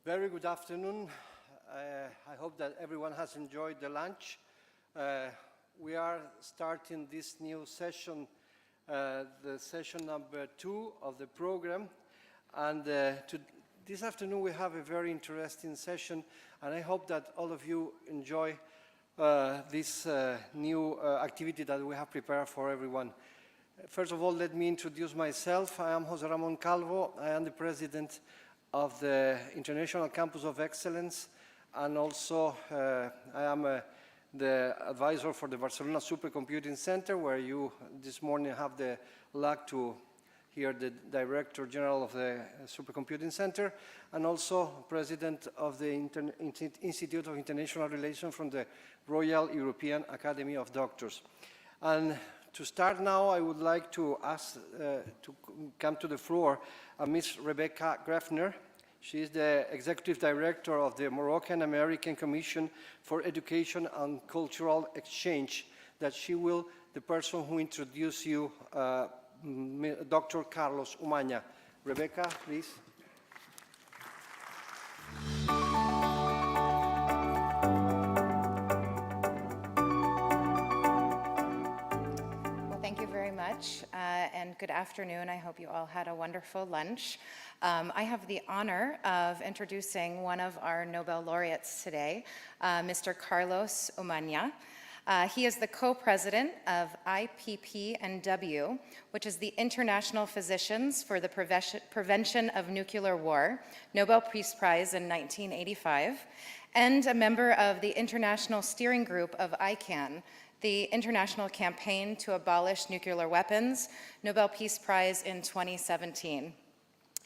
Very good afternoon. I hope that everyone has enjoyed the lunch. We are starting this new session, the session number 2 of the program. And this afternoon we have a very interesting session, and I hope that all of you enjoy this new activity that we have prepared for everyone. First of all, let me introduce myself. I am José Ramón Calvo. I am the president of the International Campus of Excellence, and also I am the advisor for the Barcelona Supercomputing Center, where you this morning have the luck to hear the Director General of the Supercomputing Center, and also president of the Institute of International Relations from the Royal European Academy of Doctors. And to start now, I would like to ask to come to the floor Ms. Rebecca Greffner. She is the Executive Director of the Moroccan American Commission for Education and Cultural Exchange, that she will, the person who introduced you, Dr. Carlos Umaña. Rebecca, please. Thank you very much, and good afternoon. I hope you all had a wonderful lunch. I have the honor of introducing one of our Nobel laureates today, Mr. Carlos Umaña. He is the co-president of IPPNW, which is the International Physicians for the Prevention of Nuclear War, Nobel Peace Prize in 1985, and a member of the International Steering Group of ICANN, the International Campaign to Abolish Nuclear Weapons, Nobel Peace Prize in 2017.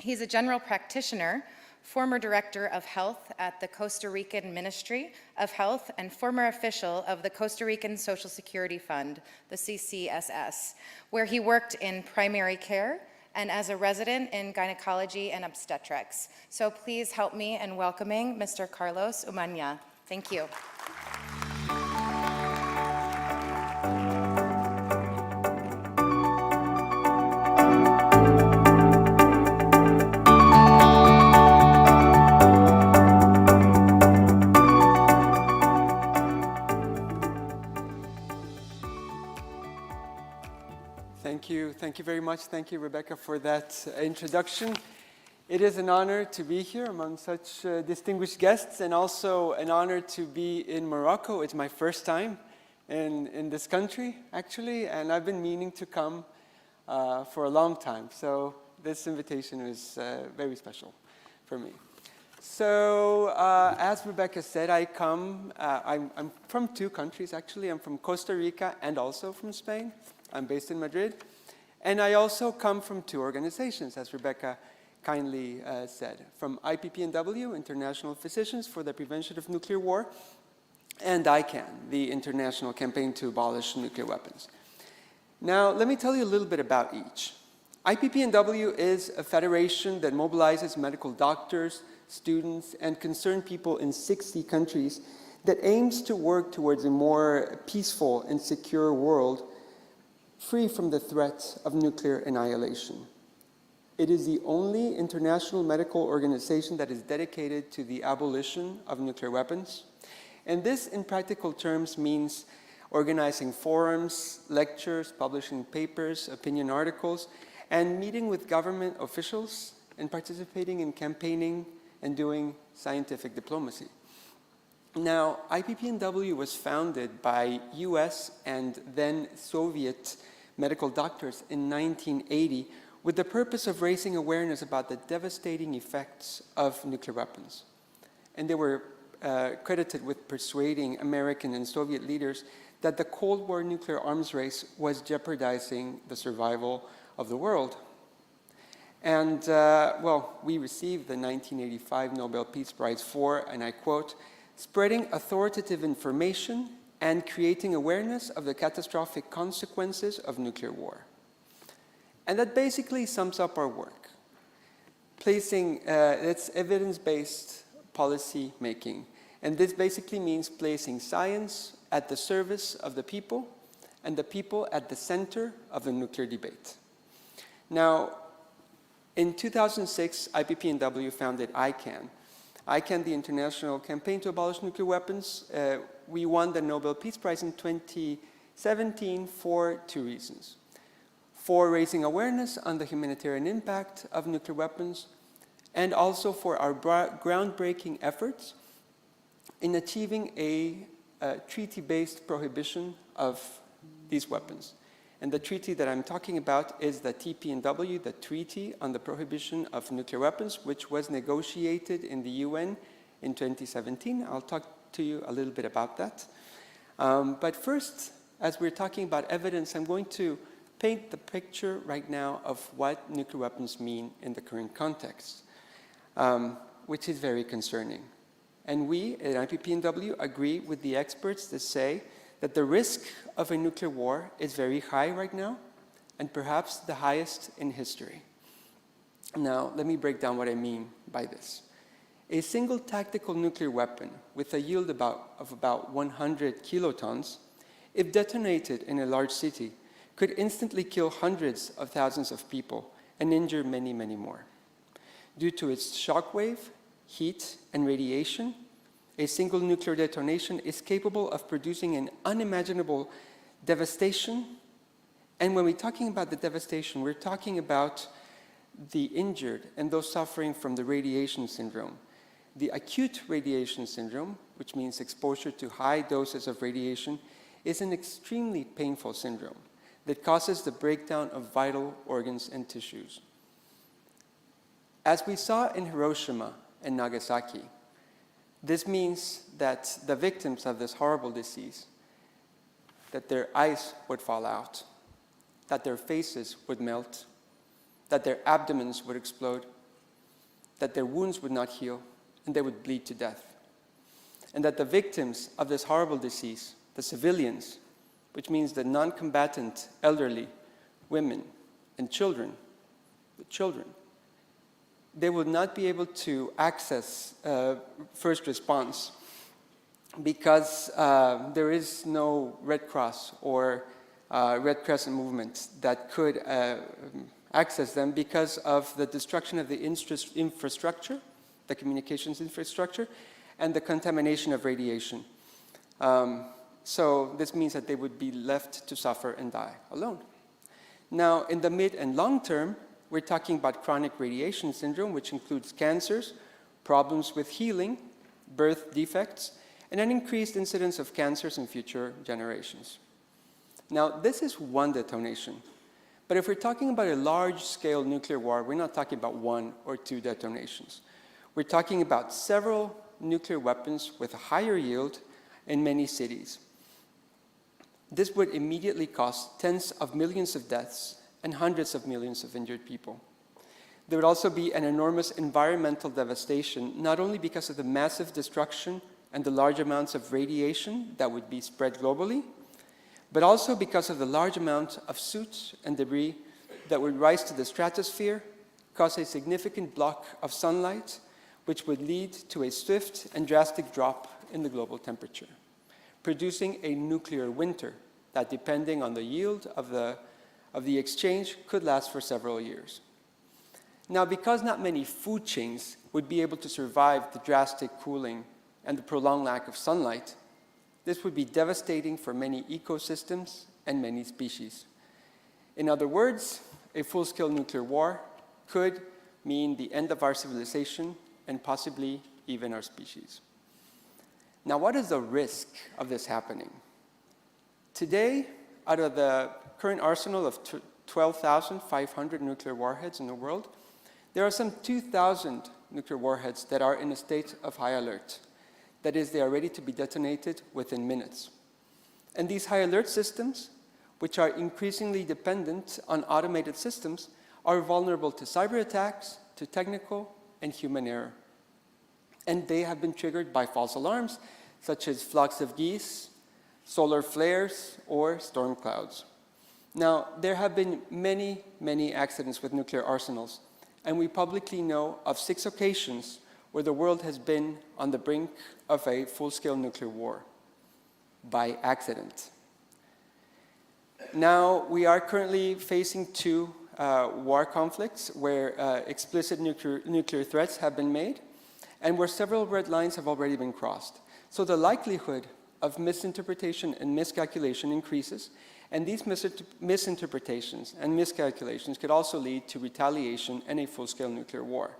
He's a general practitioner, former director of health at the Costa Rican Ministry of Health, and former official of the Costa Rican Social Security Fund, the CCSS, where he worked in primary care and as a resident in gynecology and obstetrics. So please help me in welcoming Mr. Carlos Umaña. Thank you. Thank you very much. Thank you, Rebecca, for that introduction. It is an honor to be here among such distinguished guests, and also an honor to be in Morocco. It's my first time in this country, actually, and I've been meaning to come for a long time. So this invitation is very special for me. So as Rebecca said, I'm from two countries, actually. I'm from Costa Rica and also from Spain. I'm based in Madrid. And I also come from two organizations, as Rebecca kindly said, from IPPNW, International Physicians for the Prevention of Nuclear War, and ICANN, the International Campaign to Abolish Nuclear Weapons. Now, let me tell you a little bit about each. IPPNW is a federation that mobilizes medical doctors, students, and concerned people in 60 countries that aims to work towards a more peaceful and secure world free from the threat of nuclear annihilation. It is the only international medical organization that is dedicated to the abolition of nuclear weapons. And this, in practical terms, means organizing forums, lectures, publishing papers, opinion articles, and meeting with government officials and participating in campaigning and doing scientific diplomacy. Now, IPPNW was founded by US and then Soviet medical doctors in 1980 with the purpose of raising awareness about the devastating effects of nuclear weapons. And they were credited with persuading American and Soviet leaders that the Cold War nuclear arms race was jeopardizing the survival of the world. And, well, we received the 1985 Nobel Peace Prize for, and I quote, spreading authoritative information and creating awareness of the catastrophic consequences of nuclear war. And that basically sums up our work. It's evidence-based policy making. And this basically means placing science at the service of the people and the people at the center of the nuclear debate. Now, in 2006, IPPNW founded ICANN, ICANN, the International Campaign to Abolish Nuclear Weapons, we won the Nobel Peace Prize in 2017 for 2 reasons. For raising awareness on the humanitarian impact of nuclear weapons, and also for our groundbreaking efforts in achieving a treaty-based prohibition of these weapons. And the treaty that I'm talking about is the TPNW, the Treaty on the Prohibition of Nuclear Weapons, which was negotiated in the UN in 2017. I'll talk to you a little bit about that. But first, as we're talking about evidence, I'm going to paint the picture right now of what nuclear weapons mean in the current context, which is very concerning. And we at IPPNW agree with the experts that say that the risk of a nuclear war is very high right now, and perhaps the highest in history. Now, let me break down what I mean by this. A single tactical nuclear weapon with a yield of about 100 kilotons, if detonated in a large city, could instantly kill hundreds of thousands of people and injure many, many more. Due to its shockwave, heat, and radiation, a single nuclear detonation is capable of producing an unimaginable devastation. And when we're talking about the devastation, we're talking about the injured and those suffering from the radiation syndrome. The acute radiation syndrome, which means exposure to high doses of radiation, is an extremely painful syndrome that causes the breakdown of vital organs and tissues. As we saw in Hiroshima and Nagasaki, this means that the victims of this horrible disease, that their eyes would fall out, that their faces would melt, that their abdomens would explode, that their wounds would not heal, and they would bleed to death. And that the victims of this horrible disease, the civilians, which means the non-combatant elderly, women, and children, they would not be able to access first response because there is no Red Cross or Red Crescent movement that could access them because of the destruction of the infrastructure, the communications infrastructure, and the contamination of radiation. So this means that they would be left to suffer and die alone. Now, in the mid and long term, we're talking about chronic radiation syndrome, which includes cancers, problems with healing, birth defects, and an increased incidence of cancers in future generations. Now, this is one detonation. But if we're talking about a large-scale nuclear war, we're not talking about 1 or 2 detonations. We're talking about several nuclear weapons with a higher yield in many cities. This would immediately cause tens of millions of deaths and hundreds of millions of injured people. There would also be an enormous environmental devastation, not only because of the massive destruction and the large amounts of radiation that would be spread globally, but also because of the large amount of soot and debris that would rise to the stratosphere, cause a significant block of sunlight, which would lead to a swift and drastic drop in the global temperature, producing a nuclear winter that, depending on the yield of the exchange, could last for several years. Now, because not many food chains would be able to survive the drastic cooling and the prolonged lack of sunlight, this would be devastating for many ecosystems and many species. In other words, a full-scale nuclear war could mean the end of our civilization and possibly even our species. Now, what is the risk of this happening? Today, out of the current arsenal of 12,500 nuclear warheads in the world, there are some 2,000 nuclear warheads that are in a state of high alert. That is, they are ready to be detonated within minutes. And these high alert systems, which are increasingly dependent on automated systems, are vulnerable to cyber attacks, to technical and human error. And they have been triggered by false alarms, such as flocks of geese, solar flares, or storm clouds. Now, there have been many, many accidents with nuclear arsenals, and we publicly know of 6 occasions where the world has been on the brink of a full-scale nuclear war by accident. Now, we are currently facing 2 war conflicts where explicit nuclear threats have been made, and where several red lines have already been crossed. So the likelihood of misinterpretation and miscalculation increases, and these misinterpretations and miscalculations could also lead to retaliation and a full-scale nuclear war.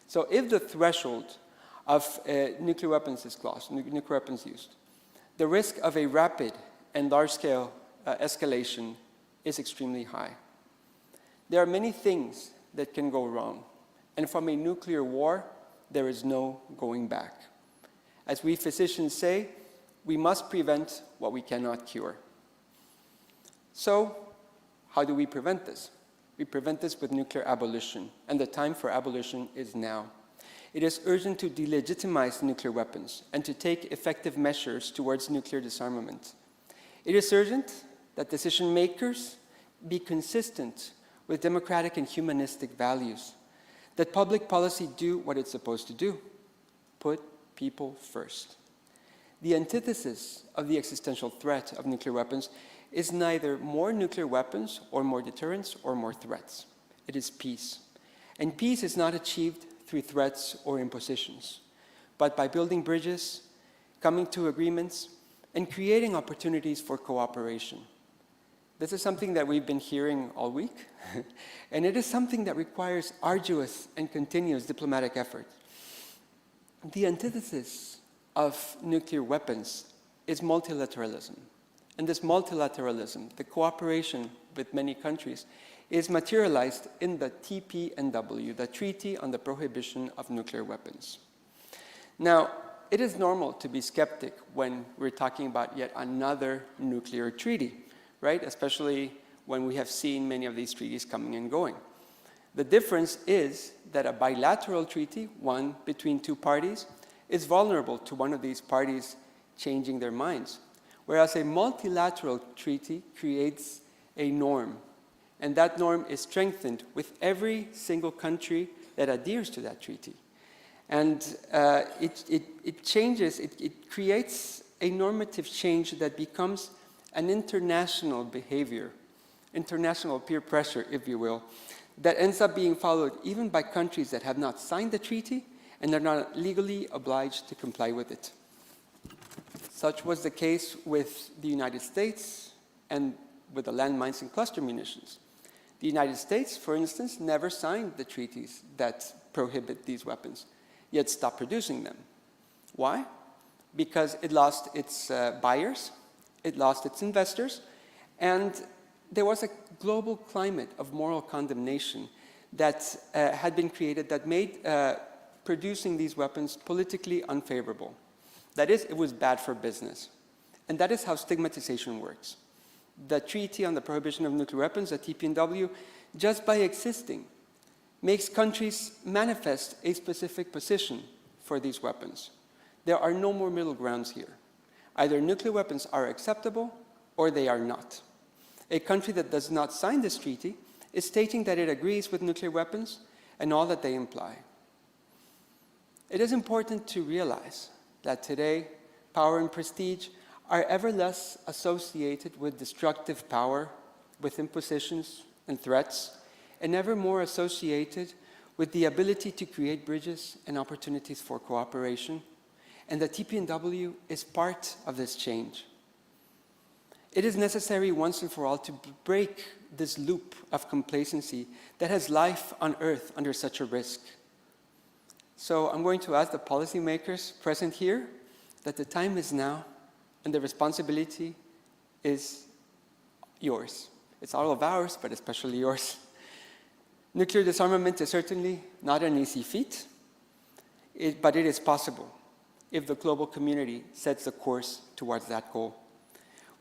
So if the threshold of nuclear weapons is crossed, nuclear weapons used, the risk of a rapid and large-scale escalation is extremely high. There are many things that can go wrong, and from a nuclear war, there is no going back. As we physicians say, we must prevent what we cannot cure. So, how do we prevent this? We prevent this with nuclear abolition, and the time for abolition is now. It is urgent to delegitimize nuclear weapons and to take effective measures towards nuclear disarmament. It is urgent that decision makers be consistent with democratic and humanistic values, that public policy do what it's supposed to do, put people first. The antithesis of the existential threat of nuclear weapons is neither more nuclear weapons or more deterrence or more threats. It is peace. And peace is not achieved through threats or impositions, but by building bridges, coming to agreements, and creating opportunities for cooperation. This is something that we've been hearing all week, and it is something that requires arduous and continuous diplomatic effort. The antithesis of nuclear weapons is multilateralism. And this multilateralism, the cooperation with many countries, is materialized in the TPNW, the Treaty on the Prohibition of Nuclear Weapons. Now, it is normal to be skeptic when we're talking about yet another nuclear treaty, right? Especially when we have seen many of these treaties coming and going. The difference is that a bilateral treaty, one between two parties, is vulnerable to one of these parties changing their minds, whereas a multilateral treaty creates a norm, and that norm is strengthened with every single country that adheres to that treaty. And it changes, it creates a normative change that becomes an international behavior, international peer pressure, if you will, that ends up being followed even by countries that have not signed the treaty and are not legally obliged to comply with it. Such was the case with the United States and with the landmines and cluster munitions. The United States, for instance, never signed the treaties that prohibit these weapons, yet stopped producing them. Why? Because it lost its buyers, it lost its investors, and there was a global climate of moral condemnation that had been created that made producing these weapons politically unfavorable. That is, it was bad for business. And that is how stigmatization works. The Treaty on the Prohibition of Nuclear Weapons, the TPNW, just by existing, makes countries manifest a specific position for these weapons. There are no more middle grounds here. Either nuclear weapons are acceptable or they are not. A country that does not sign this treaty is stating that it agrees with nuclear weapons and all that they imply. It is important to realize that today, power and prestige are ever less associated with destructive power, with impositions and threats, and ever more associated with the ability to create bridges and opportunities for cooperation. And the TPNW is part of this change. It is necessary once and for all to break this loop of complacency that has life on Earth under such a risk. So I'm going to ask the policymakers present here that the time is now and the responsibility is yours. It's all of ours, but especially yours. Nuclear disarmament is certainly not an easy feat, but it is possible if the global community sets the course towards that goal.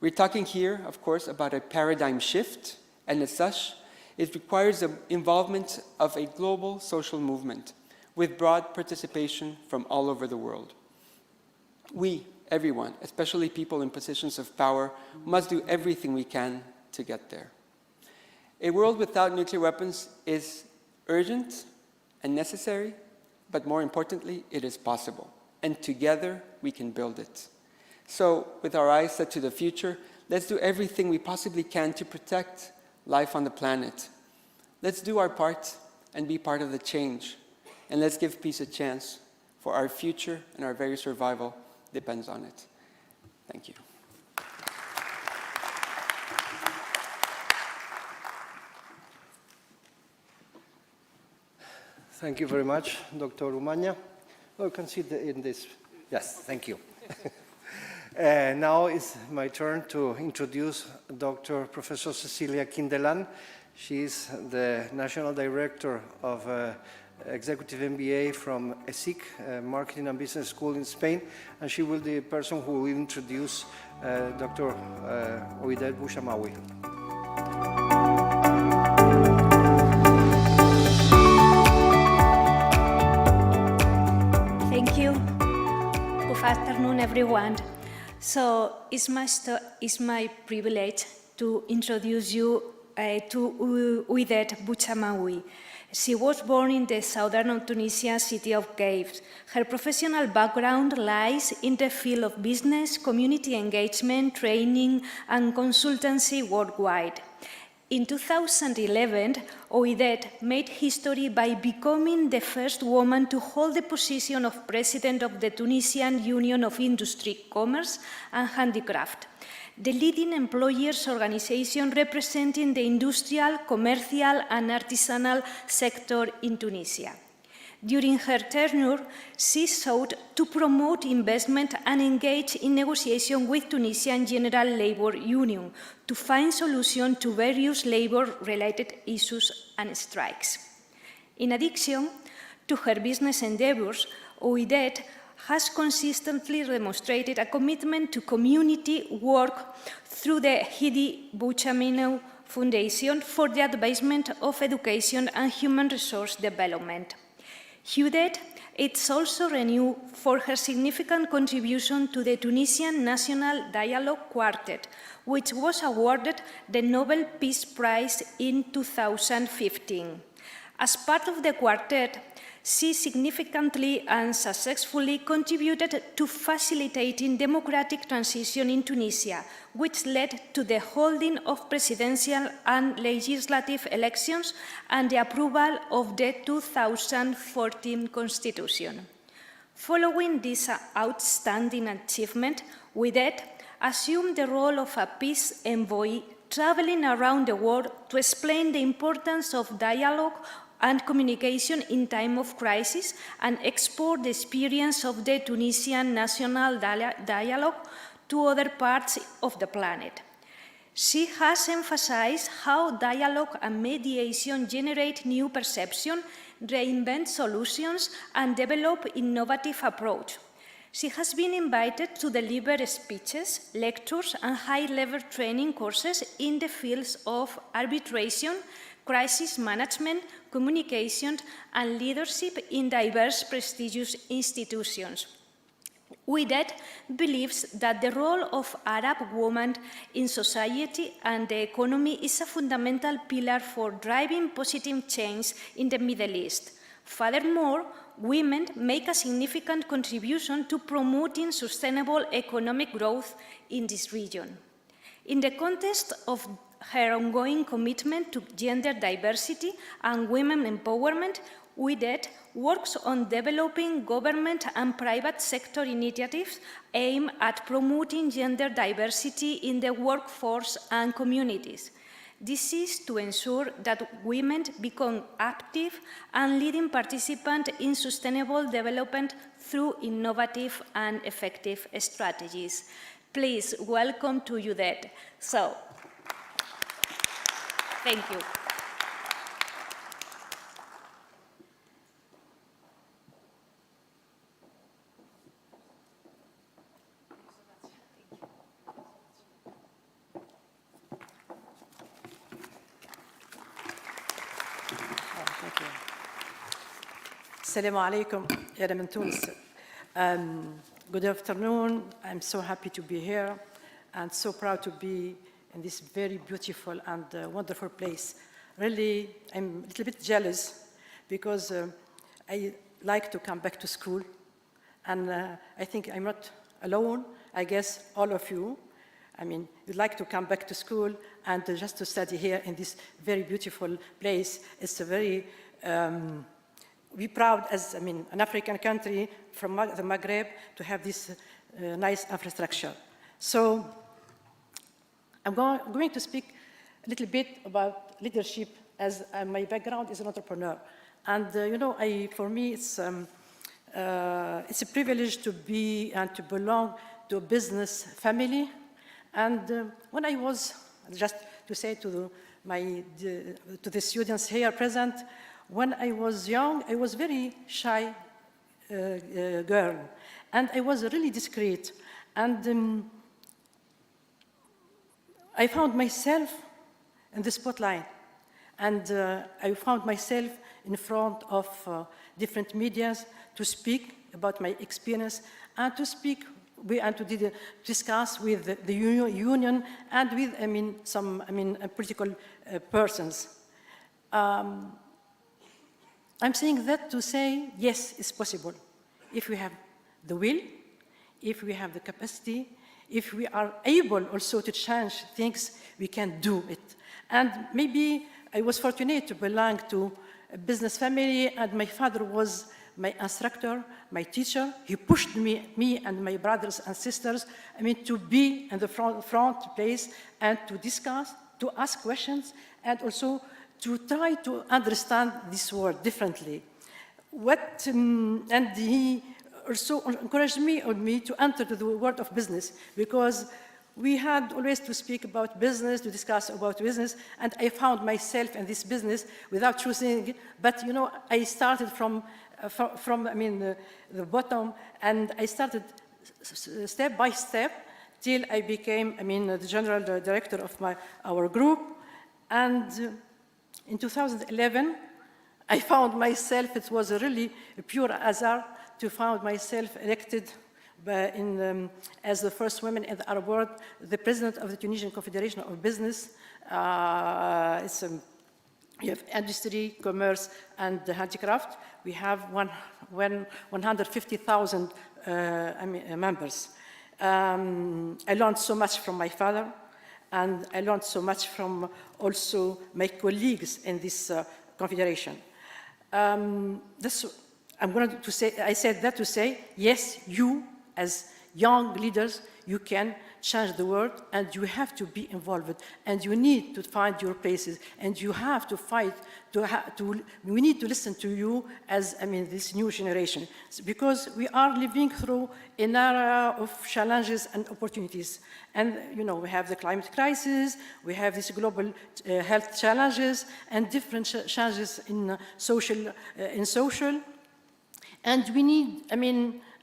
We're talking here, of course, about a paradigm shift, and as such, it requires the involvement of a global social movement with broad participation from all over the world. We, everyone, especially people in positions of power, must do everything we can to get there. A world without nuclear weapons is urgent and necessary, but more importantly, it is possible. And together, we can build it. So, with our eyes set to the future, let's do everything we possibly can to protect life on the planet. Let's do our part and be part of the change. And let's give peace a chance for our future and our very survival depends on it. Thank you. Thank you very much, Dr. Umaña. Oh, you can see in this. Yes, thank you. Now it's my turn to introduce Dr. Professor Cecilia Quindelan. She is the National Director of Executive MBA from ESIC, Marketing and Business School in Spain, and she will be the person who will introduce Dr. Ouidet Bouchamaoui. Thank you. Good afternoon, everyone. So it's my privilege to introduce you to Ouidet Bouchamaoui. She was born in the southern Tunisian city of Gaives. Her professional background lies in the field of business, community engagement, training, and consultancy worldwide. In 2011, Ouidet made history by becoming the first woman to hold the position of president of the Tunisian Union of Industry, Commerce and Handicraft, the leading employers' organization representing the industrial, commercial, and artisanal sector in Tunisia. During her tenure, she sought to promote investment and engage in negotiation with Tunisian General Labour Union to find solutions to various labor-related issues and strikes. In addition to her business endeavors, Ouidet has consistently demonstrated a commitment to community work through the Hidi Bouchamaoui Foundation for the advancement of education and human resource development. Ouidet is also renowned for her significant contribution to the Tunisian National Dialogue Quartet, which was awarded the Nobel Peace Prize in 2015. As part of the quartet, she significantly and successfully contributed to facilitating democratic transition in Tunisia, which led to the holding of presidential and legislative elections and the approval of the 2014 constitution. Following this outstanding achievement, Ouidet assumed the role of a peace envoy, traveling around the world to explain the importance of dialogue and communication in time of crisis and export the experience of the Tunisian national dialogue to other parts of the planet. She has emphasized how dialogue and mediation generate new perception, reinvent solutions, and develop innovative approach. She has been invited to deliver speeches, lectures, and high-level training courses in the fields of arbitration, crisis management, communication, and leadership in diverse prestigious institutions. Ouidet believes that the role of Arab women in society and the economy is a fundamental pillar for driving positive change in the Middle East. Furthermore, women make a significant contribution to promoting sustainable economic growth in this region. In the context of her ongoing commitment to gender diversity and women empowerment, Ouidet works on developing government and private sector initiatives aimed at promoting gender diversity in the workforce and communities. This is to ensure that women become active and leading participants in sustainable development through innovative and effective strategies. Please welcome to Ouidet. Thank you. Assalamu alaikum, Yara min Tunis. Good afternoon. I'm so happy to be here and so proud to be in this very beautiful and wonderful place. Really, I'm a little bit jealous because I like to come back to school. And I think I'm not alone. I guess all of you, you'd like to come back to school and just to study here in this very beautiful place. It's a very we're proud as, an African country from the Maghreb to have this nice infrastructure. So I'm going to speak a little bit about leadership as my background is an entrepreneur. And, for me, it's a privilege to be and to belong to a business family. And when I was, just to say to the students here present, when I was young, I was very shy girl. And I was really discreet. And I found myself in the spotlight. And I found myself in front of different medias to speak about my experience and to speak and to discuss with the union and with, some political persons. I'm saying that to say, yes, it's possible. If we have the will, if we have the capacity, if we are able also to change things, we can do it. And maybe I was fortunate to belong to a business family, and my father was my instructor, my teacher. He pushed me and my brothers and sisters, to be in the front place and to discuss, to ask questions, and also to try to understand this world differently. And he also encouraged me to enter the world of business, because we had always to speak about business, to discuss about business, and I found myself in this business without choosing it. But I started from the bottom, and I started step by step till I became, the general director of our group. And in 2011, I found myself, it was a really pure hazard to find myself elected as the first woman in the Arab world, the president of the Tunisian Confederation of Business. You have industry, commerce, and handicraft. We have 150,000 members. I learned so much from my father, and I learned so much from also my colleagues in this confederation. I said that to say, yes, you as young leaders, you can change the world, and you have to be involved, and you need to find your places, and you have to fight. We need to listen to you as, this new generation, because we are living through an era of challenges and opportunities. And, we have the climate crisis, we have these global health challenges, and different challenges in social. And we need,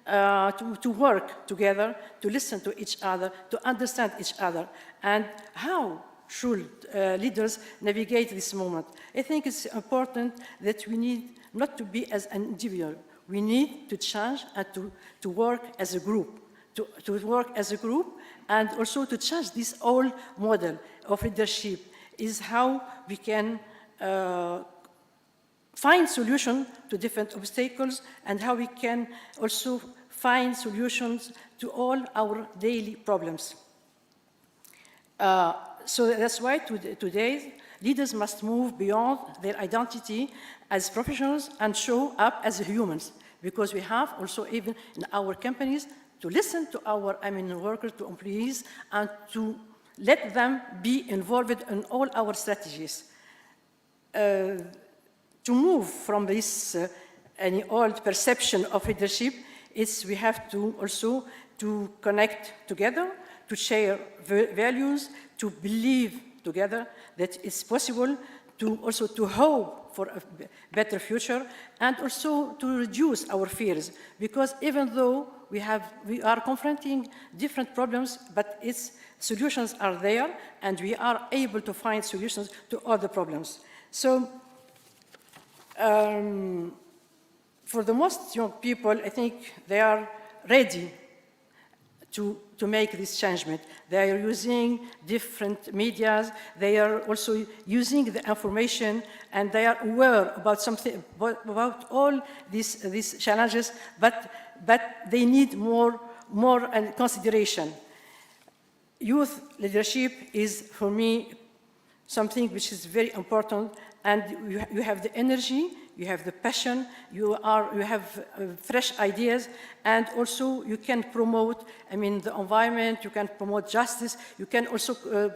to work together, to listen to each other, to understand each other. And how should leaders navigate this moment? I think it's important that we need not to be as an individual. We need to change and to work as a group, to work as a group, and also to change this old model of leadership is how we can find solutions to different obstacles, and how we can also find solutions to all our daily problems. So that's why today leaders must move beyond their identity as professionals and show up as humans, because we have also, even in our companies, to listen to our workers, to employees, and to let them be involved in all our strategies. To move from this any old perception of leadership, we have to also to connect together, to share values, to believe together that it's possible to also to hope for a better future, and also to reduce our fears, because even though we are confronting different problems, but its solutions are there, and we are able to find solutions to all the problems. So for the most young people, I think they are ready to make this changement. They are using different medias. They are also using the information, and they are aware about something, about all these challenges, but they need more consideration. Youth leadership is, for me, something which is very important, and you have the energy, you have the passion, you have fresh ideas, and also you can promote, I mean, the environment, you can promote justice, you can also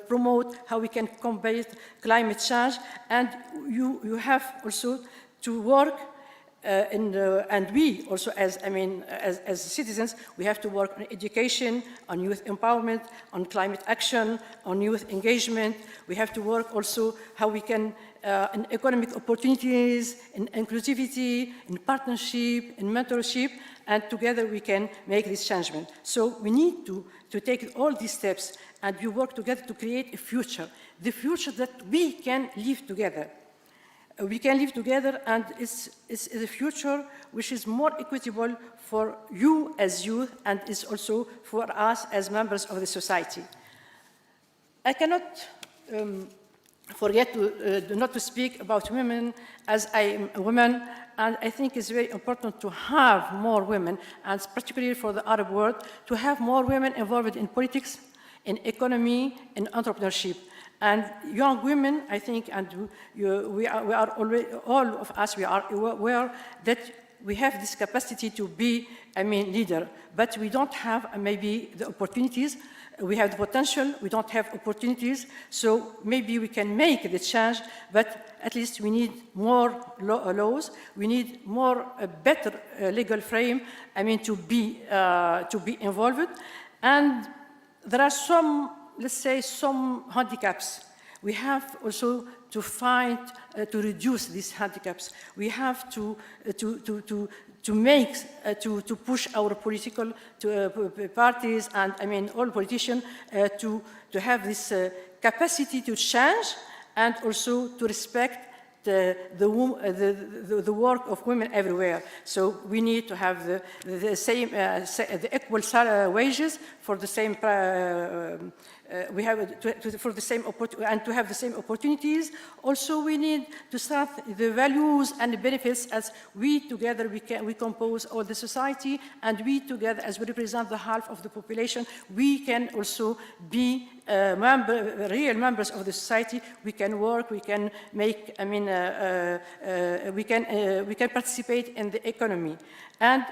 promote how we can combat climate change, and you have also to work and we also, as citizens, we have to work on education, on youth empowerment, on climate action, on youth engagement. We have to work also how we can, in economic opportunities, in inclusivity, in partnership, in mentorship, and together we can make this changement. So we need to take all these steps and we work together to create a future, the future that we can live together. We can live together, and it's a future which is more equitable for you as youth and is also for us as members of the society. I cannot forget not to speak about women, as I am a woman, and I think it's very important to have more women, and particularly for the Arab world, to have more women involved in politics, in economy, in entrepreneurship. And young women, I think, and we are already, all of us, we are aware that we have this capacity to be, leader, but we don't have maybe the opportunities. We have the potential, we don't have opportunities, so maybe we can make the change, but at least we need more laws, we need more, better legal frame, to be involved. And there are some, let's say, some handicaps. We have also to find, to reduce these handicaps. We have to push our political parties and all politicians to have this capacity to change and also to respect the work of women everywhere. So we need to have the same, the equal wages for the same, we have for the same and to have the same opportunities. Also, we need to start the values and the benefits as we together we compose all the society, and we together as we represent the half of the population, we can also be real members of the society. We can work, we can make, we can participate in the economy. And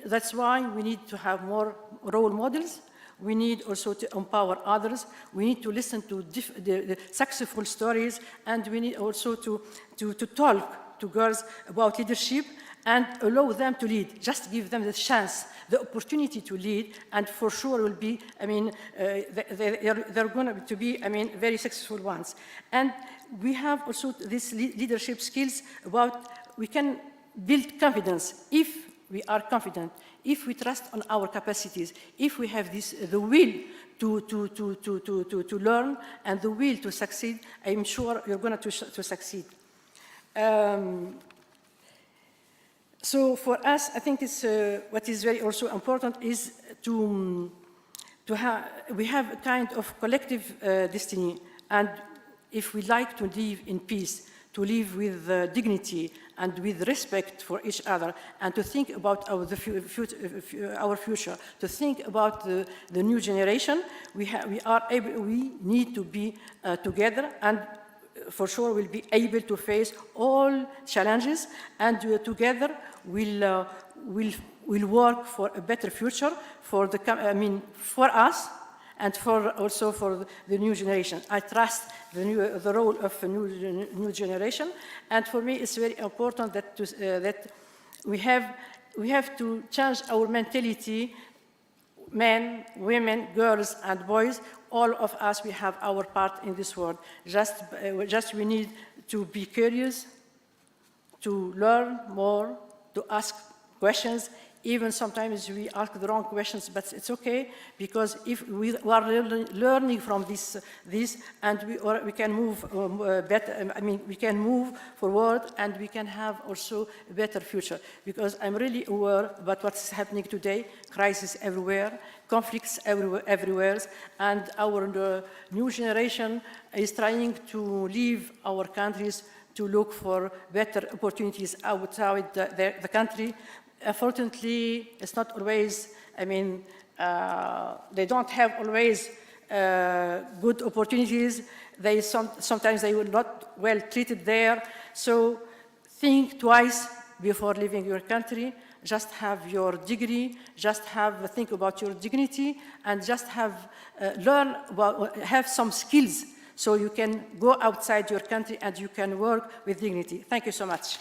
that's why we need to have more role models. We need also to empower others. We need to listen to the successful stories, and we need also to talk to girls about leadership and allow them to lead. Just give them the chance, the opportunity to lead, and for sure will be, they're going to be, very successful ones. And we have also these leadership skills about we can build confidence if we are confident, if we trust on our capacities, if we have the will to learn and the will to succeed, I'm sure you're going to succeed. So for us, I think it's, what is very also important is we have a kind of collective destiny, and if we like to live in peace, to live with dignity and with respect for each other, and to think about our future, to think about the new generation, we need to be together, and for sure we'll be able to face all challenges, and together we'll work for a better future for for us, and also for the new generation. I trust the role of a new generation, and for me it's very important that we have to change our mentality. Men, women, girls, and boys, all of us, we have our part in this world. Just we need to be curious, to learn more, to ask questions. Even sometimes we ask the wrong questions, but it's okay, because if we are learning from this, and we can move better. We can move forward, and we can have also a better future. Because I'm really aware about what's happening today: crisis everywhere, conflicts everywhere, and our new generation is trying to leave our countries to look for better opportunities outside the country. Unfortunately, it's not always, they don't have always good opportunities. Sometimes they were not well treated there. So think twice before leaving your country. Just have your degree, just think about your dignity, and just have some skills so you can go outside your country and you can work with dignity. Thank you so much.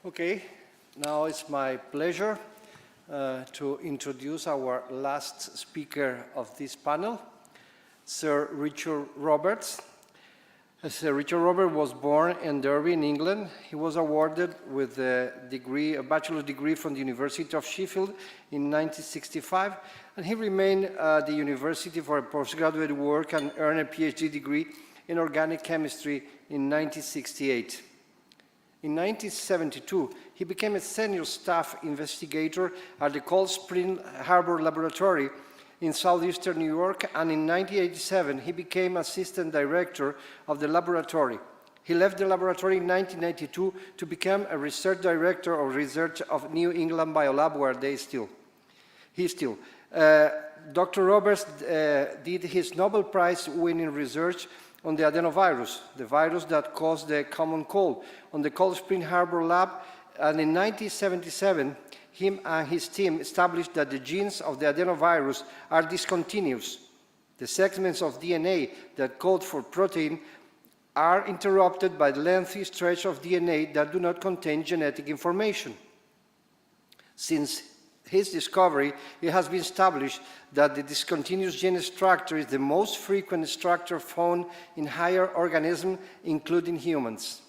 Okay, now it's my pleasure to introduce our last speaker of this panel, Sir Richard Roberts. Sir Richard Roberts was born in Derby, in England. He was awarded with a bachelor's degree from the University of Sheffield in 1965, and he remained at the university for a postgraduate work and earned a PhD degree in organic chemistry in 1968. In 1972, he became a senior staff investigator at the Cold Spring Harbor Laboratory in southeastern New York, and in 1987, he became assistant director of the laboratory. He left the laboratory in 1992 to become a research director of research of New England Biolab, where he still. Dr. Roberts did his Nobel Prize-winning research on the adenovirus, the virus that caused the common cold, on the Cold Spring Harbor lab, and in 1977, him and his team established that the genes of the adenovirus are discontinuous. The segments of DNA that code for protein are interrupted by the lengthy stretch of DNA that do not contain genetic information. Since his discovery, it has been established that the discontinuous gene structure is the most frequent structure found in higher organisms, including humans.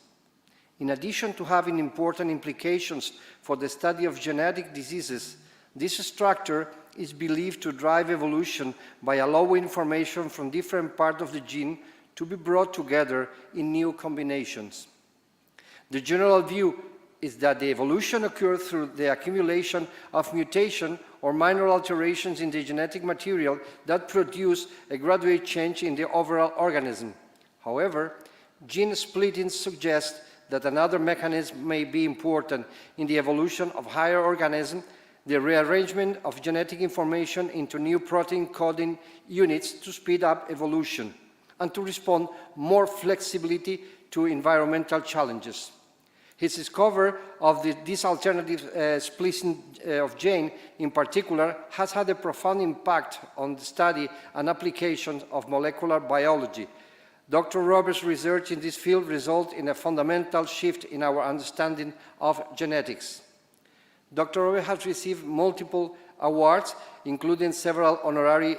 In addition to having important implications for the study of genetic diseases, this structure is believed to drive evolution by allowing information from different parts of the gene to be brought together in new combinations. The general view is that the evolution occurred through the accumulation of mutation or minor alterations in the genetic material that produce a gradual change in the overall organism. However, gene splitting suggests that another mechanism may be important in the evolution of higher organisms, the rearrangement of genetic information into new protein coding units to speed up evolution and to respond more flexibility to environmental challenges. His discovery of this alternative splitting of gene, in particular, has had a profound impact on the study and application of molecular biology. Dr. Roberts' research in this field resulted in a fundamental shift in our understanding of genetics. Dr. Roberts has received multiple awards, including several honorary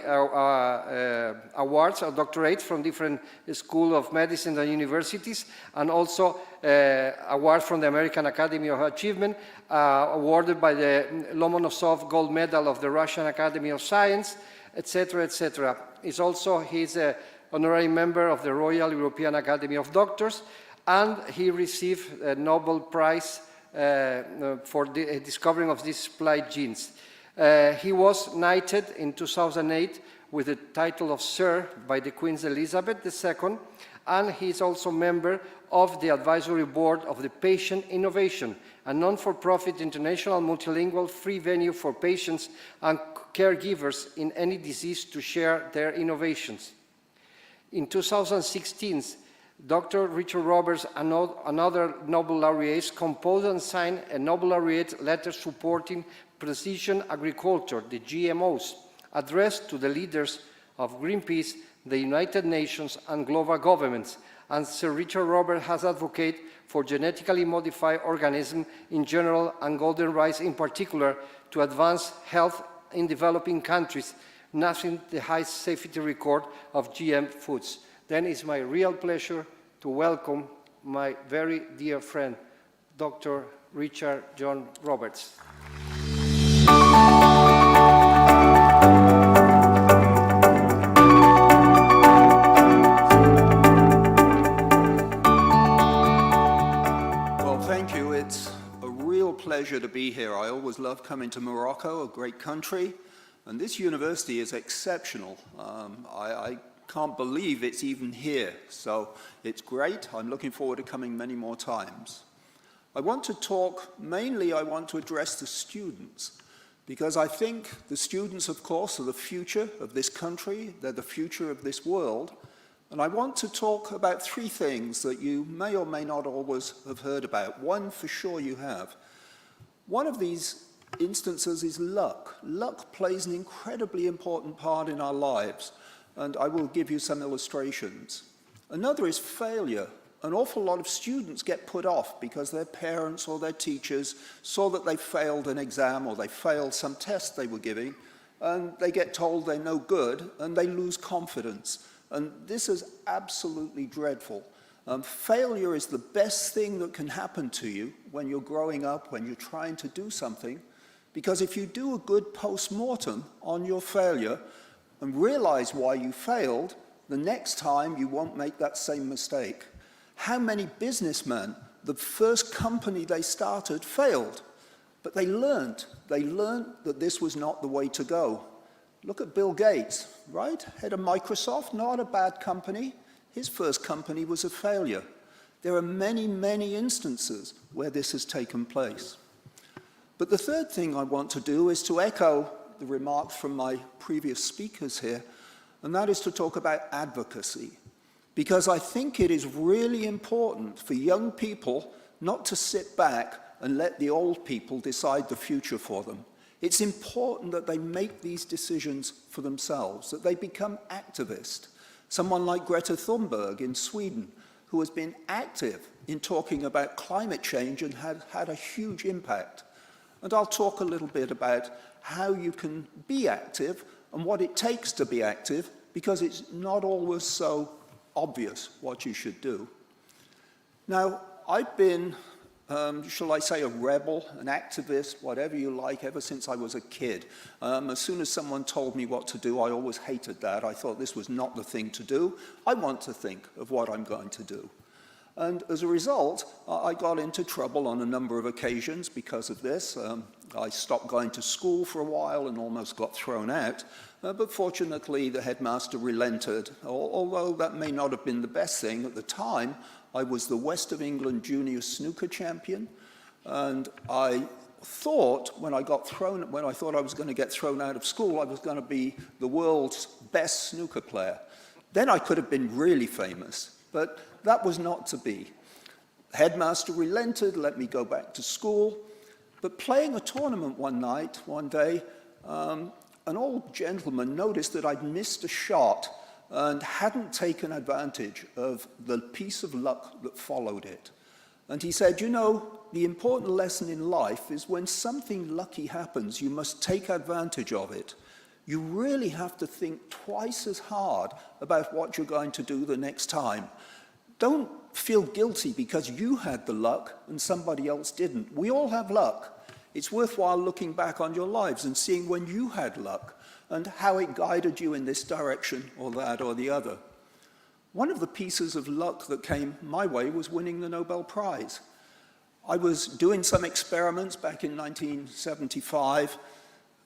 awards or doctorates from different schools of medicine and universities, and also awards from the American Academy of Achievement, awarded by the Lomonosov Gold Medal of the Russian Academy of Science, etc., etc. He's an honorary member of the Royal European Academy of Doctors, and he received a Nobel Prize for the discovering of these spliced genes. He was knighted in 2008 with the title of Sir by the Queen Elizabeth II, and he is also member of the advisory board of the Patient Innovation, a non-for-profit international multilingual free venue for patients and caregivers in any disease to share their innovations. In 2016, Dr. Richard Roberts and another Nobel laureates composed and signed a Nobel laureate letter supporting precision agriculture, the GMOs, addressed to the leaders of Greenpeace, the United Nations, and global governments. And Sir Richard Roberts has advocated for genetically modified organisms in general and golden rice in particular to advance health in developing countries, nothing the high safety record of GM foods. Then it's my real pleasure to welcome my very dear friend, Dr. Richard John Roberts. Well, thank you. It's a real pleasure to be here. I always love coming to Morocco, a great country, and this university is exceptional. I can't believe it's even here, so it's great. I'm looking forward to coming many more times. I want to address the students, because I think the students, of course, are the future of this country, they're the future of this world, and I want to talk about three things that you may or may not always have heard about. One, for sure you have. One of these instances is luck. Luck plays an incredibly important part in our lives, and I will give you some illustrations. Another is failure. An awful lot of students get put off because their parents or their teachers saw that they failed an exam or they failed some test they were giving, and they get told they're no good, and they lose confidence. And this is absolutely dreadful. Failure is the best thing that can happen to you when you're growing up, when you're trying to do something, because if you do a good post-mortem on your failure and realize why you failed, the next time you won't make that same mistake. How many businessmen, the first company they started failed, but they learned that this was not the way to go. Look at Bill Gates, right? Head of Microsoft, not a bad company. His first company was a failure. There are many, many instances where this has taken place. But the third thing I want to do is to echo the remarks from my previous speakers here, and that is to talk about advocacy. Because I think it is really important for young people not to sit back and let the old people decide the future for them. It's important that they make these decisions for themselves, that they become activists. Someone like Greta Thunberg in Sweden, who has been active in talking about climate change and had a huge impact. And I'll talk a little bit about how you can be active and what it takes to be active, because it's not always so obvious what you should do. Now, I've been, shall I say, a rebel, an activist, whatever you like, ever since I was a kid. As soon as someone told me what to do, I always hated that. I thought this was not the thing to do. I want to think of what I'm going to do. And as a result, I got into trouble on a number of occasions because of this. I stopped going to school for a while and almost got thrown out. But fortunately, the headmaster relented. Although that may not have been the best thing at the time, I was the West of England junior snooker champion. And I thought when I thought I was going to get thrown out of school, I was going to be the world's best snooker player. Then I could have been really famous. But that was not to be. The headmaster relented, let me go back to school. But playing a tournament one day, an old gentleman noticed that I'd missed a shot and hadn't taken advantage of the piece of luck that followed it. And he said, you know, the important lesson in life is when something lucky happens, you must take advantage of it. You really have to think twice as hard about what you're going to do the next time. Don't feel guilty because you had the luck and somebody else didn't. We all have luck. It's worthwhile looking back on your lives and seeing when you had luck and how it guided you in this direction or that or the other. One of the pieces of luck that came my way was winning the Nobel Prize. I was doing some experiments back in 1975.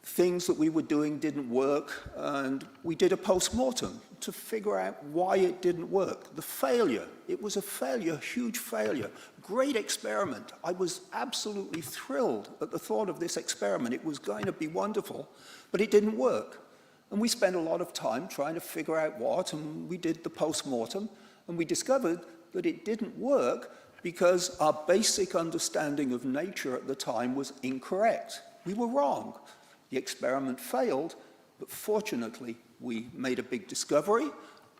Things that we were doing didn't work, and we did a post-mortem to figure out why it didn't work. The failure, it was a failure, a huge failure. Great experiment. I was absolutely thrilled at the thought of this experiment. It was going to be wonderful, but it didn't work. And we spent a lot of time trying to figure out what, and we did the post-mortem, and we discovered that it didn't work because our basic understanding of nature at the time was incorrect. We were wrong. The experiment failed, but fortunately, we made a big discovery,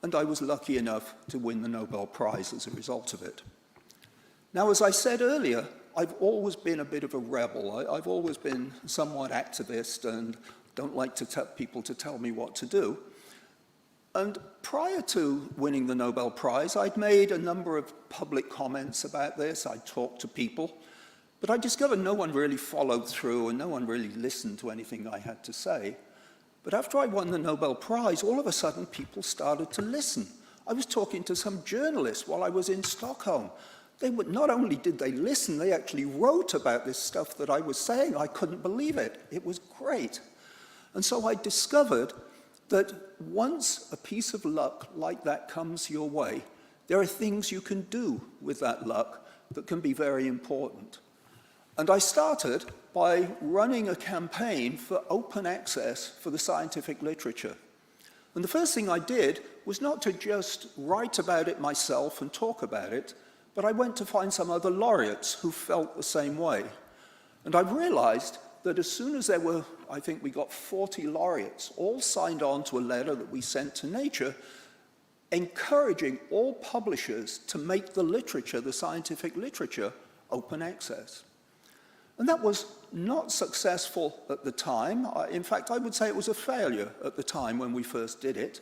and I was lucky enough to win the Nobel Prize as a result of it. Now, as I said earlier, I've always been a bit of a rebel. I've always been somewhat activist and don't like people to tell me what to do. And prior to winning the Nobel Prize, I'd made a number of public comments about this. I talked to people. But I discovered no one really followed through and no one really listened to anything I had to say. But after I won the Nobel Prize, all of a sudden people started to listen. I was talking to some journalists while I was in Stockholm. Not only did they listen, they actually wrote about this stuff that I was saying. I couldn't believe it. It was great. And so I discovered that once a piece of luck like that comes your way, there are things you can do with that luck that can be very important. And I started by running a campaign for open access for the scientific literature. And the first thing I did was not to just write about it myself and talk about it, but I went to find some other laureates who felt the same way. And I realized that as soon as there were, I think we got 40 laureates, all signed on to a letter that we sent to Nature, encouraging all publishers to make the literature, the scientific literature, open access. And that was not successful at the time. In fact, I would say it was a failure at the time when we first did it.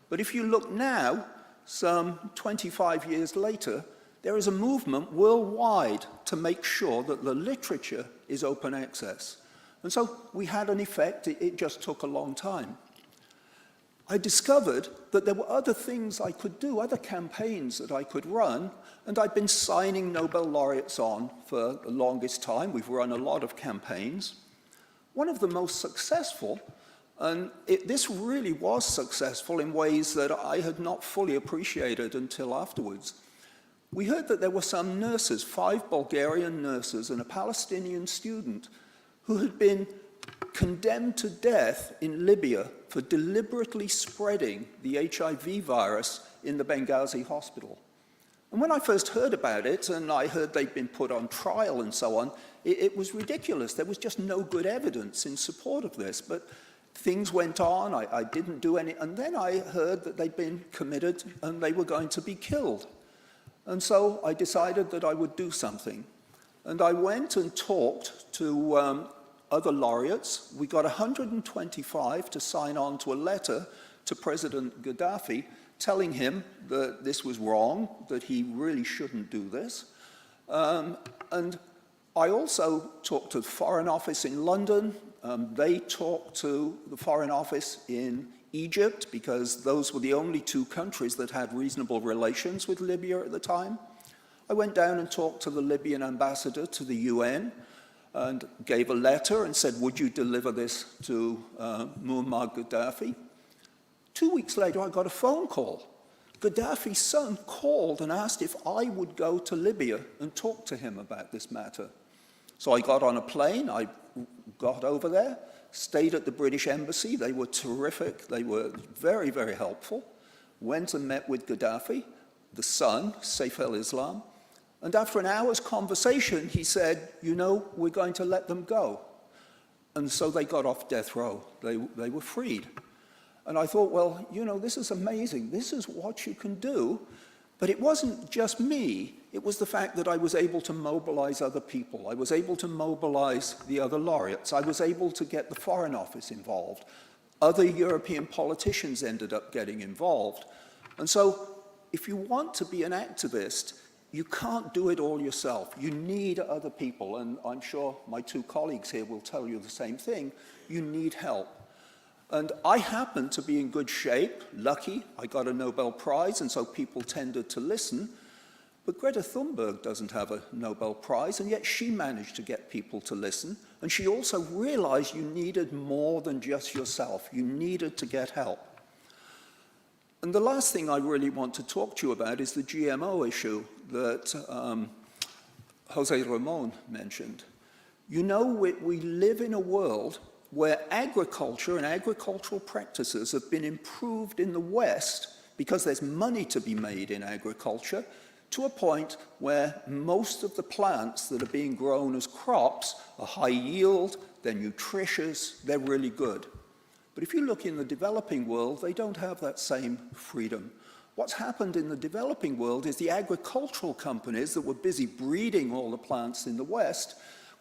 But if you look now, some 25 years later, there is a movement worldwide to make sure that the literature is open access. And so we had an effect. It just took a long time. I discovered that there were other things I could do, other campaigns that I could run, and I'd been signing Nobel laureates on for the longest time. We've run a lot of campaigns. One of the most successful, and this really was successful in ways that I had not fully appreciated until afterwards. We heard that there were some nurses, 5 Bulgarian nurses and a Palestinian student, who had been condemned to death in Libya for deliberately spreading the HIV virus in the Benghazi hospital. And when I first heard about it, and I heard they'd been put on trial and so on, it was ridiculous. There was just no good evidence in support of this. But things went on, I didn't do any, and then I heard that they'd been committed and they were going to be killed. And so I decided that I would do something. And I went and talked to other laureates. We got 125 to sign on to a letter to President Gaddafi telling him that this was wrong, that he really shouldn't do this. And I also talked to the Foreign Office in London. They talked to the Foreign Office in Egypt, because those were the only 2 countries that had reasonable relations with Libya at the time. I went down and talked to the Libyan ambassador to the UN and gave a letter and said, would you deliver this to Muammar Gaddafi? 2 weeks later, I got a phone call. Gaddafi's son called and asked if I would go to Libya and talk to him about this matter. So I got on a plane, I got over there, stayed at the British Embassy. They were terrific. They were very, very helpful. Went and met with Gaddafi, the son, Saif al-Islam. And after an hour's conversation, he said, you know, we're going to let them go. And so they got off death row. They were freed. And I thought, well, you know, this is amazing. This is what you can do. But it wasn't just me. It was the fact that I was able to mobilize other people. I was able to mobilize the other laureates. I was able to get the Foreign Office involved. Other European politicians ended up getting involved. And so if you want to be an activist, you can't do it all yourself. You need other people, and I'm sure my 2 colleagues here will tell you the same thing. You need help. And I happened to be in good shape, lucky. I got a Nobel Prize, and so people tended to listen. But Greta Thunberg doesn't have a Nobel Prize, and yet she managed to get people to listen. And she also realized you needed more than just yourself. You needed to get help. And the last thing I really want to talk to you about is the GMO issue that Jose Ramon mentioned. You know, we live in a world where agriculture and agricultural practices have been improved in the West because there's money to be made in agriculture, to a point where most of the plants that are being grown as crops are high yield, they're nutritious, they're really good. But if you look in the developing world, they don't have that same freedom. What's happened in the developing world is the agricultural companies that were busy breeding all the plants in the West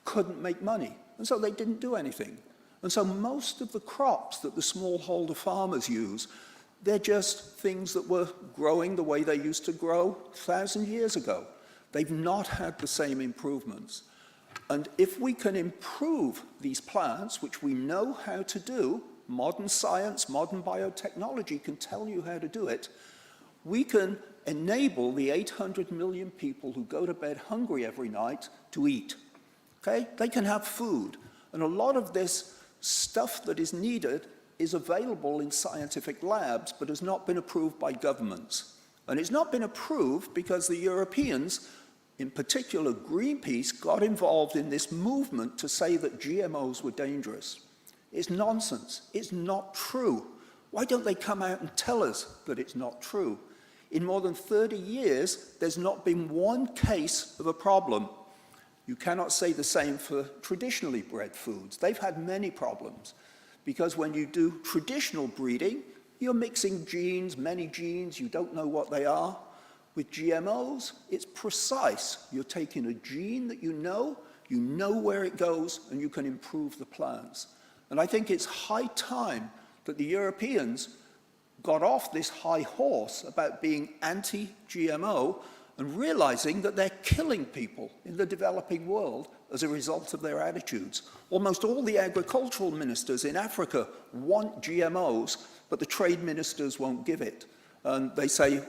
couldn't make money, and so they didn't do anything. And so most of the crops that the smallholder farmers use, they're just things that were growing the way they used to grow 1,000 years ago. They've not had the same improvements. And if we can improve these plants, which we know how to do, modern science, modern biotechnology can tell you how to do it, we can enable the 800 million people who go to bed hungry every night to eat. Okay? They can have food. And a lot of this stuff that is needed is available in scientific labs, but has not been approved by governments. And it's not been approved because the Europeans In particular, Greenpeace got involved in this movement to say that GMOs were dangerous. It's nonsense. It's not true. Why don't they come out and tell us that it's not true? In more than 30 years, there's not been one case of a problem. You cannot say the same for traditionally bred foods. They've had many problems because when you do traditional breeding, you're mixing genes, many genes, you don't know what they are. With GMOs, it's precise. You're taking a gene that you know where it goes, and you can improve the plants. And I think it's high time that the Europeans got off this high horse about being anti-GMO and realizing that they're killing people in the developing world as a result of their attitudes. Almost all the agricultural ministers in Africa want GMOs, but the trade ministers won't give it. And they say,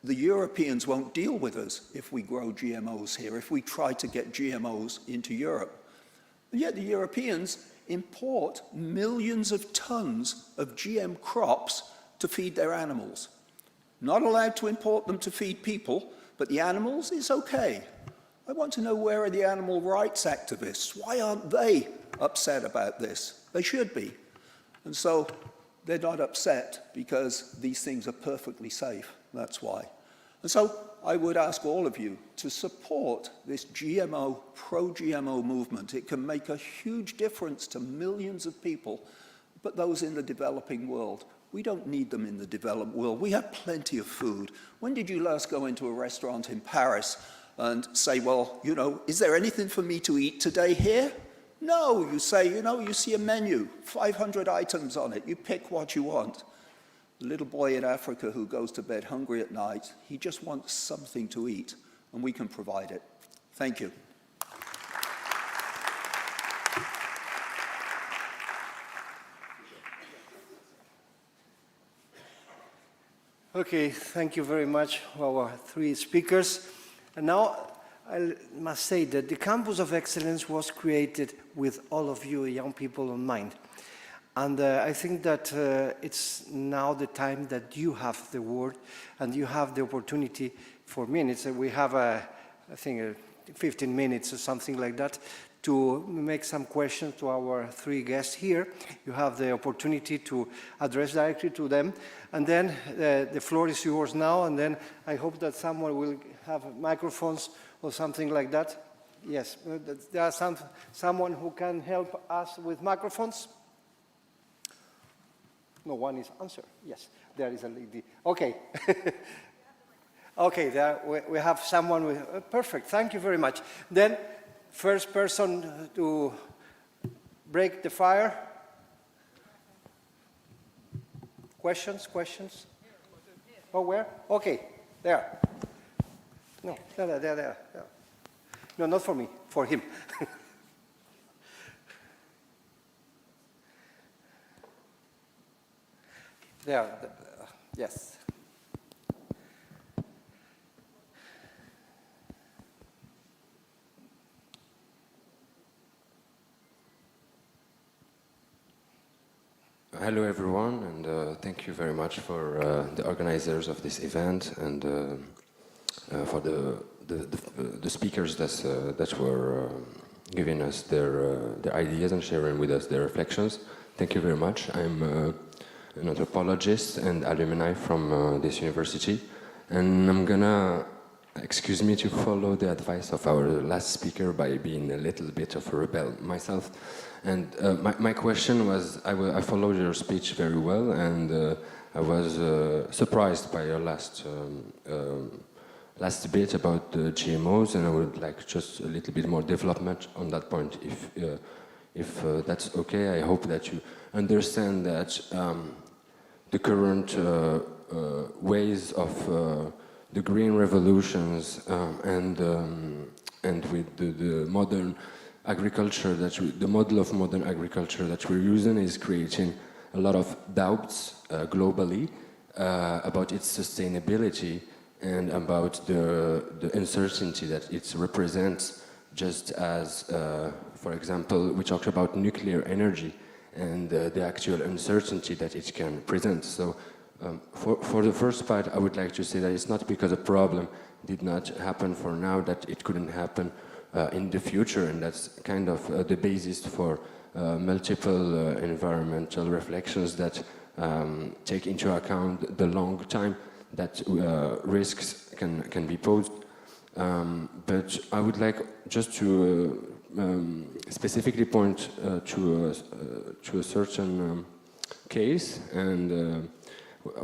the Europeans won't deal with us if we grow GMOs here, if we try to get GMOs into Europe. And yet the Europeans import millions of tons of GM crops to feed their animals. Not allowed to import them to feed people, but the animals is okay. I want to know, where are the animal rights activists? Why aren't they upset about this? They should be. And so they're not upset because these things are perfectly safe. That's why. And so I would ask all of you to support this GMO, pro-GMO movement. It can make a huge difference to millions of people, but those in the developing world, we don't need them in the developed world. We have plenty of food. When did you last go into a restaurant in Paris and say, well, you know, is there anything for me to eat today here? No, you say, you know, you see a menu, 500 items on it, you pick what you want. The little boy in Africa who goes to bed hungry at night, he just wants something to eat, and we can provide it. Thank you. Okay, thank you very much, our three speakers. And now I must say that the Campus of Excellence was created with all of you young people in mind. And I think that it's now the time that you have the word and you have the opportunity for minutes. We have, I think, 15 minutes or something like that to make some questions to our three guests here. You have the opportunity to address directly to them. And then the floor is yours now. And then I hope that someone will have microphones or something like that. Yes, there are someone who can help us with microphones. No one is answer. Yes, there is a lady. Okay. Okay, there we have someone with, perfect, thank you very much. Then, first person to break the fire. Questions? Oh, where? Okay, there. No, there. No, not for me, for him. There, yes. Hello everyone, and thank you very much for the organizers of this event and for the speakers that were giving us their ideas and sharing with us their reflections. Thank you very much. I'm an anthropologist and alumni from this university, and I'm gonna, excuse me, to follow the advice of our last speaker by being a little bit of a rebel myself. And my question was, I followed your speech very well, and I was surprised by your last bit about the GMOs, and I would like just a little bit more development on that point, if that's okay. I hope that you understand that the current ways of the green revolutions and with the modern agriculture, the model of modern agriculture that we're using is creating a lot of doubts globally about its sustainability and about the uncertainty that it represents, just as, for example, we talked about nuclear energy and the actual uncertainty that it can present. So for the first part, I would like to say that it's not because of a problem did not happen for now, that it couldn't happen in the future, and that's kind of the basis for multiple environmental reflections that take into account the long time that risks can be posed. But I would like just to specifically point to a certain case, and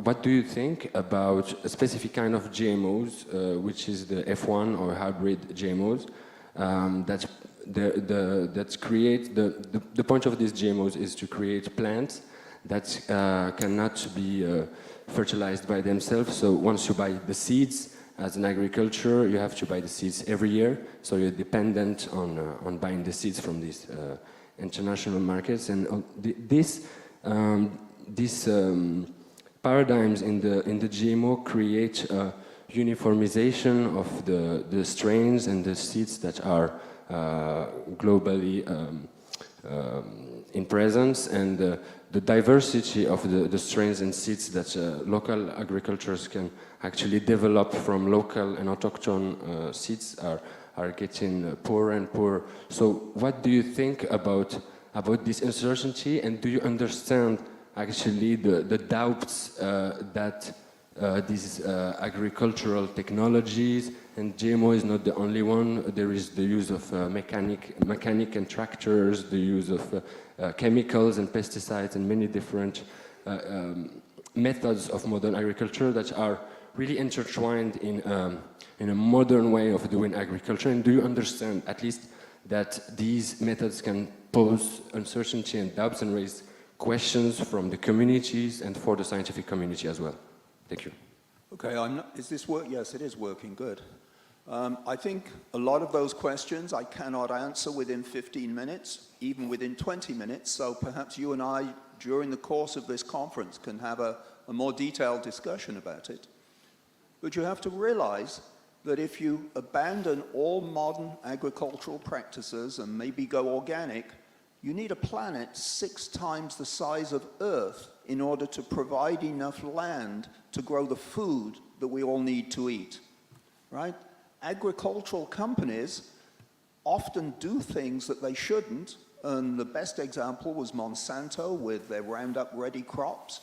what do you think about a specific kind of GMOs, which is the F1 or hybrid GMOs, that create, the point of these GMOs is to create plants that cannot be fertilized by themselves. So once you buy the seeds, as an agriculture, you have to buy the seeds every year, so you're dependent on buying the seeds from these international markets. And these paradigms in the GMO create uniformization of the strains and the seeds that are globally in presence, and the diversity of the strains and seeds that local agricultures can actually develop from local and autochthon seeds are getting poorer and poorer. So what do you think about this uncertainty, and do you understand actually the doubts that these agricultural technologies, and GMO is not the only one, there is the use of mechanic and tractors, the use of chemicals and pesticides and many different methods of modern agriculture that are really intertwined in a modern way of doing agriculture? And do you understand at least that these methods can pose uncertainty and doubts and raise questions from the communities and for the scientific community as well? Thank you. Okay, is this work? Yes, it is working, good. I think a lot of those questions I cannot answer within 15 minutes, even within 20 minutes, so perhaps you and I, during the course of this conference, can have a more detailed discussion about it. But you have to realize that if you abandon all modern agricultural practices and maybe go organic, you need a planet 6 times the size of Earth in order to provide enough land to grow the food that we all need to eat, right? Agricultural companies often do things that they shouldn't, and the best example was Monsanto with their Roundup Ready crops.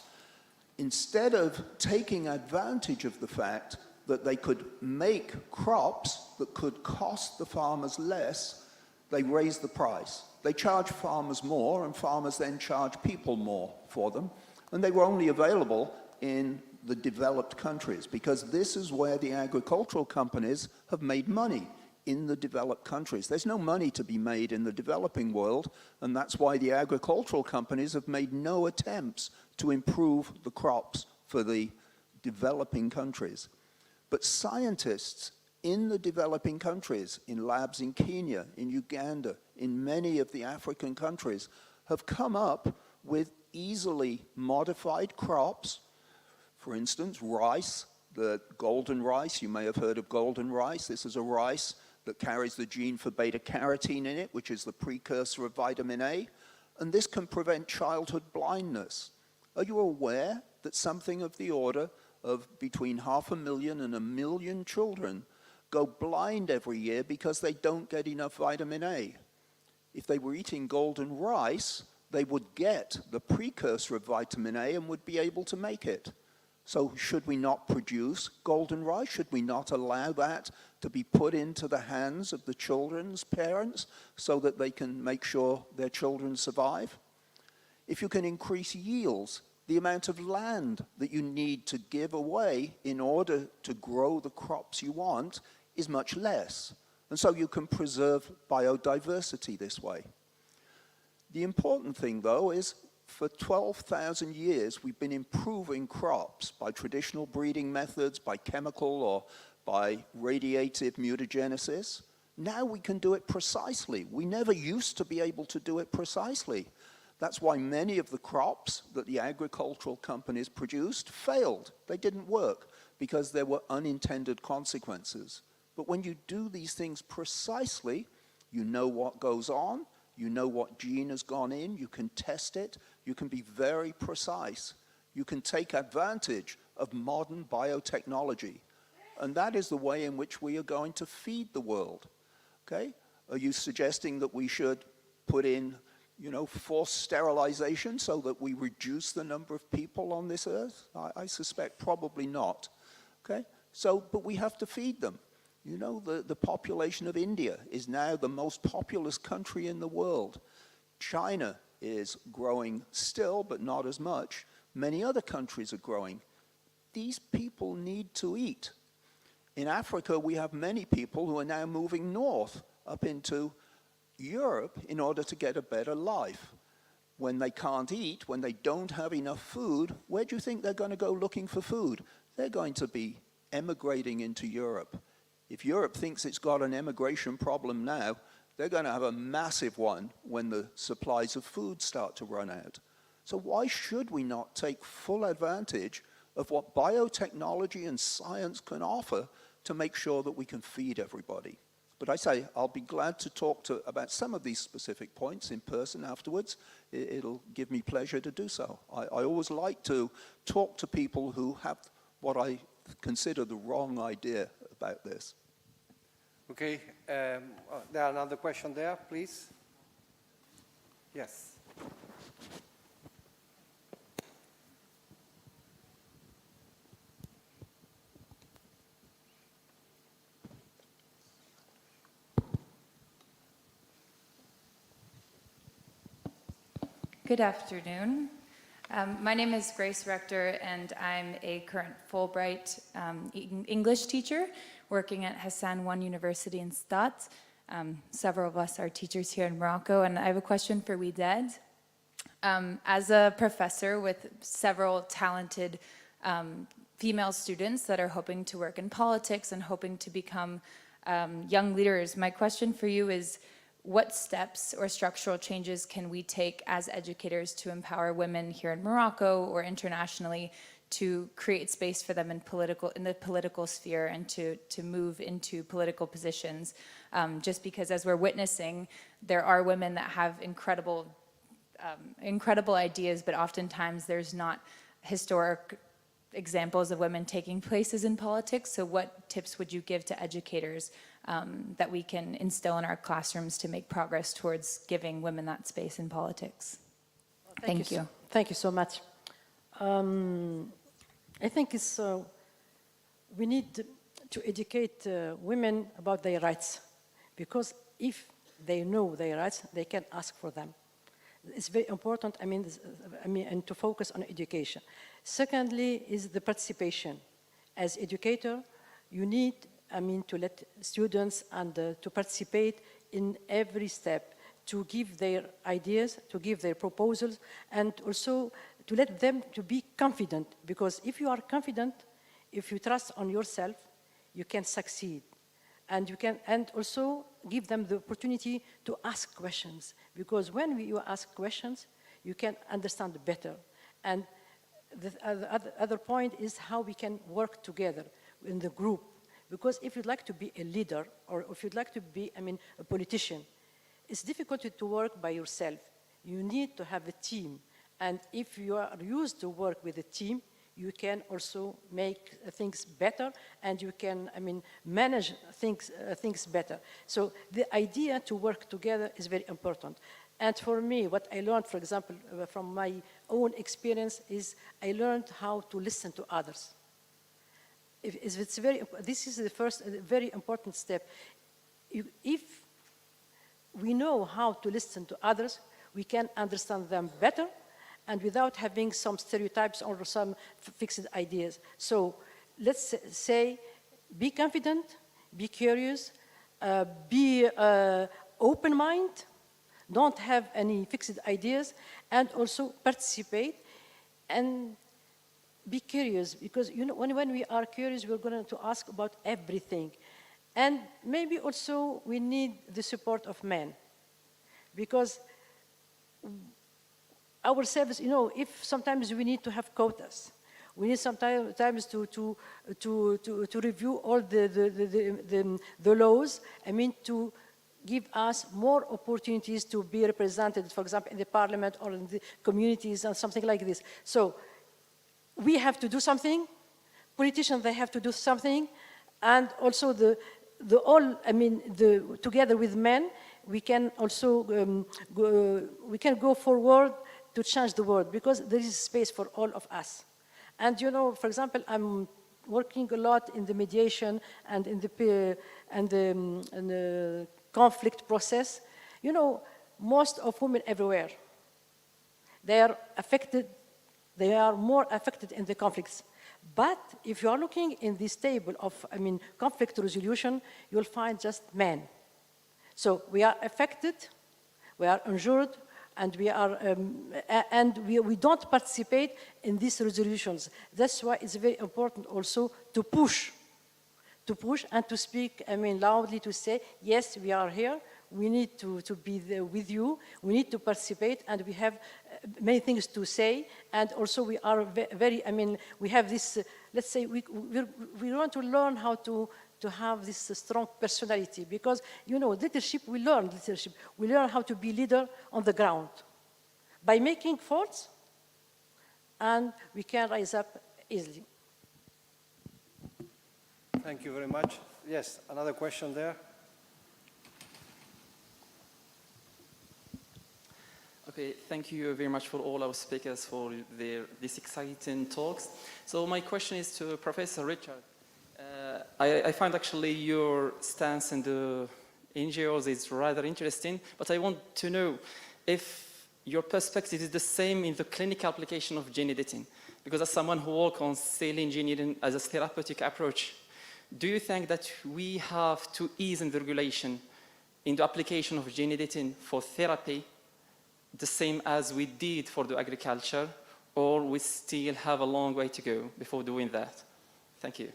Instead of taking advantage of the fact that they could make crops that could cost the farmers less, they raise the price. They charge farmers more, and farmers then charge people more for them. And they were only available in the developed countries, because this is where the agricultural companies have made money, in the developed countries. There's no money to be made in the developing world, and that's why the agricultural companies have made no attempts to improve the crops for the developing countries. But scientists in the developing countries, in labs in Kenya, in Uganda, in many of the African countries, have come up with easily modified crops. For instance, rice, the golden rice. You may have heard of golden rice. This is a rice that carries the gene for beta-carotene in it, which is the precursor of vitamin A, and this can prevent childhood blindness. Are you aware that something of the order of between 500,000 and 1 million children go blind every year because they don't get enough vitamin A? If they were eating golden rice, they would get the precursor of vitamin A and would be able to make it. So should we not produce golden rice? Should we not allow that to be put into the hands of the children's parents so that they can make sure their children survive? If you can increase yields, the amount of land that you need to give away in order to grow the crops you want is much less. And so you can preserve biodiversity this way. The important thing, though, is for 12,000 years, we've been improving crops by traditional breeding methods, by chemical or by radiative mutagenesis. Now we can do it precisely. We never used to be able to do it precisely. That's why many of the crops that the agricultural companies produced failed. They didn't work because there were unintended consequences. But when you do these things precisely, you know what goes on, you know what gene has gone in, you can test it, you can be very precise. You can take advantage of modern biotechnology. And that is the way in which we are going to feed the world. Okay? Are you suggesting that we should put in, forced sterilization so that we reduce the number of people on this earth? I suspect probably not. Okay? But we have to feed them. The population of India is now the most populous country in the world. China is growing still, but not as much. Many other countries are growing. These people need to eat. In Africa, we have many people who are now moving north up into Europe in order to get a better life. When they can't eat, when they don't have enough food, where do you think they're going to go looking for food? They're going to be emigrating into Europe. If Europe thinks it's got an emigration problem now, they're going to have a massive one when the supplies of food start to run out. So why should we not take full advantage of what biotechnology and science can offer to make sure that we can feed everybody? But I say, I'll be glad to talk about some of these specific points in person afterwards. It'll give me pleasure to do so. I always like to talk to people who have what I consider the wrong idea about this. Okay, there another question there, please. Yes. Good afternoon. My name is Grace Rector, and I'm a current Fulbright English teacher working at Hassan I University in Stad. Several of us are teachers here in Morocco, and I have a question for Widad. As a professor with several talented female students that are hoping to work in politics and hoping to become young leaders, my question for you is, what steps or structural changes can we take as educators to empower women here in Morocco or internationally to create space for them in the political sphere and to move into political positions? Just because, as we're witnessing, there are women that have incredible ideas, but oftentimes there's not historic examples of women taking places in politics. So what tips would you give to educators that we can instill in our classrooms to make progress towards giving women that space in politics? Thank you. Thank you so much. I think we need to educate women about their rights, because if they know their rights, they can ask for them. It's very important, and to focus on education. Secondly is the participation. As educator, you need, to let students and to participate in every step, to give their ideas, to give their proposals, and also to let them to be confident. Because if you are confident, if you trust on yourself, you can succeed. And you can, and also give them the opportunity to ask questions. Because when you ask questions, you can understand better. And the other point is how we can work together in the group. Because if you'd like to be a leader, or if you'd like to be, a politician, it's difficult to work by yourself. You need to have a team. And if you are used to work with a team, you can also make things better, and you can, manage things better. So the idea to work together is very important. And for me, what I learned, for example, from my own experience is I learned how to listen to others. This is the first very important step. If we know how to listen to others, we can understand them better, and without having some stereotypes or some fixed ideas. So let's say, be confident, be curious, be open-minded, don't have any fixed ideas, and also participate and be curious, because when we are curious, we're going to ask about everything. And maybe also we need the support of men, because ourselves, if sometimes we need to have quotas, we need sometimes to review all the laws, to give us more opportunities to be represented, for example, in the parliament or in the communities and something like this. So we have to do something, politicians, they have to do something, And also together with men, we can also go forward to change the world, because there is space for all of us. And for example, I'm working a lot in the mediation and in the conflict process. Most of women everywhere, they are affected. They are more affected in the conflicts. But if you are looking in this table of, conflict resolution, you'll find just men. So we are affected, we are injured, and we don't participate in these resolutions. That's why it's very important also to push and to speak, loudly, to say, yes, we are here. We need to be there with you. We need to participate, and we have many things to say. And also we are we have this, let's say, we want to learn how to have this strong personality, because, leadership, we learn leadership. We learn how to be leader on the ground by making faults, and we can rise up easily. Thank you very much. Yes, another question there. Okay, thank you very much for all our speakers for these exciting talks. So my question is to Professor Richard. I find actually your stance in the NGOs is rather interesting, but I want to know if your perspective is the same in the clinical application of gene editing. Because as someone who works on cell engineering as a therapeutic approach, do you think that we have to ease in the regulation in the application of gene editing for therapy the same as we did for the agriculture, or we still have a long way to go before doing that? Thank you.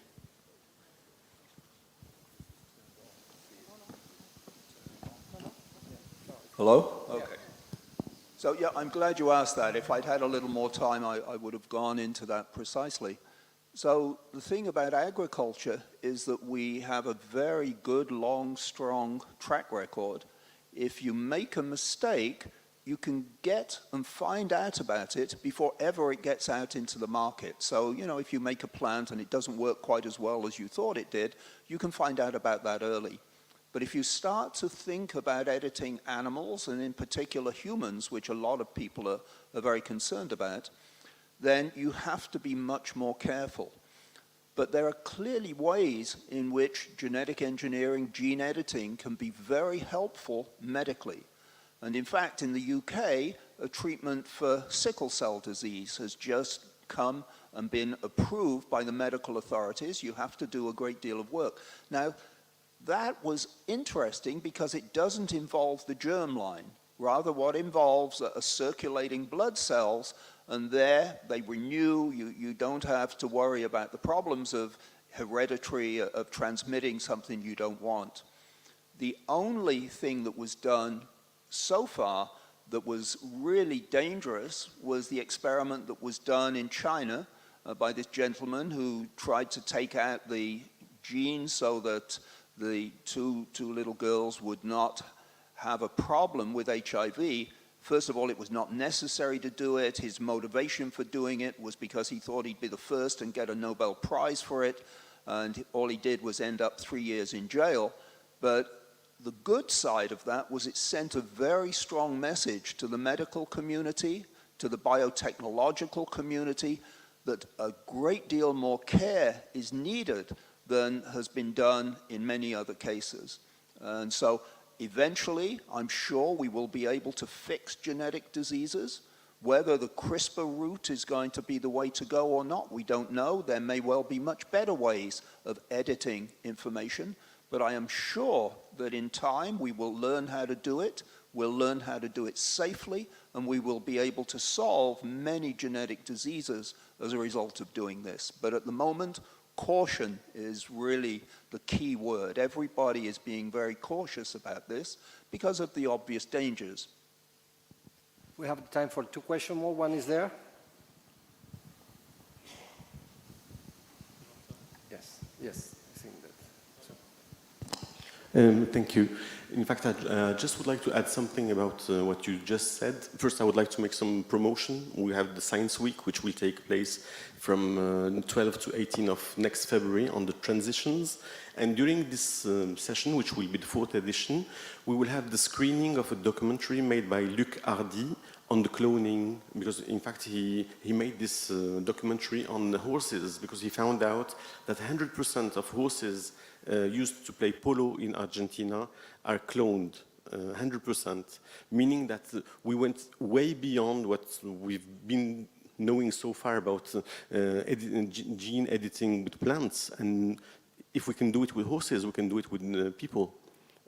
Hello? Okay. So yeah, I'm glad you asked that. If I'd had a little more time, I would have gone into that precisely. So the thing about agriculture is that we have a very good, long, strong track record. If you make a mistake, you can get and find out about it before ever it gets out into the market. So, if you make a plant and it doesn't work quite as well as you thought it did, you can find out about that early. But if you start to think about editing animals, and in particular humans, which a lot of people are very concerned about, then you have to be much more careful. But there are clearly ways in which genetic engineering, gene editing, can be very helpful medically. And in fact, in the UK, a treatment for sickle cell disease has just come and been approved by the medical authorities. You have to do a great deal of work. Now, that was interesting because it doesn't involve the germline. Rather, what involves are circulating blood cells, and there they renew. You don't have to worry about the problems of hereditary, of transmitting something you don't want. The only thing that was done so far that was really dangerous was the experiment that was done in China by this gentleman who tried to take out the gene so that the two little girls would not have a problem with HIV. First of all, it was not necessary to do it. His motivation for doing it was because he thought he'd be the first and get a Nobel Prize for it, and all he did was end up 3 years in jail. But the good side of that was it sent a very strong message to the medical community, to the biotechnological community, that a great deal more care is needed than has been done in many other cases. And so eventually, I'm sure we will be able to fix genetic diseases. Whether the CRISPR route is going to be the way to go or not, we don't know. There may well be much better ways of editing information, but I am sure that in time we will learn how to do it, we'll learn how to do it safely, and we will be able to solve many genetic diseases as a result of doing this. But at the moment, caution is really the key word. Everybody is being very cautious about this because of the obvious dangers. We have time for 2 questions more. One is there. Yes, I think that. Thank you. In fact, I just would like to add something about what you just said. First, I would like to make some promotion. We have the Science Week, which will take place from 12 to 18 of next February on the transitions. And during this session, which will be the 4th edition, we will have the screening of a documentary made by Luc Hardy on the cloning, because in fact he made this documentary on the horses, because he found out that 100% of horses used to play polo in Argentina are cloned, 100%, meaning that we went way beyond what we've been knowing so far about gene editing with plants. And if we can do it with horses, we can do it with people.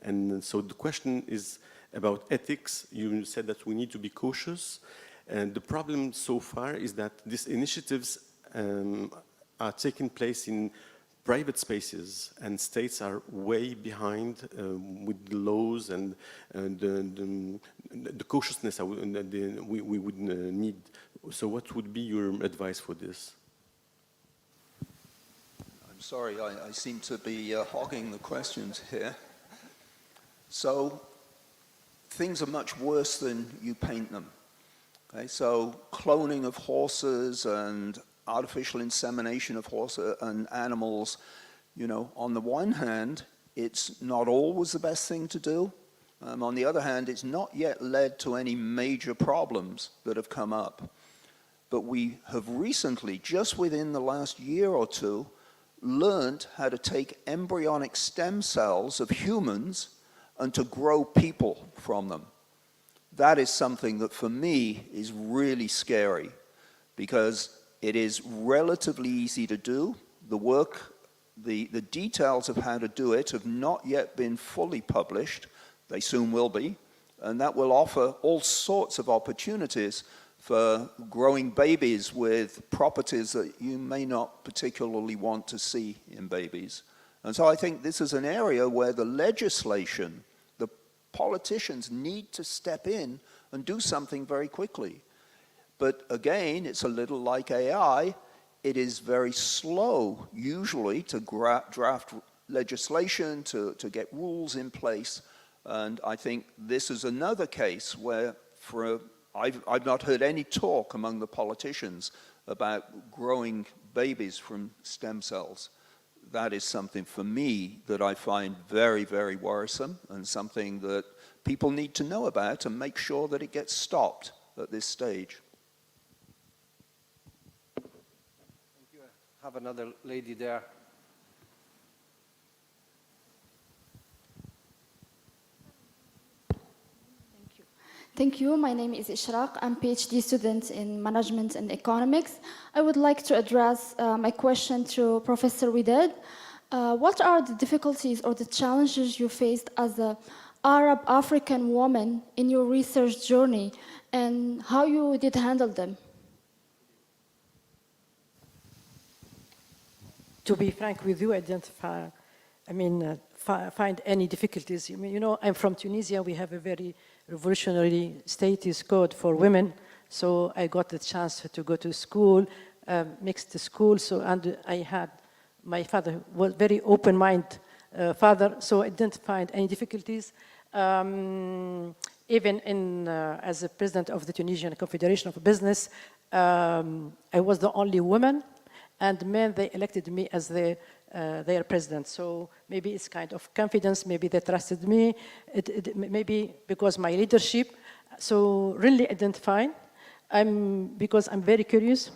And so the question is about ethics. You said that we need to be cautious. And the problem so far is that these initiatives are taking place in private spaces, and states are way behind with the laws and the cautiousness we would need. So what would be your advice for this? I'm sorry, I seem to be hogging the questions here. So things are much worse than you paint them. Okay? So cloning of horses and artificial insemination of horses and animals, you know, on the one hand, it's not always the best thing to do. On the other hand, it's not yet led to any major problems that have come up. But we have recently, just within the last year or two, learned how to take embryonic stem cells of humans and to grow people from them. That is something that for me is really scary, because it is relatively easy to do. The work, the details of how to do it have not yet been fully published. They soon will be. And that will offer all sorts of opportunities for growing babies with properties that you may not particularly want to see in babies. And so I think this is an area where the legislation, the politicians need to step in and do something very quickly. But again, it's a little like AI. It is very slow, usually, to draft legislation, to get rules in place. And I think this is another case where I've not heard any talk among the politicians about growing babies from stem cells. That is something for me that I find very, very worrisome, and something that people need to know about and make sure that it gets stopped at this stage. Have another lady there. Thank you. My name is Ishraq. I'm PhD student in management and economics. I would like to address my question to Professor Widad. What are the difficulties or the challenges you faced as an Arab African woman in your research journey, and how you did handle them? To be frank with you, I didn't find any difficulties. You know, I'm from Tunisia. We have a very revolutionary status code for women. So I got the chance to go to school, mixed school. So, and I had, my father was very open-minded father, so I didn't find any difficulties. Even as a president of the Tunisian Confederation of Business, I was the only woman. And men, they elected me as their president. So maybe it's kind of confidence, maybe they trusted me, maybe because my leadership. So really I didn't find, because I'm very curious,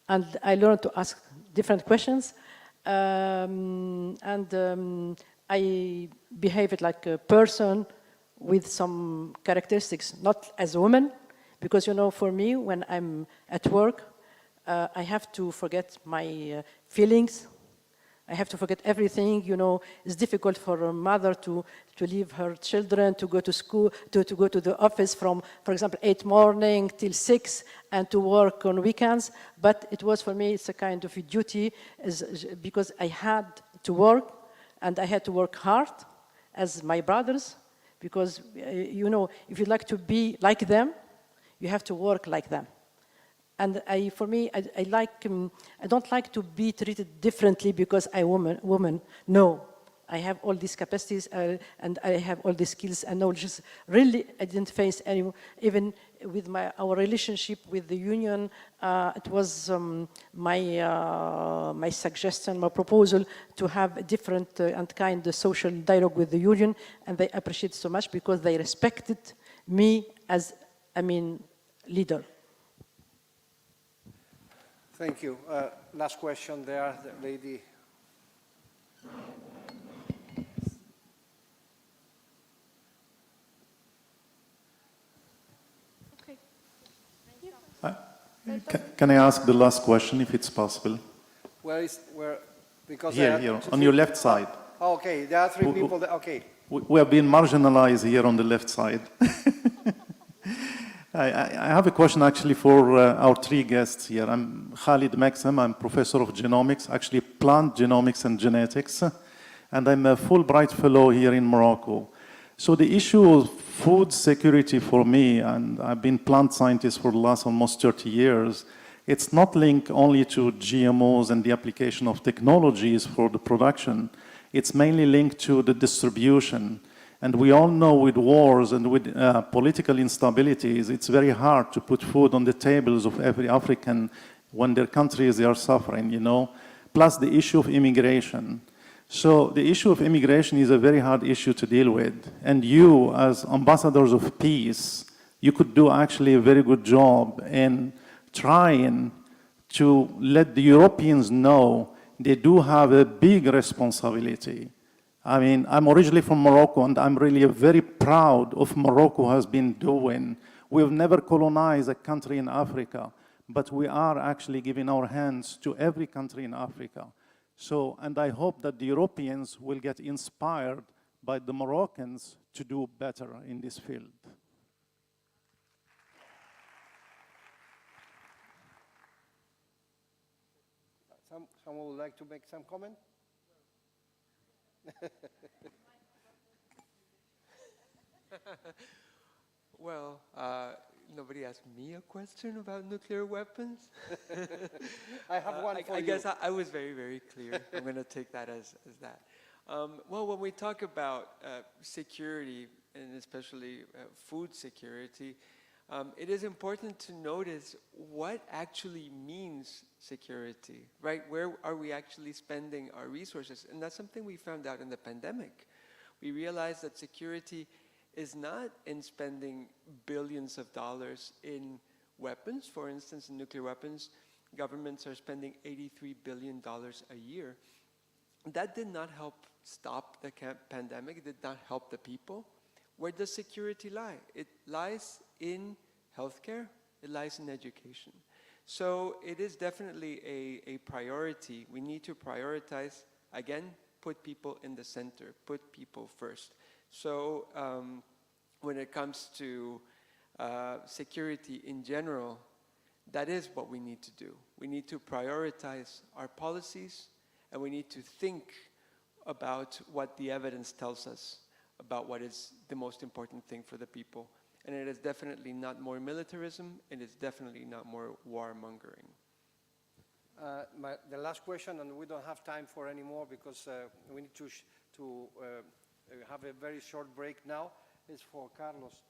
and I learned to ask different questions. I behaved like a person with some characteristics, not as a woman, because you know, for me, when I'm at work, I have to forget my feelings. I have to forget everything. You know, it's difficult for a mother to leave her children, to go to school, to go to the office from, for example, 8 morning till 6, and to work on weekends. But it was for me, it's a kind of a duty, because I had to work, and I had to work hard as my brothers, because, you know, if you'd like to be like them, you have to work like them. And for me, I don't like to be treated differently because I'm woman. No, I have all these capacities and I have all these skills and knowledges. Really, I didn't face any, even with our relationship with the union, it was my suggestion, my proposal to have a different and kind of social dialogue with the union, and they appreciate so much because they respected me as, leader. Thank you. Last question there, the lady. Can I ask the last question, if it's possible? Where, because Here, on your left side. Oh, okay, there are three people there, okay. We have been marginalized here on the left side. I have a question actually for our three guests here. I'm Khalid Maxam, I'm professor of genomics, actually plant genomics and genetics, and I'm a Fulbright fellow here in Morocco. So the issue of food security for me, and I've been plant scientist for the last almost 30 years, it's not linked only to GMOs and the application of technologies for the production. It's mainly linked to the distribution. And we all know with wars and with political instabilities, it's very hard to put food on the tables of every African when their countries they are suffering, plus the issue of immigration. So the issue of immigration is a very hard issue to deal with. And you, as ambassadors of peace, you could do actually a very good job in trying to let the Europeans know they do have a big responsibility. I'm originally from Morocco, and I'm really very proud of Morocco has been doing. We've never colonized a country in Africa, but we are actually giving our hands to every country in Africa. So, and I hope that the Europeans will get inspired by the Moroccans to do better in this field. Someone would like to make some comment? Well, nobody asked me a question about nuclear weapons. I have one for I you. guess I was very, very clear. I'm going to take that as that. Well, when we talk about security, and especially food security, it is important to notice what actually means security, right? Where are we actually spending our resources? And that's something we found out in the pandemic. We realized that security is not in spending billions of dollars in weapons. For instance, in nuclear weapons, governments are spending $83 billion a year. That did not help stop the pandemic. It did not help the people. Where does security lie? It lies in healthcare. It lies in education. So it is definitely a priority. We need to prioritize, again, put people in the center, put people first. So when it comes to security in general, that is what we need to do. We need to prioritize our policies, and we need to think about what the evidence tells us about what is the most important thing for the people. And it is definitely not more militarism, and it's definitely not more warmongering. The last question, and we don't have time for any more because we need to have a very short break now, is for Carlos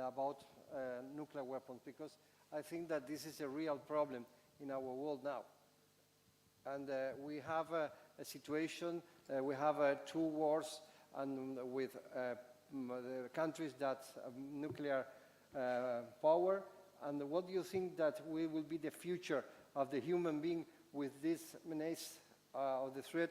about nuclear weapons, because I think that this is a real problem in our world now. And we have a situation, we have two wars and with the countries that have nuclear power. And what do you think that will be the future of the human being with this menace or the threat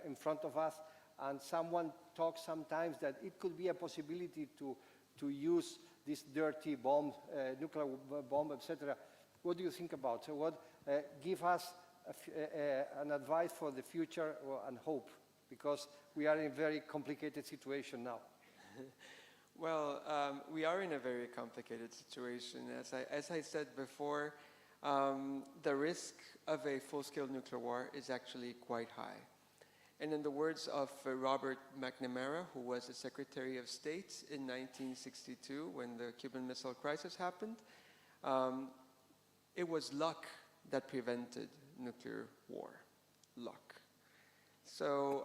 in front of us? And someone talks sometimes that it could be a possibility to use this dirty bomb, nuclear bomb, etc. What do you think about? So what give us an advice for the future and hope, because we are in a very complicated situation now. Well, we are in a very complicated situation. As I said before, the risk of a full-scale nuclear war is actually quite high. And in the words of Robert McNamara, who was the Secretary of State in 1962 when the Cuban Missile Crisis happened, it was luck that prevented nuclear war. Luck. So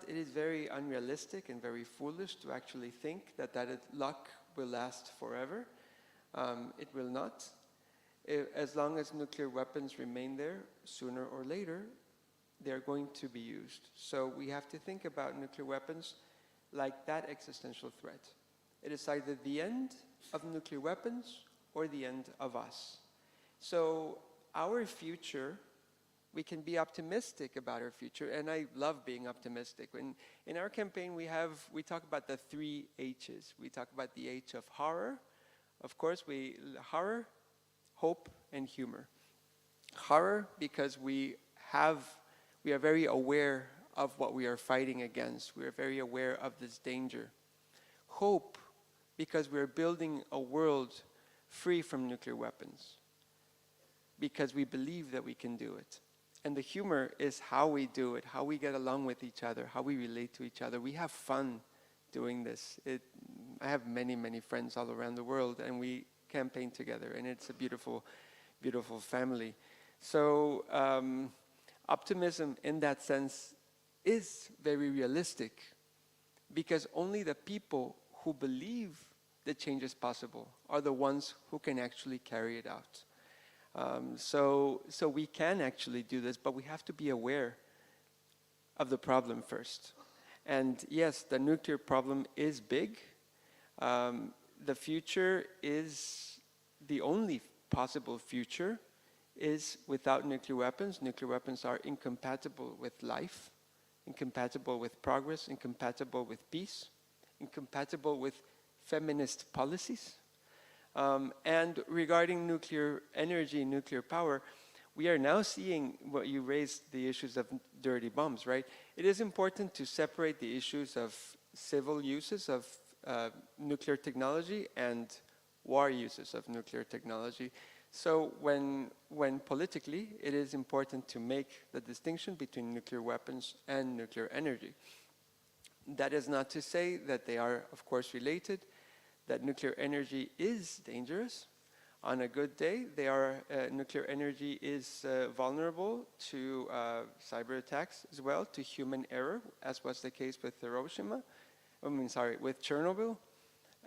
it is very unrealistic and very foolish to actually think that luck will last forever. It will not. As long as nuclear weapons remain there, sooner or later, they're going to be used. So we have to think about nuclear weapons like that existential threat. It is either the end of nuclear weapons or the end of us. So our future, we can be optimistic about our future, and I love being optimistic. In our campaign, we talk about the 3 H's. We talk about the H of horror, of course, horror, hope, and humor. Horror, because we are very aware of what we are fighting against. We are very aware of this danger. Hope, because we're building a world free from nuclear weapons, because we believe that we can do it. And the humor is how we do it, how we get along with each other, how we relate to each other. We have fun doing this. I have many, many friends all around the world, and we campaign together, and it's a beautiful, beautiful family. So optimism in that sense is very realistic, because only the people who believe that change is possible are the ones who can actually carry it out. So we can actually do this, but we have to be aware of the problem first. And yes, the nuclear problem is big. The future is, the only possible future is without nuclear weapons. Nuclear weapons are incompatible with life, incompatible with progress, incompatible with peace, incompatible with feminist policies. And regarding nuclear energy, nuclear power, we are now seeing what you raised, the issues of dirty bombs, right? It is important to separate the issues of civil uses of nuclear technology and war uses of nuclear technology. So when politically, it is important to make the distinction between nuclear weapons and nuclear energy. That is not to say that they are, of course, related, that nuclear energy is dangerous. On a good day, nuclear energy is vulnerable to cyber attacks as well, to human error, as was the case with with Chernobyl.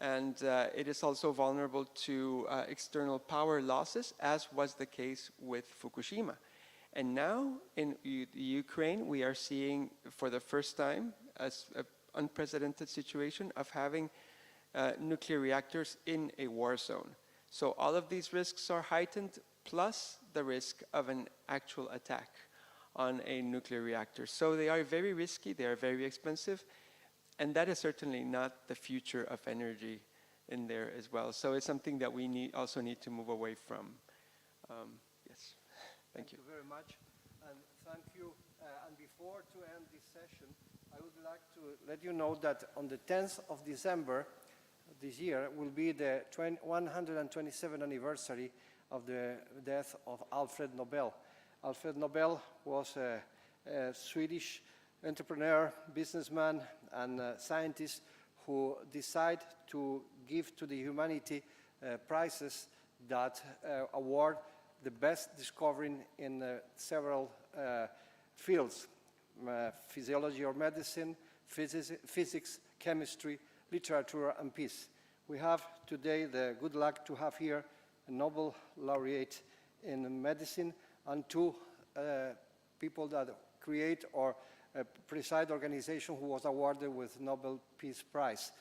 And it is also vulnerable to external power losses, as was the case with Fukushima. And now in Ukraine, we are seeing for the first time an unprecedented situation of having nuclear reactors in a war zone. So all of these risks are heightened, plus the risk of an actual attack on a nuclear reactor. So they are very risky, they are very expensive, and that is certainly not the future of energy in there as well. So it's something that we also need to move away from. Yes, thank you. Thank you very much, and thank you. And before to end this session, I would like to let you know that on the 10th of December this year will be the 127th anniversary of the death of Alfred Nobel. Alfred Nobel was a Swedish entrepreneur, businessman, and scientist who decided to give to the humanity prizes that award the best discovery in several fields, physiology or medicine, physics, chemistry, literature, and peace. We have today the good luck to have here a Nobel laureate in medicine and 2 people that create or preside organization who was awarded with Nobel Peace Prize.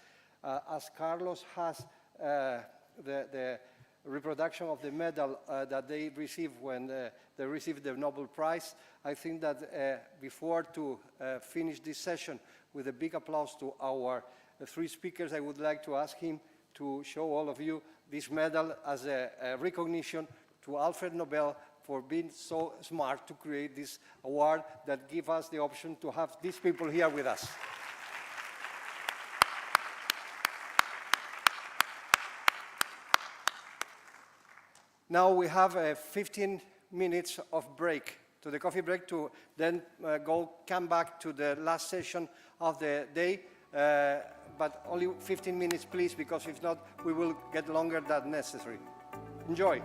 As Carlos has the reproduction of the medal that they received when they received the Nobel Prize, I think that before to finish this session with a big applause to our 3 speakers, I would like to ask him to show all of you this medal as a recognition to Alfred Nobel for being so smart to create this award that gives us the option to have these people here with us. Now we have 15 minutes of break, to the coffee break, to then come back to the last session of the day. But only 15 minutes, please, because if not, we will get longer than necessary. Enjoy.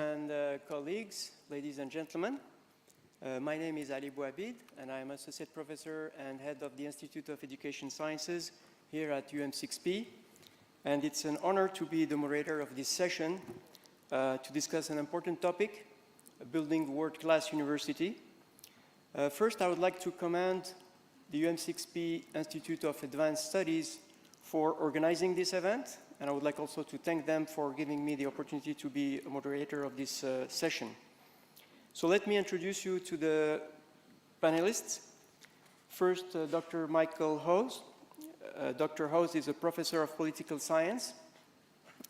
And colleagues, ladies and gentlemen, my name is Ali Bouabid, and I am Associate Professor and Head of the Institute of Education Sciences here at UM6P. And it's an honor to be the moderator of this session to discuss an important topic, building a world-class university. First, I would like to commend the UM6P Institute of Advanced Studies for organizing this event, and I would like also to thank them for giving me the opportunity to be a moderator of this session. So let me introduce you to the panelists. First, Dr. Michael Hose. Dr. Hose is a professor of political science,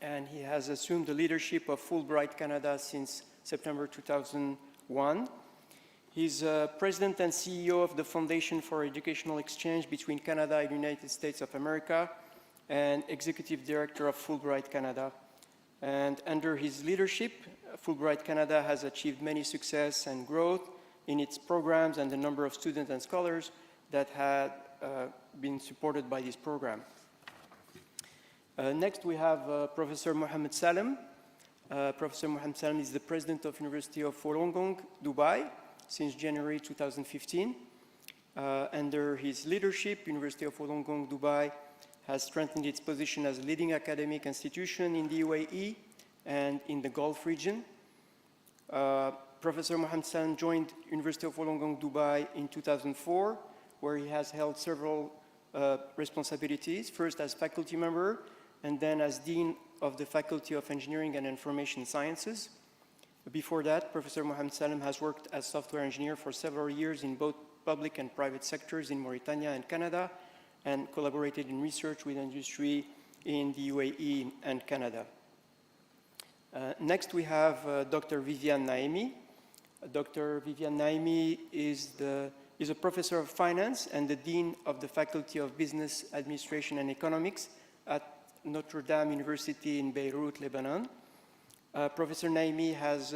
and he has assumed the leadership of Fulbright Canada since September 2001. He's president and CEO of the Foundation for Educational Exchange between Canada and the United States of America, and executive director of Fulbright Canada. And under his leadership, Fulbright Canada has achieved many success and growth in its programs and the number of students and scholars that had been supported by this program. Next, we have Professor Mohammed Salem. Professor Mohammed Salem is the president of University of Wollongong, Dubai, since January 2015. Under his leadership, University of Wollongong, Dubai has strengthened its position as a leading academic institution in the UAE and in the Gulf region. Professor Mohammed Salem joined University of Wollongong, Dubai in 2004, where he has held several responsibilities, first as faculty member, and then as Dean of the Faculty of Engineering and Information Sciences. Before that, Professor Mohammed Salem has worked as software engineer for several years in both public and private sectors in Mauritania and Canada, and collaborated in research with industry in the UAE and Canada. Next, we have Dr. Viviane Naimi. Dr. Viviane Naimi is a professor of finance and the dean of the Faculty of Business Administration and Economics at Notre Dame University in Beirut, Lebanon. Professor Naimi has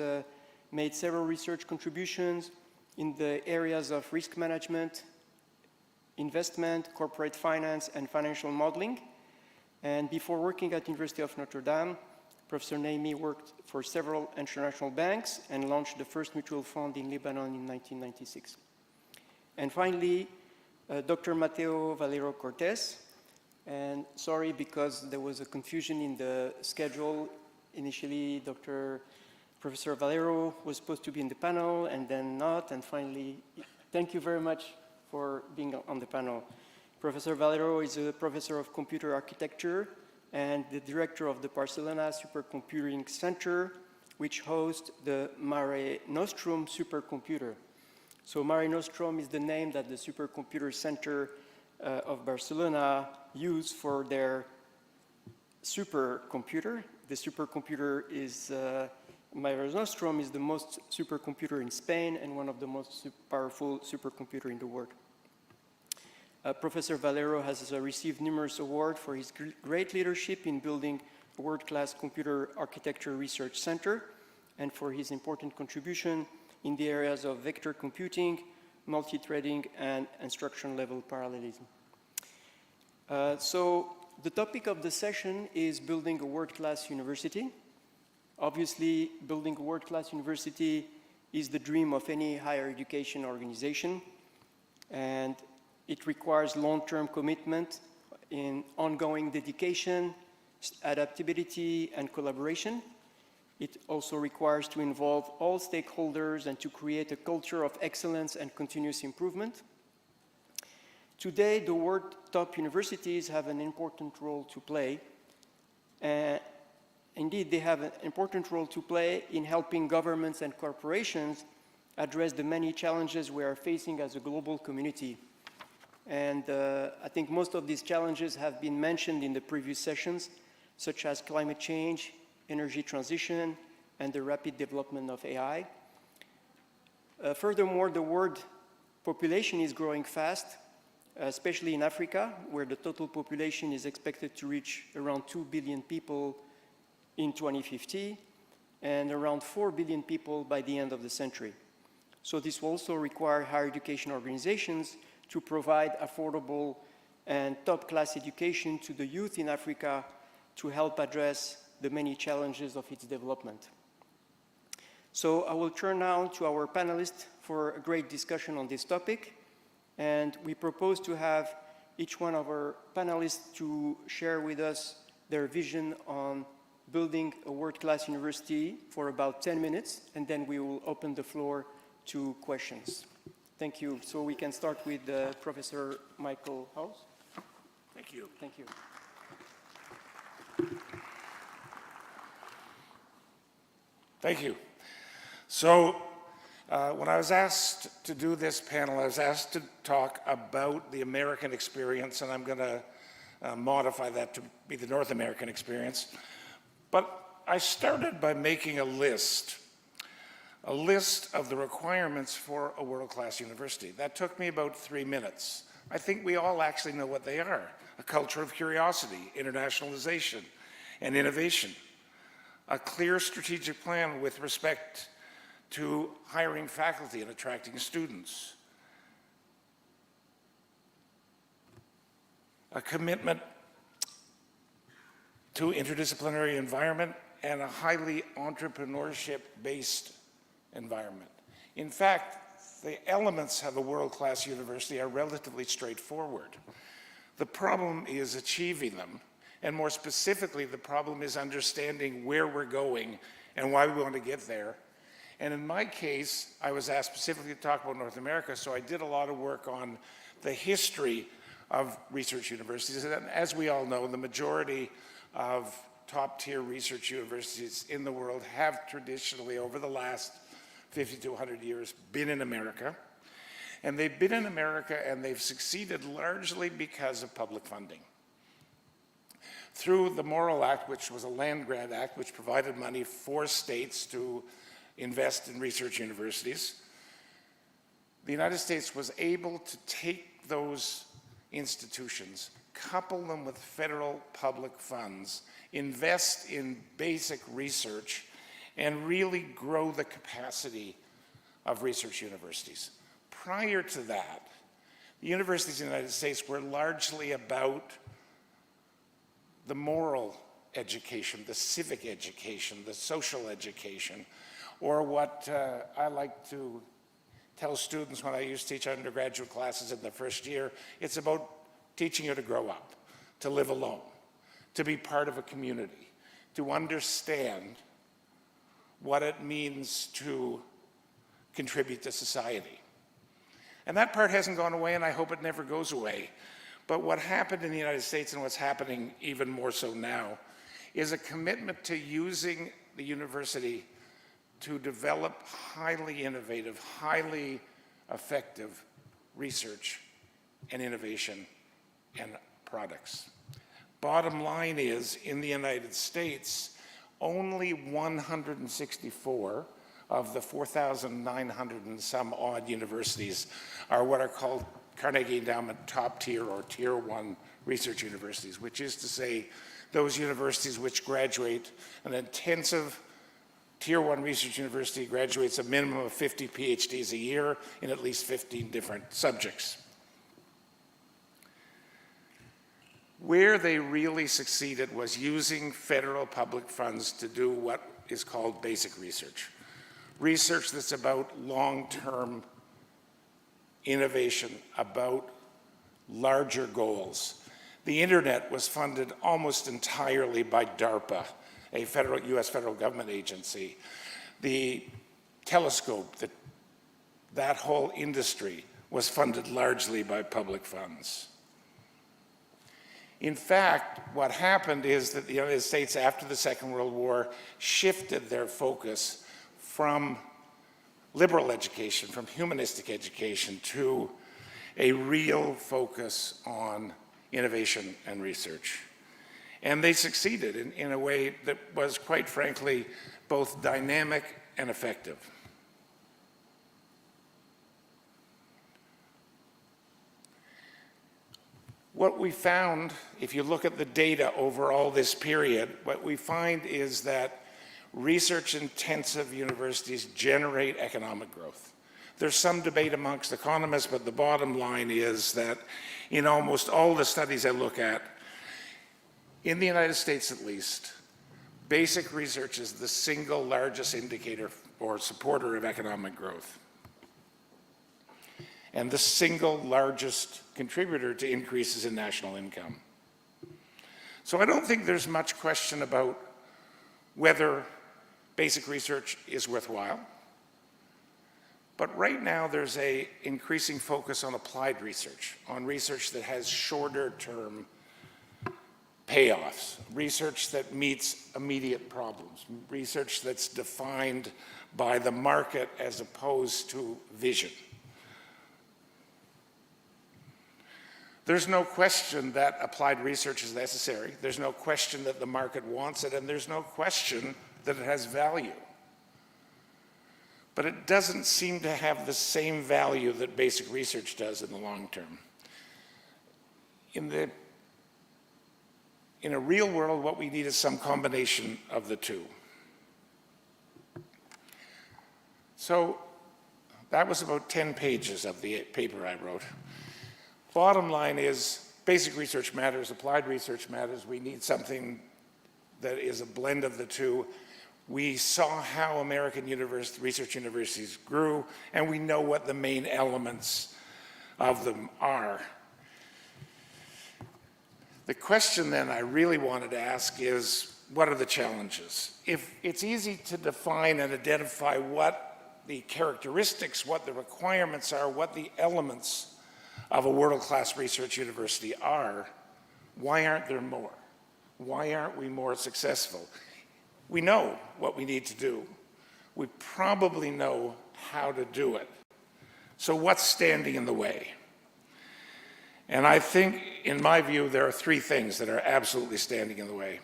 made several research contributions in the areas of risk management, investment, corporate finance, and financial modeling. And before working at University of Notre Dame, Professor Naimi worked for several international banks and launched the first mutual fund in Lebanon in 1996. And finally, Dr. Mateo Valero Cortés. And sorry, because there was a confusion in the schedule. Initially, Professor Valero was supposed to be in the panel and then not. And finally, thank you very much for being on the panel. Professor Valero is a professor of computer architecture and the director of the Barcelona Supercomputing Center, which hosts the Mare Nostrum supercomputer. So Mare Nostrum is the name that the Supercomputer Center of Barcelona use for their supercomputer. The supercomputer is, Mare Nostrum is the most supercomputer in Spain and one of the most powerful supercomputers in the world. Professor Valero has received numerous awards for his great leadership in building a world-class computer architecture research center and for his important contribution in the areas of vector computing, multi-threading, and instruction-level parallelism. So the topic of the session is building a world-class university. Obviously, building a world-class university is the dream of any higher education organization, and it requires long-term commitment in ongoing dedication, adaptability, and collaboration. It also requires to involve all stakeholders and to create a culture of excellence and continuous improvement. Today, the world top universities have an important role to play. Indeed, they have an important role to play in helping governments and corporations address the many challenges we are facing as a global community. And I think most of these challenges have been mentioned in the previous sessions, such as climate change, energy transition, and the rapid development of AI. Furthermore, the world population is growing fast, especially in Africa, where the total population is expected to reach around 2 billion people in 2050, and around 4 billion people by the end of the century. So this will also require higher education organizations to provide affordable and top-class education to the youth in Africa to help address the many challenges of its development. So I will turn now to our panelists for a great discussion on this topic. And we propose to have each one of our panelists to share with us their vision on building a world-class university for about 10 minutes, and then we will open the floor to questions. Thank you. So we can start with Professor Michael House. Thank you. Thank you. Thank you. So when I was asked to do this panel, I was asked to talk about the American experience, and I'm going to modify that to be the North American experience. But I started by making a list of the requirements for a world-class university. That took me about 3 minutes. I think we all actually know what they are: a culture of curiosity, internationalization, and innovation, a clear strategic plan with respect to hiring faculty and attracting students, a commitment to interdisciplinary environment, and a highly entrepreneurship-based environment. In fact, the elements of a world-class university are relatively straightforward. The problem is achieving them, and more specifically, the problem is understanding where we're going and why we want to get there. And in my case, I was asked specifically to talk about North America, so I did a lot of work on the history of research universities. And as we all know, the majority of top-tier research universities in the world have traditionally, over the last 50 to 100 years, been in America. And they've been in America and they've succeeded largely because of public funding. Through the Morrill Act, which was a land-grant act, which provided money for states to invest in research universities, the United States was able to take those institutions, couple them with federal public funds, invest in basic research, and really grow the capacity of research universities. Prior to that, the universities in the United States were largely about the moral education, the civic education, the social education, or what I like to tell students when I used to teach undergraduate classes in the first year, it's about teaching you to grow up, to live alone, to be part of a community, to understand what it means to contribute to society. And that part hasn't gone away, and I hope it never goes away. But what happened in the United States, and what's happening even more so now, is a commitment to using the university to develop highly innovative, highly effective research and innovation and products. Bottom line is, in the United States, only 164 of the 4,900 and some odd universities are what are called Carnegie Endowment top tier or tier 1 research universities, which is to say those universities which graduate an intensive tier 1 research university graduates a minimum of 50 PhDs a year in at least 15 different subjects. Where they really succeeded was using federal public funds to do what is called basic research. Research that's about long-term innovation, about larger goals. The internet was funded almost entirely by DARPA, a US federal government agency. The telescope, that whole industry was funded largely by public funds. In fact, what happened is that the United States, after the Second World War, shifted their focus from liberal education, from humanistic education, to a real focus on innovation and research. And they succeeded in a way that was, quite frankly, both dynamic and effective. What we found, if you look at the data over all this period, what we find is that research-intensive universities generate economic growth. There's some debate amongst economists, but the bottom line is that in almost all the studies I look at, in the United States at least, basic research is the single largest indicator or supporter of economic growth, and the single largest contributor to increases in national income. So I don't think there's much question about whether basic research is worthwhile. But right now there's an increasing focus on applied research, on research that has shorter term payoffs, research that meets immediate problems, research that's defined by the market as opposed to vision. There's no question that applied research is necessary. There's no question that the market wants it, and there's no question that it has value. But it doesn't seem to have the same value that basic research does in the long term. In a real world, what we need is some combination of the two. So that was about 10 pages of the paper I wrote. Bottom line is, basic research matters, applied research matters. We need something that is a blend of the two. We saw how American research universities grew, and we know what the main elements of them are. The question then I really wanted to ask is, what are the challenges? If it's easy to define and identify what the characteristics, what the requirements are, what the elements of a world-class research university are, why aren't there more? Why aren't we more successful? We know what we need to do. We probably know how to do it. So what's standing in the way? And I think, in my view, there are three things that are absolutely standing in the way.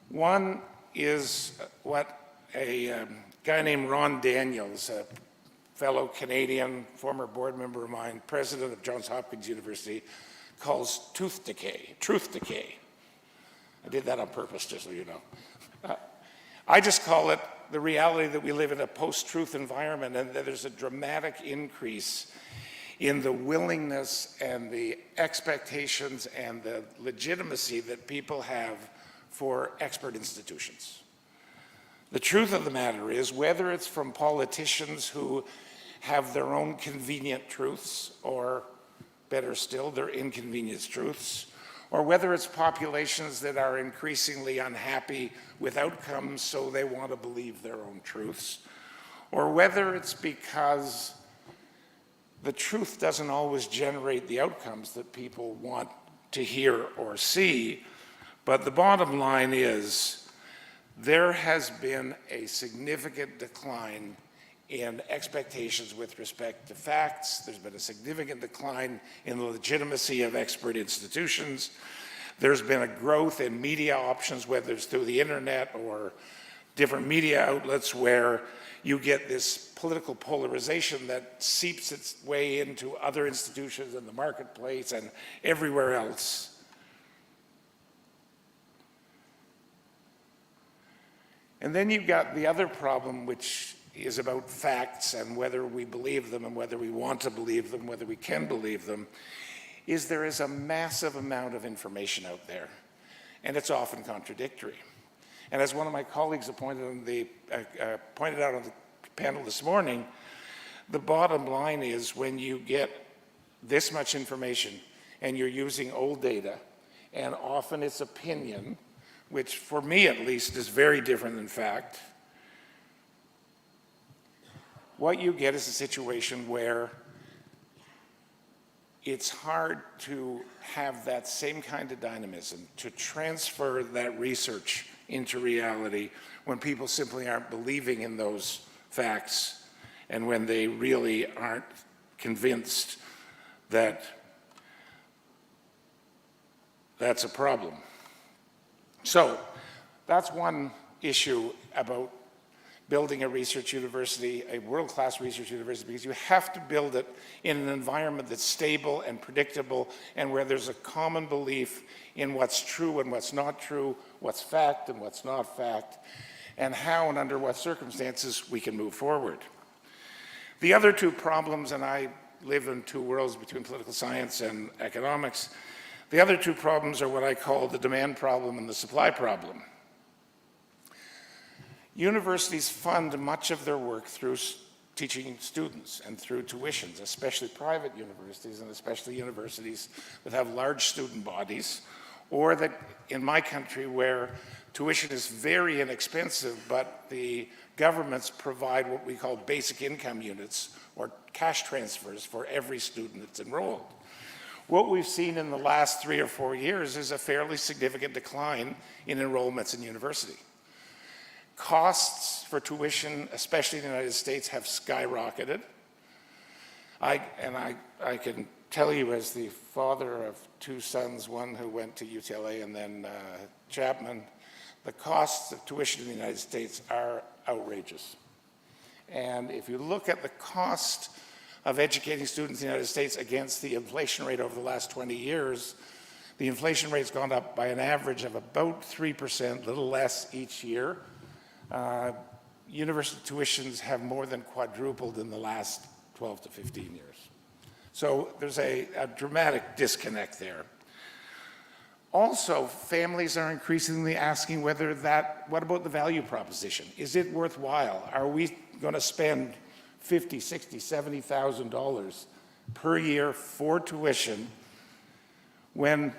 One is what a guy named Ron Daniels, a fellow Canadian, former board member of mine, president of Johns Hopkins University, calls truth decay. I did that on purpose, just so you know. I just call it the reality that we live in a post-truth environment, and that there's a dramatic increase in the willingness and the expectations and the legitimacy that people have for expert institutions. The truth of the matter is, whether it's from politicians who have their own convenient truths, or better still, their inconvenience truths, or whether it's populations that are increasingly unhappy with outcomes, so they want to believe their own truths, or whether it's because the truth doesn't always generate the outcomes that people want to hear or see. But the bottom line is, there has been a significant decline in expectations with respect to facts. There's been a significant decline in the legitimacy of expert institutions. There's been a growth in media options, whether it's through the internet or different media outlets, where you get this political polarization that seeps its way into other institutions in the marketplace and everywhere else. And then you've got the other problem, which is about facts and whether we believe them and whether we want to believe them, whether we can believe them, is there is a massive amount of information out there, and it's often contradictory. And as one of my colleagues pointed out on the panel this morning, the bottom line is, when you get this much information and you're using old data, and often it's opinion, which for me at least is very different than fact, what you get is a situation where it's hard to have that same kind of dynamism, to transfer that research into reality when people simply aren't believing in those facts, and when they really aren't convinced that that's a problem. So that's one issue about building a research university, a world-class research university, because you have to build it in an environment that's stable and predictable, and where there's a common belief in what's true and what's not true, what's fact and what's not fact, and how and under what circumstances we can move forward. The other two problems, and I live in two worlds between political science and economics, the other two problems are what I call the demand problem and the supply problem. Universities fund much of their work through teaching students and through tuitions, especially private universities and especially universities that have large student bodies, or that in my country where tuition is very inexpensive, but the governments provide what we call basic income units or cash transfers for every student that's enrolled. What we've seen in the last 3 or 4 years is a fairly significant decline in enrollments in university. Costs for tuition, especially in the United States, have skyrocketed. I can tell you, as the father of 2 sons, one who went to UTLA and then Chapman, the costs of tuition in the United States are outrageous. And if you look at the cost of educating students in the United States against the inflation rate over the last 20 years, the inflation rate's gone up by an average of about 3%, a little less each year. University tuitions have more than quadrupled in the last 12 to 15 years. So there's a dramatic disconnect there. Also, families are increasingly asking what about the value proposition? Is it worthwhile? Are we going to spend $50,000, $60,000, $70,000 per year for tuition when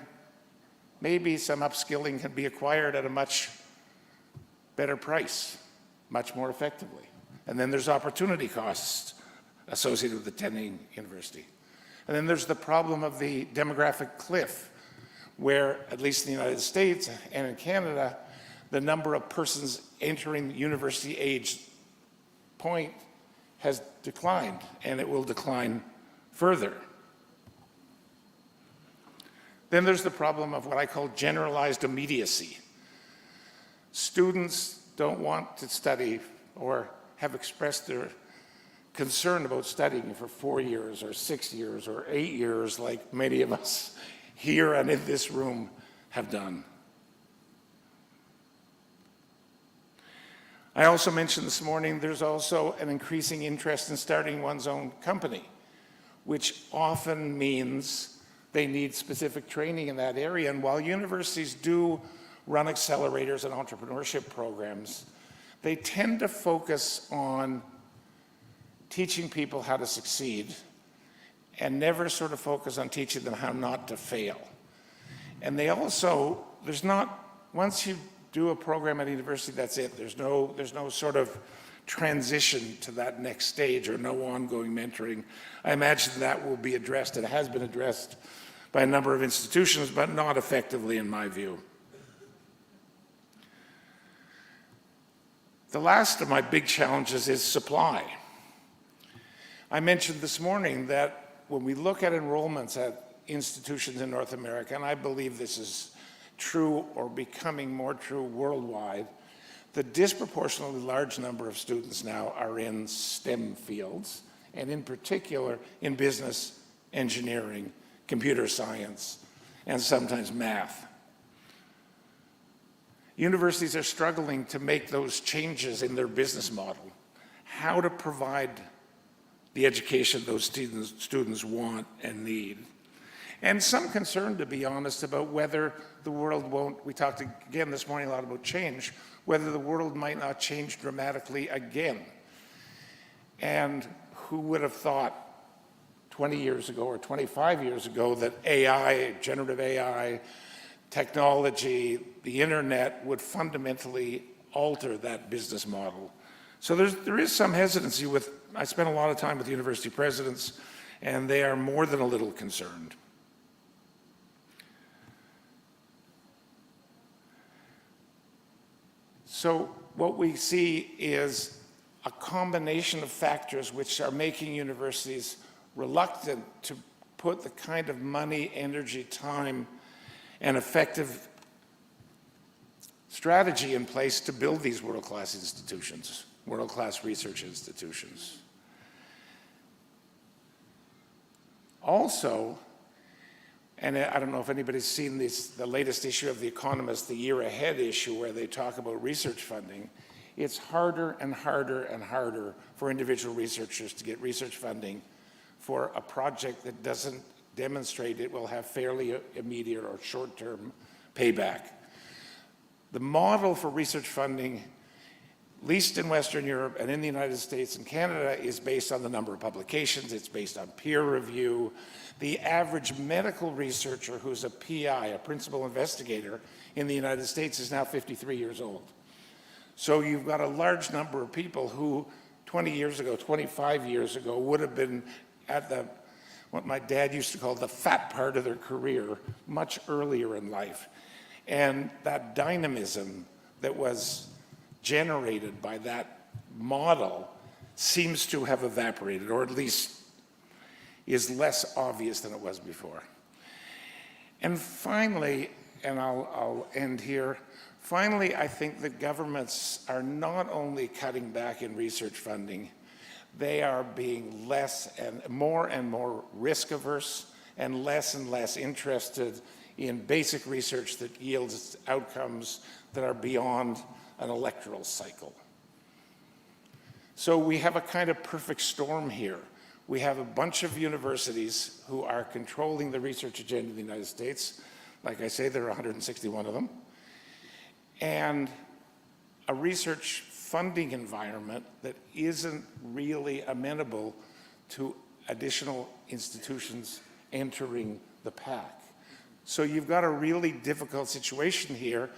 maybe some upskilling can be acquired at a much better price, much more effectively? And then there's opportunity costs associated with attending university. And then there's the problem of the demographic cliff, where, at least in the United States and in Canada, the number of persons entering the university age point has declined, and it will decline further. Then there's the problem of what I call generalized immediacy. Students don't want to study or have expressed their concern about studying for 4 years or 6 years or 8 years, like many of us here and in this room have done. I also mentioned this morning there's also an increasing interest in starting one's own company, which often means they need specific training in that area. And while universities do run accelerators and entrepreneurship programs, they tend to focus on teaching people how to succeed and never sort of focus on teaching them how not to fail. And they also, once you do a program at a university, that's it. There's no sort of transition to that next stage or no ongoing mentoring. I imagine that will be addressed. It has been addressed by a number of institutions, but not effectively in my view. The last of my big challenges is supply. I mentioned this morning that when we look at enrollments at institutions in North America, and I believe this is true or becoming more true worldwide, the disproportionately large number of students now are in STEM fields, and in particular in business, engineering, computer science, and sometimes math. Universities are struggling to make those changes in their business model, how to provide the education those students want and need. And some concern, to be honest, about whether the world won't, we talked again this morning a lot about change, whether the world might not change dramatically again. And who would have thought 20 years ago or 25 years ago that AI, generative AI, technology, the internet would fundamentally alter that business model. So there is some hesitancy with, I spent a lot of time with university presidents, and they are more than a little concerned. So what we see is a combination of factors which are making universities reluctant to put the kind of money, energy, time, and effective strategy in place to build these world-class institutions, world-class research institutions. Also, and I don't know if anybody's seen the latest issue of The Economist, the year ahead issue, where they talk about research funding. It's harder and harder and harder for individual researchers to get research funding for a project that doesn't demonstrate it will have fairly immediate or short-term payback. The model for research funding least in Western Europe and in the United States and Canada, is based on the number of publications. It's based on peer review. The average medical researcher who's a PI, a principal investigator, in the United States is now 53 years old. So you've got a large number of people who 20 years ago, 25 years ago, would have been at what my dad used to call the fat part of their career much earlier in life. And that dynamism that was generated by that model seems to have evaporated, or at least is less obvious than it was before. And finally, and I'll end here, finally, I think that governments are not only cutting back in research funding, they are being less and more risk averse and less interested in basic research that yields outcomes that are beyond an electoral cycle. So we have a kind of perfect storm here. We have a bunch of universities who are controlling the research agenda in the United States. Like I say, there are 161 of them. And a research funding environment that isn't really amenable to additional institutions entering the pack. So you've got a really difficult situation here.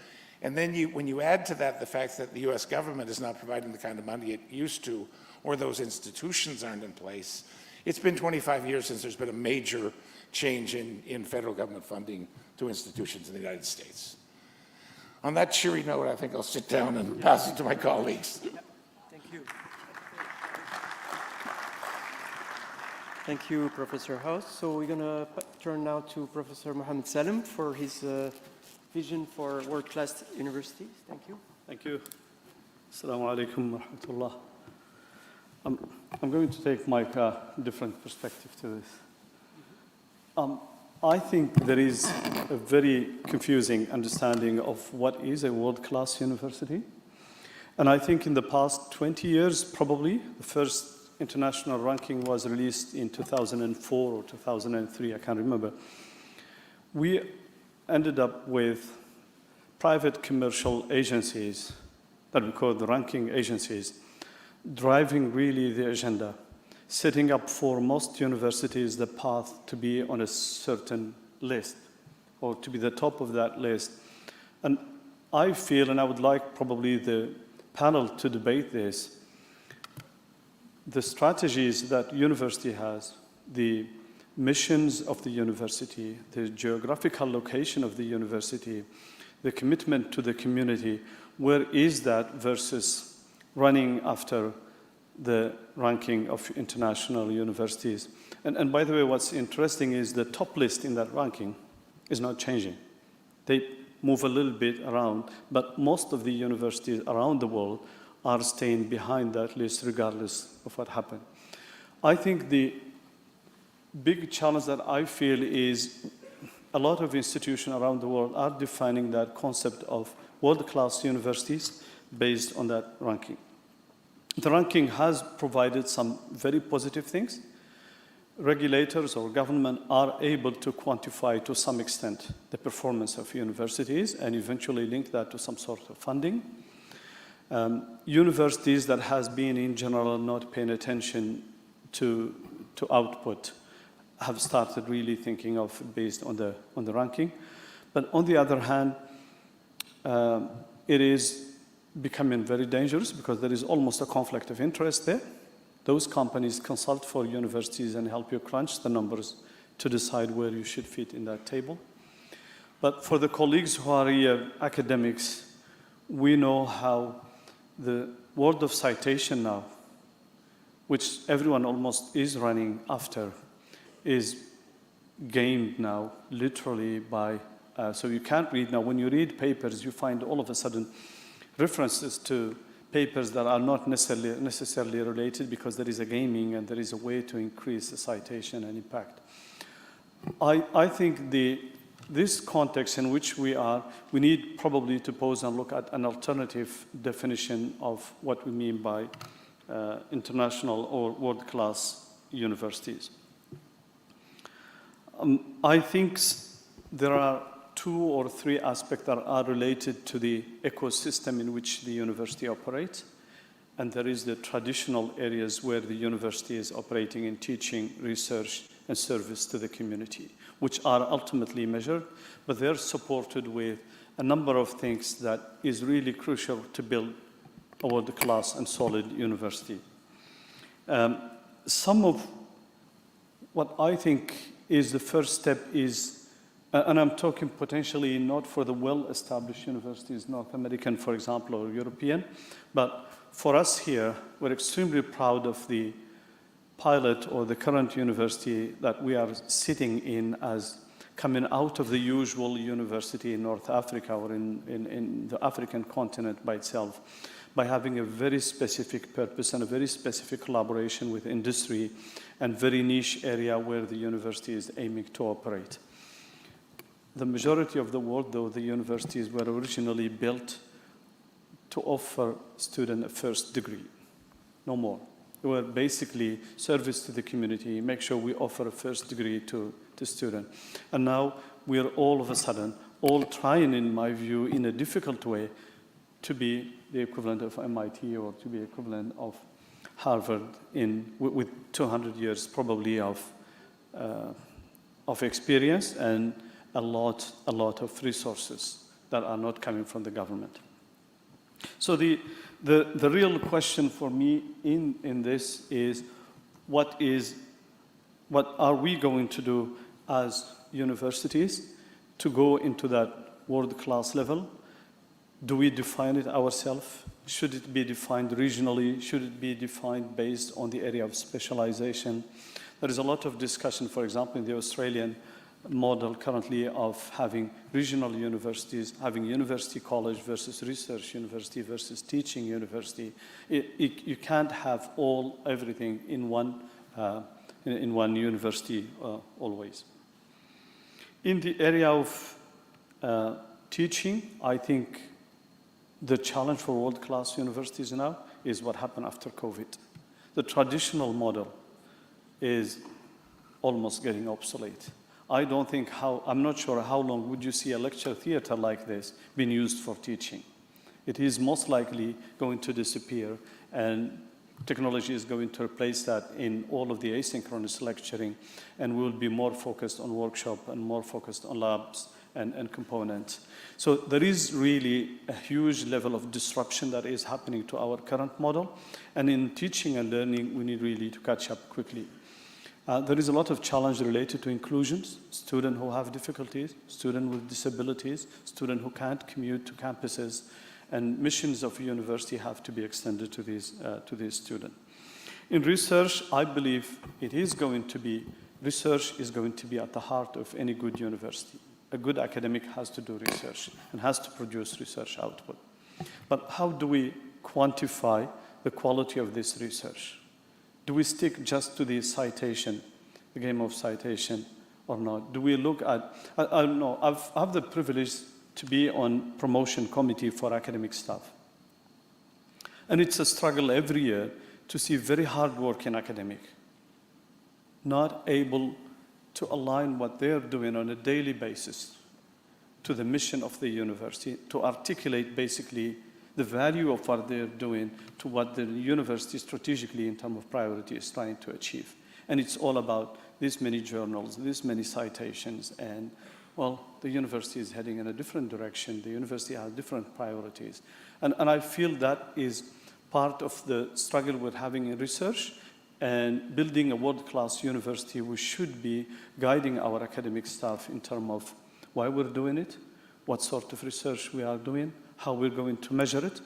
And then when you add to that the fact that the US government is not providing the kind of money it used to, or those institutions aren't in place, it's been 25 years since there's been a major change in federal government funding to institutions in the United States. On that cheery note, I think I'll sit down and pass it to my colleagues. Thank you. Thank you, Professor House. So we're going to turn now to Professor Mohammed Salim for his vision for world-class universities. Thank you. Thank you. Assalamu alaikum wa rahmatullah. I'm going to take my different perspective to this. I think there is a very confusing understanding of what is a world-class university. And I think in the past 20 years, probably, the first international ranking was released in 2004 or 2003, I can't remember. We ended up with private commercial agencies that we call the ranking agencies, driving really the agenda, setting up for most universities the path to be on a certain list or to be the top of that list. And I feel, and I would like probably the panel to debate this, the strategies that university has, the missions of the university, the geographical location of the university, the commitment to the community, where is that versus running after the ranking of international universities. And by the way, what's interesting is the top list in that ranking is not changing. They move a little bit around, but most of the universities around the world are staying behind that list regardless of what happened. I think the big challenge that I feel is a lot of institutions around the world are defining that concept of world-class universities based on that ranking. The ranking has provided some very positive things. Regulators or government are able to quantify to some extent the performance of universities and eventually link that to some sort of funding. Universities that has been in general not paying attention to output have started really thinking of based on the ranking. But on the other hand, it is becoming very dangerous because there is almost a conflict of interest there. Those companies consult for universities and help you crunch the numbers to decide where you should fit in that table. But for the colleagues who are here, academics, we know how the world of citation now, which everyone almost is running after, is gamed now literally by, so you can't read now. When you read papers, you find all of a sudden references to papers that are not necessarily related because there is a gaming and there is a way to increase the citation and impact. I think this context in which we are, we need probably to pause and look at an alternative definition of what we mean by international or world-class universities. I think there are 2 or 3 aspects that are related to the ecosystem in which the university operates. and there is the traditional areas where the university is operating in teaching, research, and service to the community, which are ultimately measured, but they're supported with a number of things that is really crucial to build a world-class and solid university. Some of what I think is the first step is, and I'm talking potentially not for the well-established universities, North American, for example, or European, but for us here, we're extremely proud of the pilot or the current university that we are sitting in as coming out of the usual university in North Africa or in the African continent by itself, by having a very specific purpose and a very specific collaboration with industry and very niche area where the university is aiming to operate. The majority of the world, though, the universities were originally built to offer students a first degree, no more. They were basically service to the community, make sure we offer a first degree to students. And now we're all of a sudden all trying, in my view, in a difficult way, to be the equivalent of MIT or to be equivalent of Harvard with 200 years probably of experience and a lot of resources that are not coming from the government. So the real question for me in this is what are we going to do as universities to go into that world-class level? Do we define it ourselves? Should it be defined regionally? Should it be defined based on the area of specialization? There is a lot of discussion, for example, in the Australian model currently of having regional universities, having university college versus research university versus teaching university. You can't have everything in one university always. In the area of teaching, I think the challenge for world-class universities now is what happened after COVID. The traditional model is almost getting obsolete. I'm not sure how long would you see a lecture theater like this being used for teaching. It is most likely going to disappear, and technology is going to replace that in all of the asynchronous lecturing, and we'll be more focused on workshop and more focused on labs and components. So there is really a huge level of disruption that is happening to our current model, and in teaching and learning, we need really to catch up quickly. There is a lot of challenge related to inclusions, students who have difficulties, students with disabilities, students who can't commute to campuses, and missions of a university have to be extended to these students. In research, I believe research is going to be at the heart of any good university. A good academic has to do research and has to produce research output. But how do we quantify the quality of this research? Do we stick just to the citation, the game of citation, or not? Do we look at, I don't know, I have the privilege to be on promotion committee for academic staff. And it's a struggle every year to see very hard-working academic not able to align what they're doing on a daily basis to the mission of the university, to articulate basically the value of what they're doing to what the university strategically in terms of priority is trying to achieve. And it's all about this many journals, this many citations, and well, the university is heading in a different direction. The university has different priorities. And I feel that is part of the struggle we're having in research, and building a world-class university, we should be guiding our academic staff in terms of why we're doing it, what sort of research we are doing, how we're going to measure it,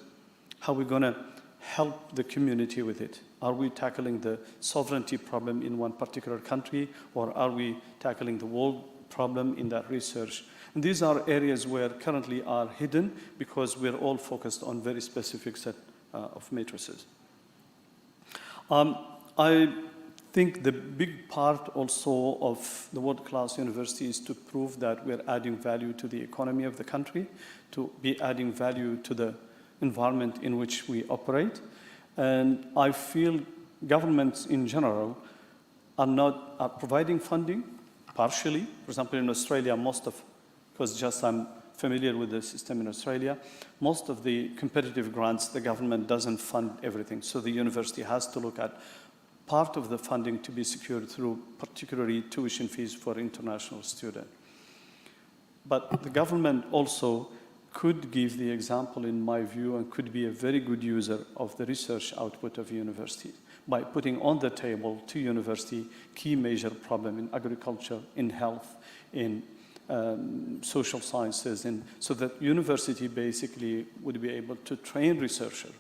how we're going to help the community with it. Are we tackling the sovereignty problem in one particular country, or are we tackling the world problem in that research? And these are areas where currently are hidden because we're all focused on very specific set of matrices. I think the big part also of the world-class university is to prove that we're adding value to the economy of the country, to be adding value to the environment in which we operate. And I feel governments in general are providing funding, partially. For example, in Australia, because just I'm familiar with the system in Australia. Most of the competitive grants, the government doesn't fund everything. So the university has to look at part of the funding to be secured through particularly tuition fees for international students. But the government also could give the example, in my view, and could be a very good user of the research output of universities by putting on the table to university key major problem in agriculture, in health, in social sciences, and so that university basically would be able to train researchers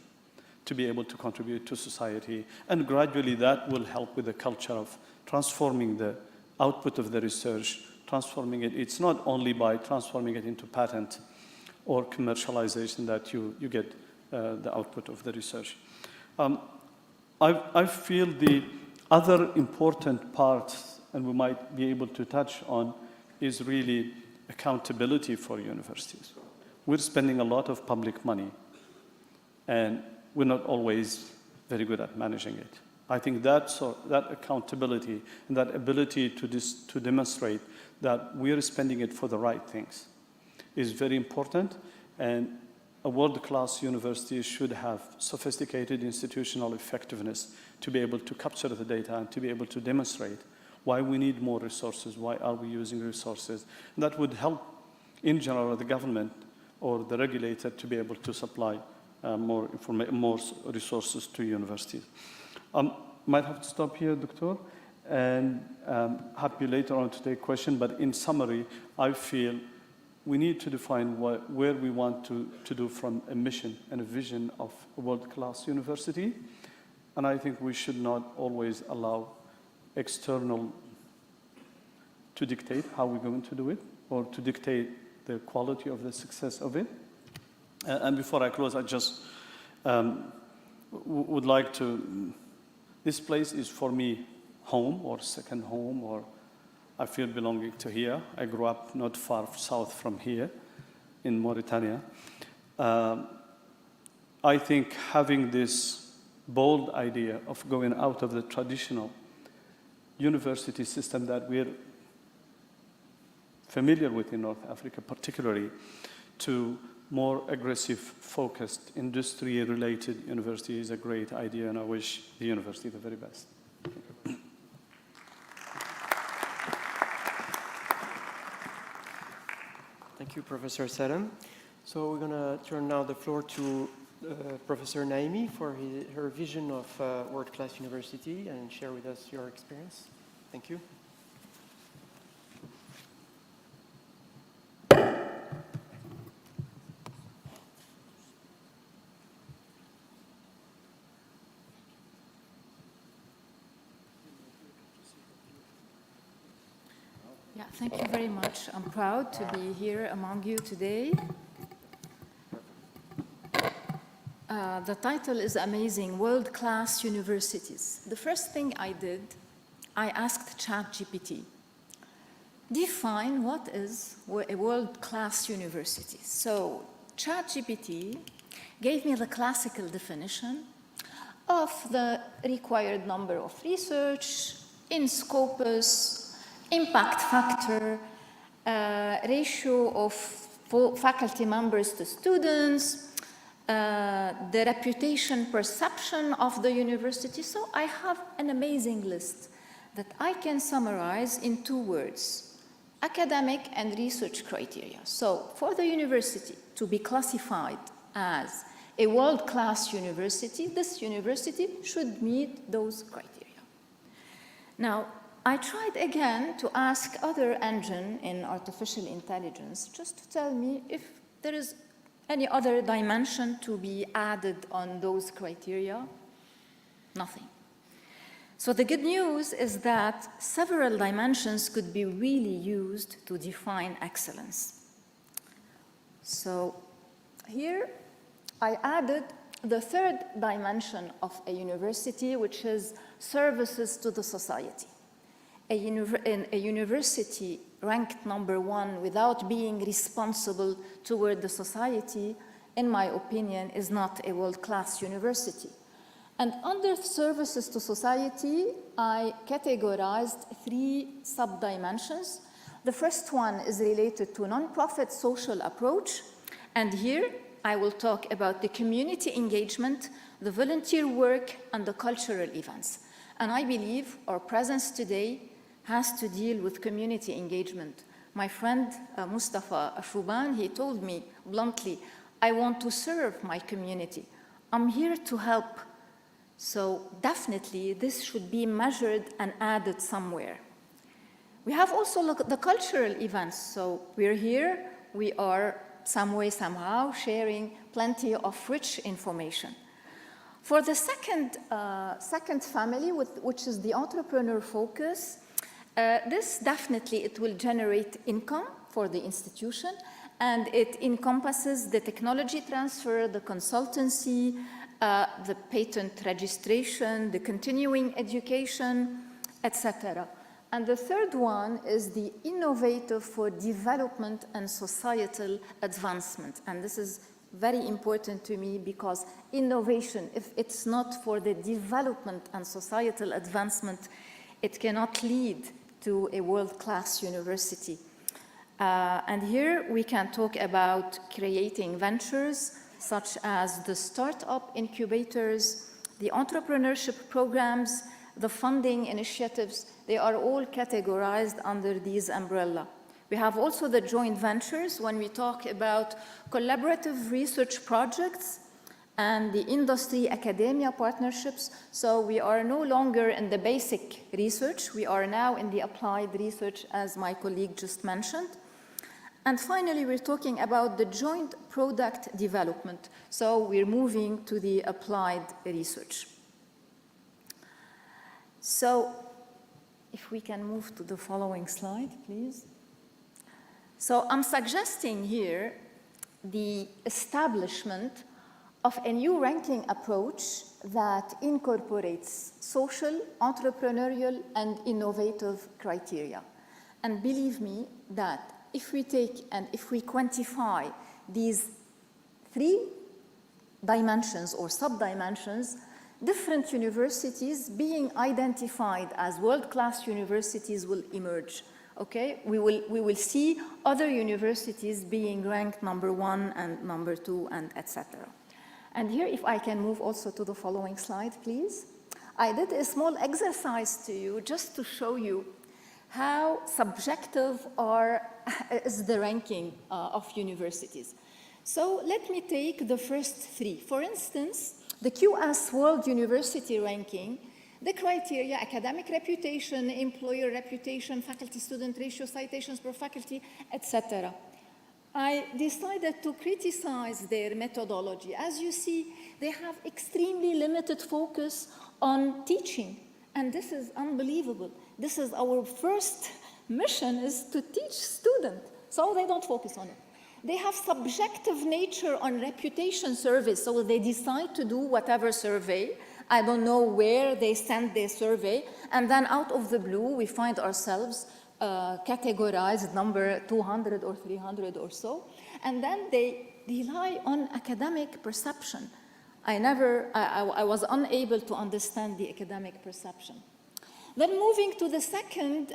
to be able to contribute to society. And gradually that will help with the culture of transforming the output of the research, transforming it. It's not only by transforming it into patent or commercialization that you get the output of the research. I feel the other important part, and we might be able to touch on, is really accountability for universities. We're spending a lot of public money, and we're not always very good at managing it. I think that accountability and that ability to demonstrate that we are spending it for the right things is very important, and a world-class university should have sophisticated institutional effectiveness to be able to capture the data and to be able to demonstrate why we need more resources, why are we using resources. And that would help, in general, the government or the regulator to be able to supply more resources to universities. Might have to stop here, Doctor, and happy later on to take questions, but in summary, I feel we need to define where we want to do from a mission and a vision of a world-class university, and I think we should not always allow external to dictate how we're going to do it or to dictate the quality of the success of it. And before I close, I just would like to, this place is for me home or second home, or I feel belonging to here. I grew up not far south from here in Mauritania. I think having this bold idea of going out of the traditional university system that we're familiar with in North Africa, particularly, to more aggressive, focused, industry-related university is a great idea, and I wish the university the very best. Thank you, Professor Salem. So we're going to turn now the floor to Professor Naimi for her vision of world-class university and share with us your experience. Thank you. Yeah, thank you very much. I'm proud to be here among you today. The title is amazing, World-Class Universities. The first thing I did, I asked ChatGPT, define what is a world-class university. So ChatGPT gave me the classical definition of the required number of research, in scopus, impact factor, ratio of faculty members to students, the reputation perception of the university. So I have an amazing list that I can summarize in 2 words, academic and research criteria. So for the university to be classified as a world-class university, this university should meet those criteria. Now, I tried again to ask other engine in artificial intelligence just to tell me if there is any other dimension to be added on those criteria. Nothing. So the good news is that several dimensions could be really used to define excellence. So here I added the 3rd dimension of a university, which is services to the society. A university ranked number 1 without being responsible toward the society, in my opinion, is not a world-class university. And under services to society, I categorized 3 sub-dimensions. The first one is related to nonprofit social approach. And here I will talk about the community engagement, the volunteer work, and the cultural events. And I believe our presence today has to deal with community engagement. My friend Mustafa Shuban, he told me bluntly, I want to serve my community. I'm here to help. So definitely this should be measured and added somewhere. We have also the cultural events. So we're here, we are some way, somehow sharing plenty of rich information. For the second family, which is the entrepreneur focus, this definitely, it will generate income for the institution, and it encompasses the technology transfer, the consultancy, the patent registration, the continuing education, etc. And the third one is the innovative for development and societal advancement. And this is very important to me because innovation, if it's not for the development and societal advancement, it cannot lead to a world-class university. And here we can talk about creating ventures such as the startup incubators, the entrepreneurship programs, the funding initiatives. They are all categorized under these umbrella. We have also the joint ventures when we talk about collaborative research projects and the industry academia partnerships. So we are no longer in the basic research. We are now in the applied research, as my colleague just mentioned. And finally, we're talking about the joint product development. So we're moving to the applied research. So if we can move to the following slide, please. So I'm suggesting here the establishment of a new ranking approach that incorporates social, entrepreneurial, and innovative criteria. And believe me that if we take and if we quantify these 3 dimensions or sub-dimensions, different universities being identified as world-class universities will emerge. Okay, we will see other universities being ranked number 1 and number 2 and etc. And here, if I can move also to the following slide, please. I did a small exercise to you just to show you how subjective is the ranking of universities. So let me take the first 3. For instance, the QS World University Ranking, the criteria, academic reputation, employer reputation, faculty-student ratio, citations per faculty, etc. I decided to criticize their methodology. As you see, they have extremely limited focus on teaching, and this is unbelievable. This is our first mission, is to teach students, so they don't focus on it. They have subjective nature on reputation surveys, so they decide to do whatever survey. I don't know where they send their survey, and then out of the blue, we find ourselves categorized number 200 or 300 or so, and then they rely on academic perception. I was unable to understand the academic perception. Then moving to the second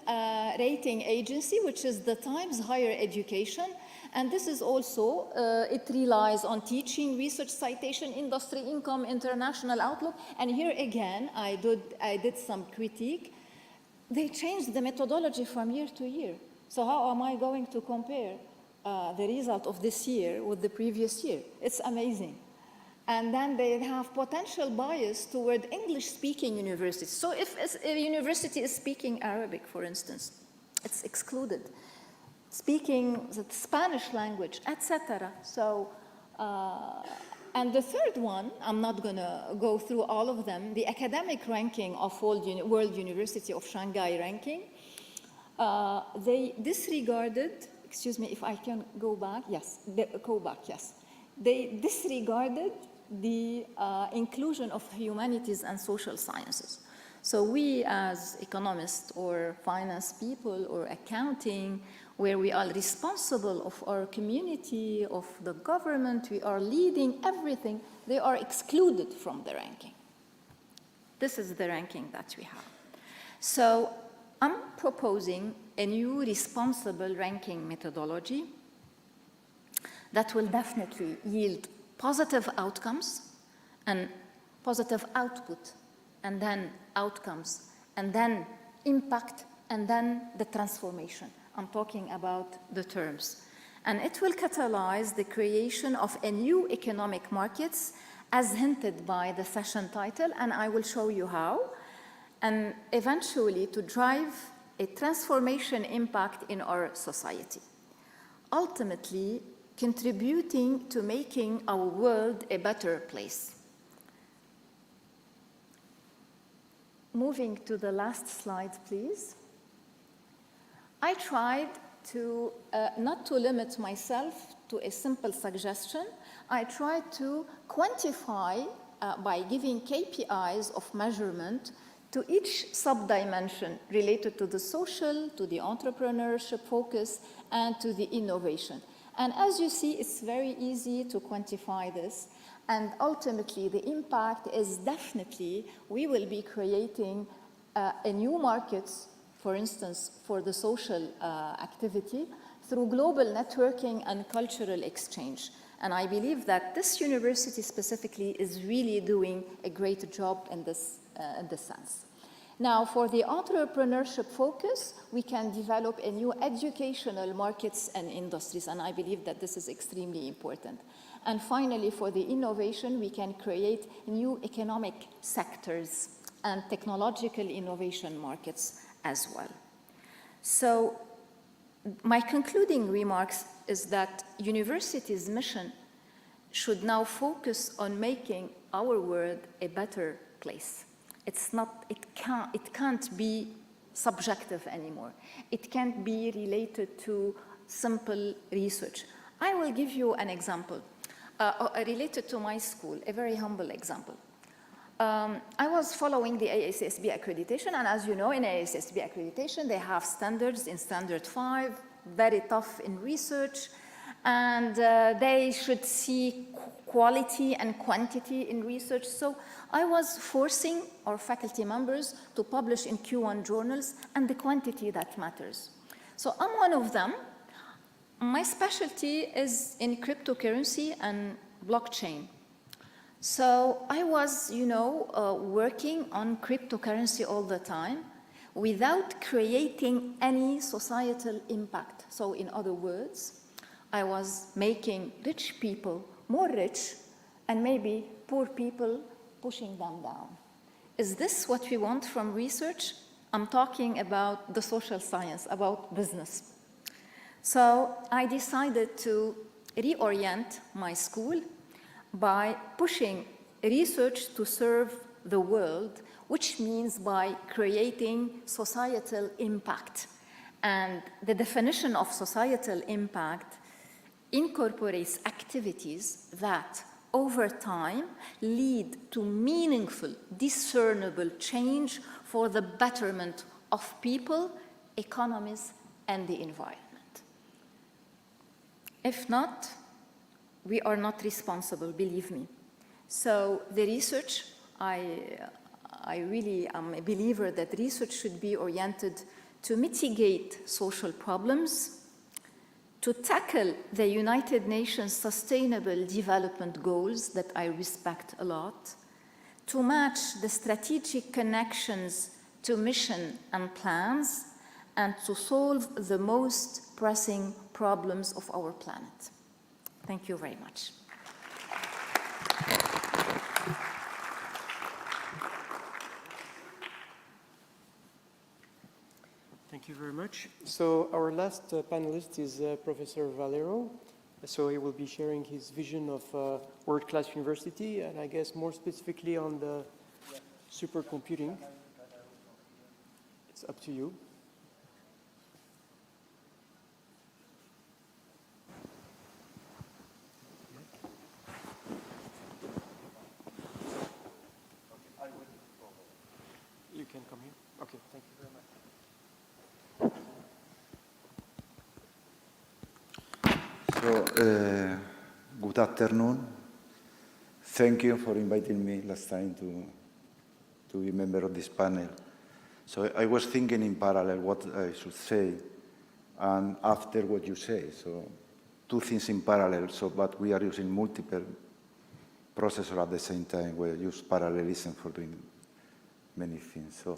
rating agency, which is the Times Higher Education, and this is also, it relies on teaching, research, citation, industry, income, international outlook, and here again, I did some critique. They changed the methodology from year to year. So how am I going to compare the result of this year with the previous year? It's amazing. And then they have potential bias toward English-speaking universities. So if a university is speaking Arabic, for instance, it's excluded. Speaking the Spanish language, etc. So, and the third one, I'm not going to go through all of them, the academic ranking of World University of Shanghai ranking, they disregarded, excuse me, if I can go back, yes, go back, yes. They disregarded the inclusion of humanities and social sciences. So we as economists or finance people or accounting, where we are responsible of our community, of the government, we are leading everything, they are excluded from the ranking. This is the ranking that we have. So I'm proposing a new responsible ranking methodology that will definitely yield positive outcomes and positive output, and then outcomes, and then impact, and then the transformation. I'm talking about the terms. And it will catalyze the creation of a new economic markets as hinted by the session title, and I will show you how, and eventually to drive a transformation impact in our society, ultimately contributing to making our world a better place. Moving to the last slide, please. I tried to not to limit myself to a simple suggestion. I tried to quantify by giving KPIs of measurement to each sub-dimension related to the social, to the entrepreneurship focus, and to the innovation. And as you see, it's very easy to quantify this. And ultimately, the impact is definitely, we will be creating a new markets, for instance, for the social activity, through global networking and cultural exchange. And I believe that this university specifically is really doing a great job in this sense. Now, for the entrepreneurship focus, we can develop a new educational markets and industries, and I believe that this is extremely important. And finally, for the innovation, we can create new economic sectors and technological innovation markets as well. So my concluding remarks is that university's mission should now focus on making our world a better place. It can't be subjective anymore. It can't be related to simple research. I will give you an example related to my school, a very humble example. I was following the AACSB accreditation, and as you know, in AACSB accreditation, they have standards in standard 5, very tough in research, and they should see quality and quantity in research. So I was forcing our faculty members to publish in Q1 journals and the quantity that matters. So I'm one of them. My specialty is in cryptocurrency and blockchain. So I was, working on cryptocurrency all the time without creating any societal impact. So in other words, I was making rich people more rich and maybe poor people pushing them down. Is this what we want from research? I'm talking about the social science, about business. So I decided to reorient my school by pushing research to serve the world, which means by creating societal impact. And the definition of societal impact incorporates activities that, over time, lead to meaningful, discernible change for the betterment of people, economies, and the environment. If not, we are not responsible, believe me. So the research, I really am a believer that research should be oriented to mitigate social problems, to tackle the United Nations Sustainable Development Goals that I respect a lot, to match the strategic connections to mission and plans, and to solve the most pressing problems of our planet. Thank you very much. Thank you very much. So our last panelist is Professor Valero. So he will be sharing his vision of world-class university, and I guess more specifically on the supercomputing. It's up to you. You can come here. Okay, thank you very much. So, good afternoon. Thank you for inviting me last time to be a member of this panel. So I was thinking in parallel what I should say and after what you say. So two things in parallel, but we are using multiple processors at the same time. We use parallelism for doing many things. So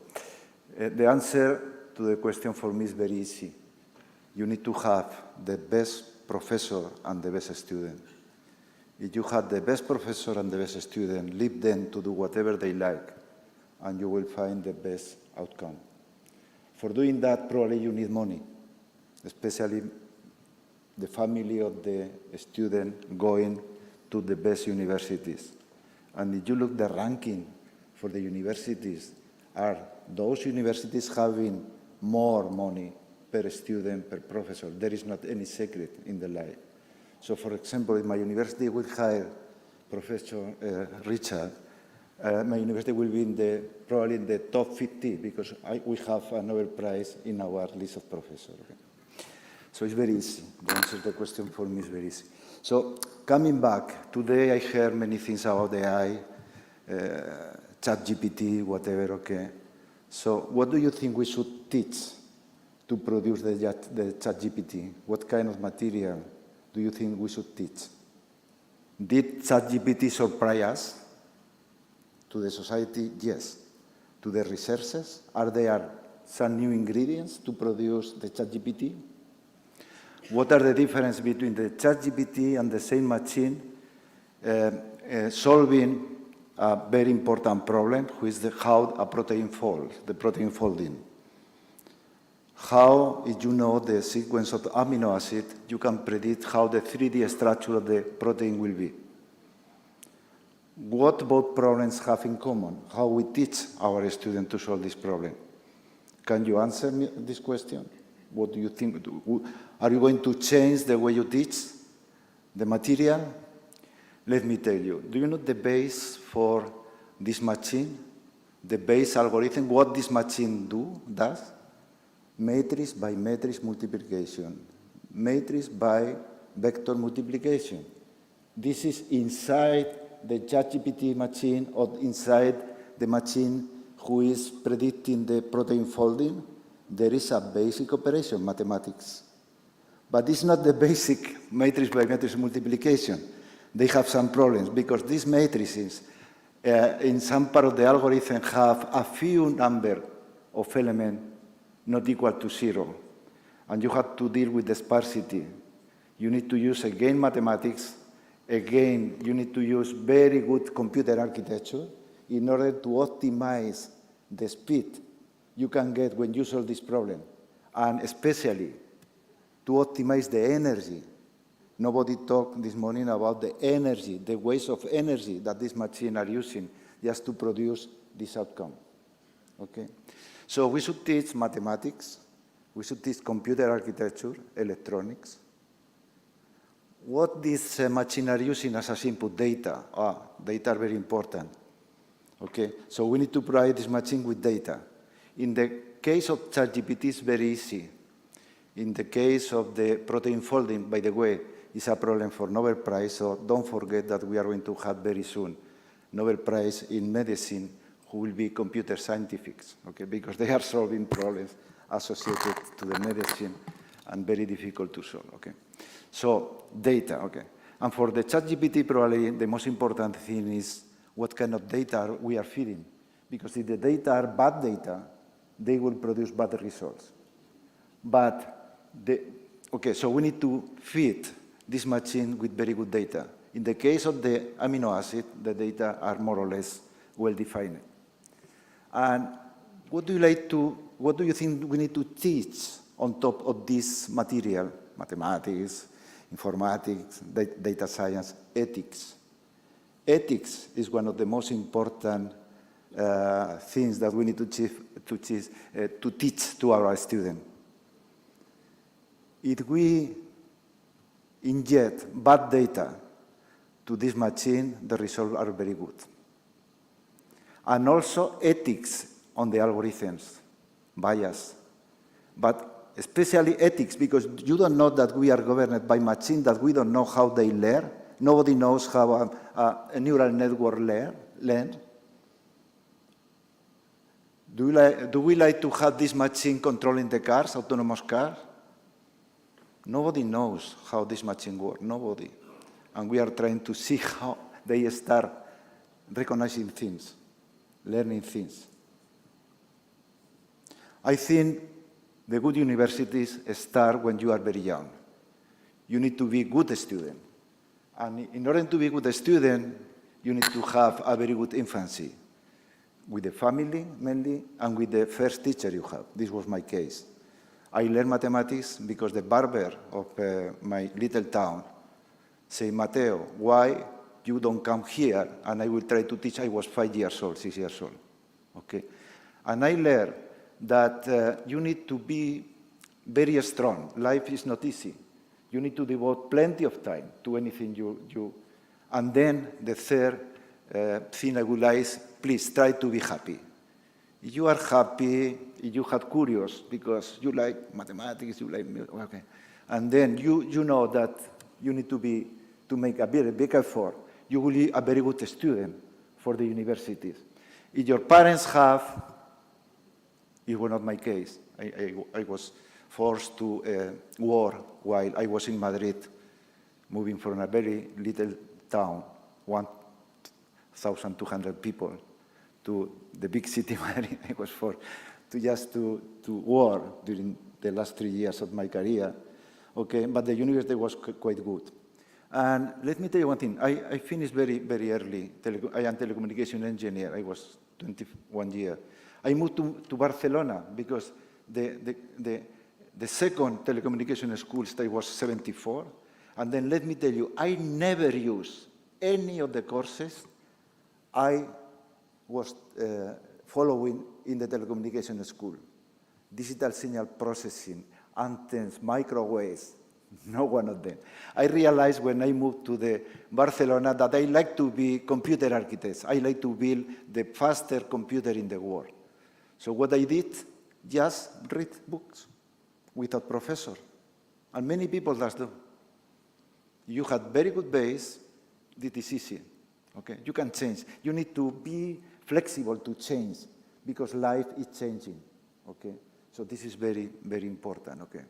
the answer to the question for me is very easy. You need to have the best professor and the best student. If you have the best professor and the best student, leave them to do whatever they like, and you will find the best outcome. For doing that, probably you need money, especially the family of the student going to the best universities. And if you look the ranking for the universities, are those universities having more money per student, per professor? There is not any secret in the life. So, for example, if my university will hire Professor Richard, my university will be probably in the top 50 because we have a Nobel Prize in our list of professors. Okay? So it's very easy. The answer to the question for me is very easy. So coming back, today I heard many things about the AI, ChatGPT, whatever, okay. So what do you think we should teach to produce the ChatGPT? What kind of material do you think we should teach? Did ChatGPT surprise us? To the society, yes. To the researchers, are there some new ingredients to produce the ChatGPT? What are the differences between the ChatGPT and the same machine solving a very important problem, which is how a protein folds, the protein folding? How, if you know the sequence of the amino acid, you can predict how the 3D structure of the protein will be. What both problems have in common? How we teach our students to solve this problem? Can you answer me this question? What do you think? Are you going to change the way you teach the material? Let me tell you. Do you know the base for this machine? The base algorithm, what this machine does? Matrix by matrix multiplication. Matrix by vector multiplication. This is inside the ChatGPT machine or inside the machine who is predicting the protein folding. There is a basic operation, mathematics. But it's not the basic matrix by matrix multiplication. They have some problems because these matrices in some part of the algorithm have a few number of elements not equal to 0. And you have to deal with the sparsity. You need to use, again, mathematics. Again, you need to use very good computer architecture in order to optimize the speed you can get when you solve this problem, and especially to optimize the energy. Nobody talked this morning about the energy, the waste of energy that this machine are using just to produce this outcome. Okay? So we should teach mathematics, we should teach computer architecture, electronics. What this machine are using as a input? Data. Data are very important. Okay? So we need to provide this machine with data. In the case of ChatGPT, it's very easy. In the case of the protein folding, by the way, it's a problem for Nobel Prize, so don't forget that we are going to have very soon Nobel Prize in medicine who will be computer scientists, okay? Because they are solving problems associated to the medicine and very difficult to solve, okay? So data, okay. And for the ChatGPT, probably the most important thing is what kind of data we are feeding. Because if the data are bad data, they will produce bad results. But, okay, so we need to feed this machine with very good data. In the case of the amino acid, the data are more or less well-defined. And what do you think we need to teach on top of this material? Mathematics, informatics, data science, ethics. Ethics is one of the most important things that we need to teach to our students. If we inject bad data to this machine, the results are very good. And also ethics on the algorithms, bias. But especially ethics, because you don't know that we are governed by machines that we don't know how they learn. Nobody knows how a neural network learns. Do we like to have this machine controlling the cars, autonomous cars? Nobody knows how this machine works, nobody. And we are trying to see how they start recognizing things, learning things. I think the good universities start when you are very young. You need to be a good student. And in order to be a good student, you need to have a very good infancy, with the family mainly, and with the first teacher you have. This was my case. I learned mathematics because the barber of my little town said, Mateo, why you don't come here and I will try to teach. I was 5 years old, 6 years old. Okay? And I learned that you need to be very strong. Life is not easy. You need to devote plenty of time to anything you. And then the third thing I would like is, please try to be happy. If you are happy, if you have curious, because you like mathematics, you like music, okay. And then you know that you need to make a very big effort. You will be a very good student for the universities. If your parents have, it was not my case. I was forced to work while I was in Madrid, moving from a very little town, 1,200 people, to the big city Madrid. I was forced to work during the last 3 years of my career. Okay, but the university was quite good. And let me tell you one thing. I finished very, very early. I am a telecommunication engineer. I was 21 years. I moved to Barcelona because the second telecommunication school I was 74. And then let me tell you, I never used any of the courses I was following in the telecommunication school. Digital signal processing, antennas, microwaves, no one of them. I realized when I moved to the Barcelona that I like to be computer architects. I like to build the fastest computer in the world. So what I did, just read books without professor. And many people does do. You had very good base, it is easy. Okay? You can change. You need to be flexible to change because life is changing. Okay? So this is very, very important. Okay?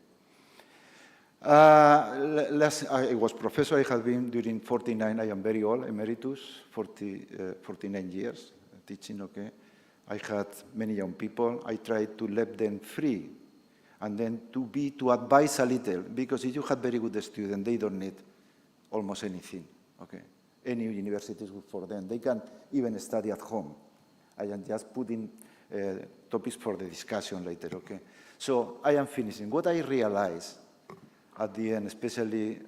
I was professor. I have been during 49. I am very old, emeritus, 49 years teaching. Okay? I had many young people. I tried to let them free, and then to advise a little, because if you have very good students, they don't need almost anything. Okay? Any university is good for them. They can even study at home. I am just putting topics for the discussion later. Okay? So I am finishing. What I realized at the end, especially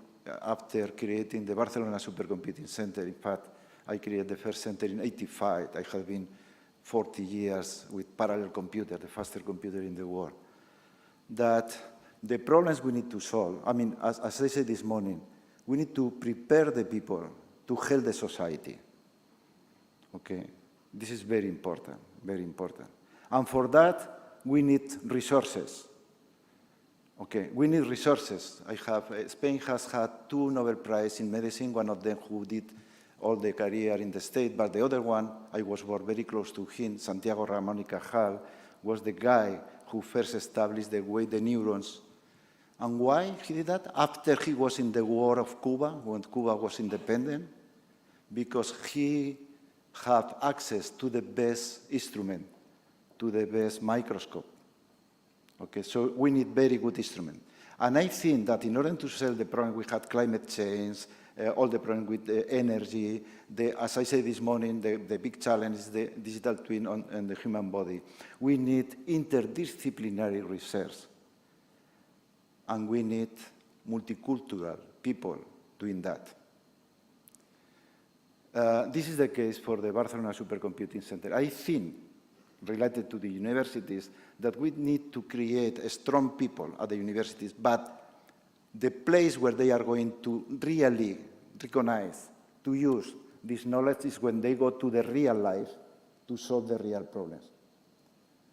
after creating the Barcelona Supercomputing Center, in fact, I created the first center in '85. I have been 40 years with parallel computer, the fastest computer in the world, that the problems we need to solve, I mean, as I said this morning, we need to prepare the people to help the society. Okay? This is very important, very important. And for that, we need resources. Okay, we need resources. Spain has had 2 Nobel Prizes in medicine, one of them who did all the career in the state, but the other one, I was very close to him, Santiago Ramón y Cajal, was the guy who first established the way the neurons. And why he did that? After he was in the war of Cuba, when Cuba was independent, because he had access to the best instrument, to the best microscope. Okay, so we need very good instruments. And I think that in order to solve the problem, we had climate change, all the problem with the energy, as I said this morning, the big challenge is the digital twin on the human body. We need interdisciplinary research. And we need multicultural people doing that. This is the case for the Barcelona Supercomputing Center. I think, related to the universities, that we need to create strong people at the universities, but the place where they are going to really recognize, to use this knowledge is when they go to the real life to solve the real problems.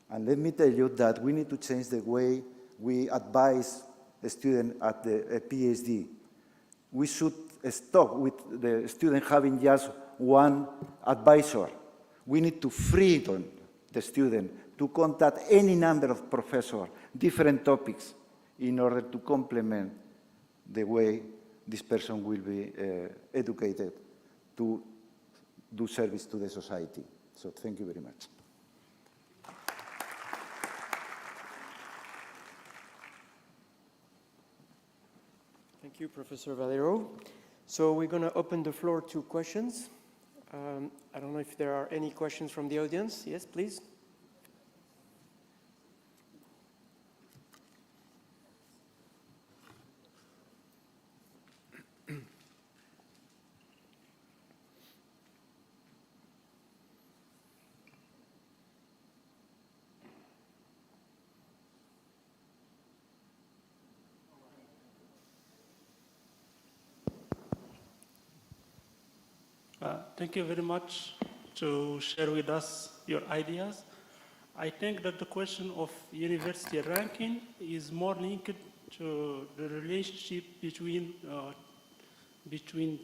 And let me tell you that we need to change the way we advise a student at the PhD. We should stop with the student having just one advisor. We need to free the student to contact any number of professors, different topics, in order to complement the way this person will be educated to do service to the society. So thank you very much. Thank you, Professor Valero. So we're going to open the floor to questions. I don't know if there are any questions from the audience. Yes, please. Thank you very much to share with us your ideas. I think that the question of university ranking is more linked to the relationship between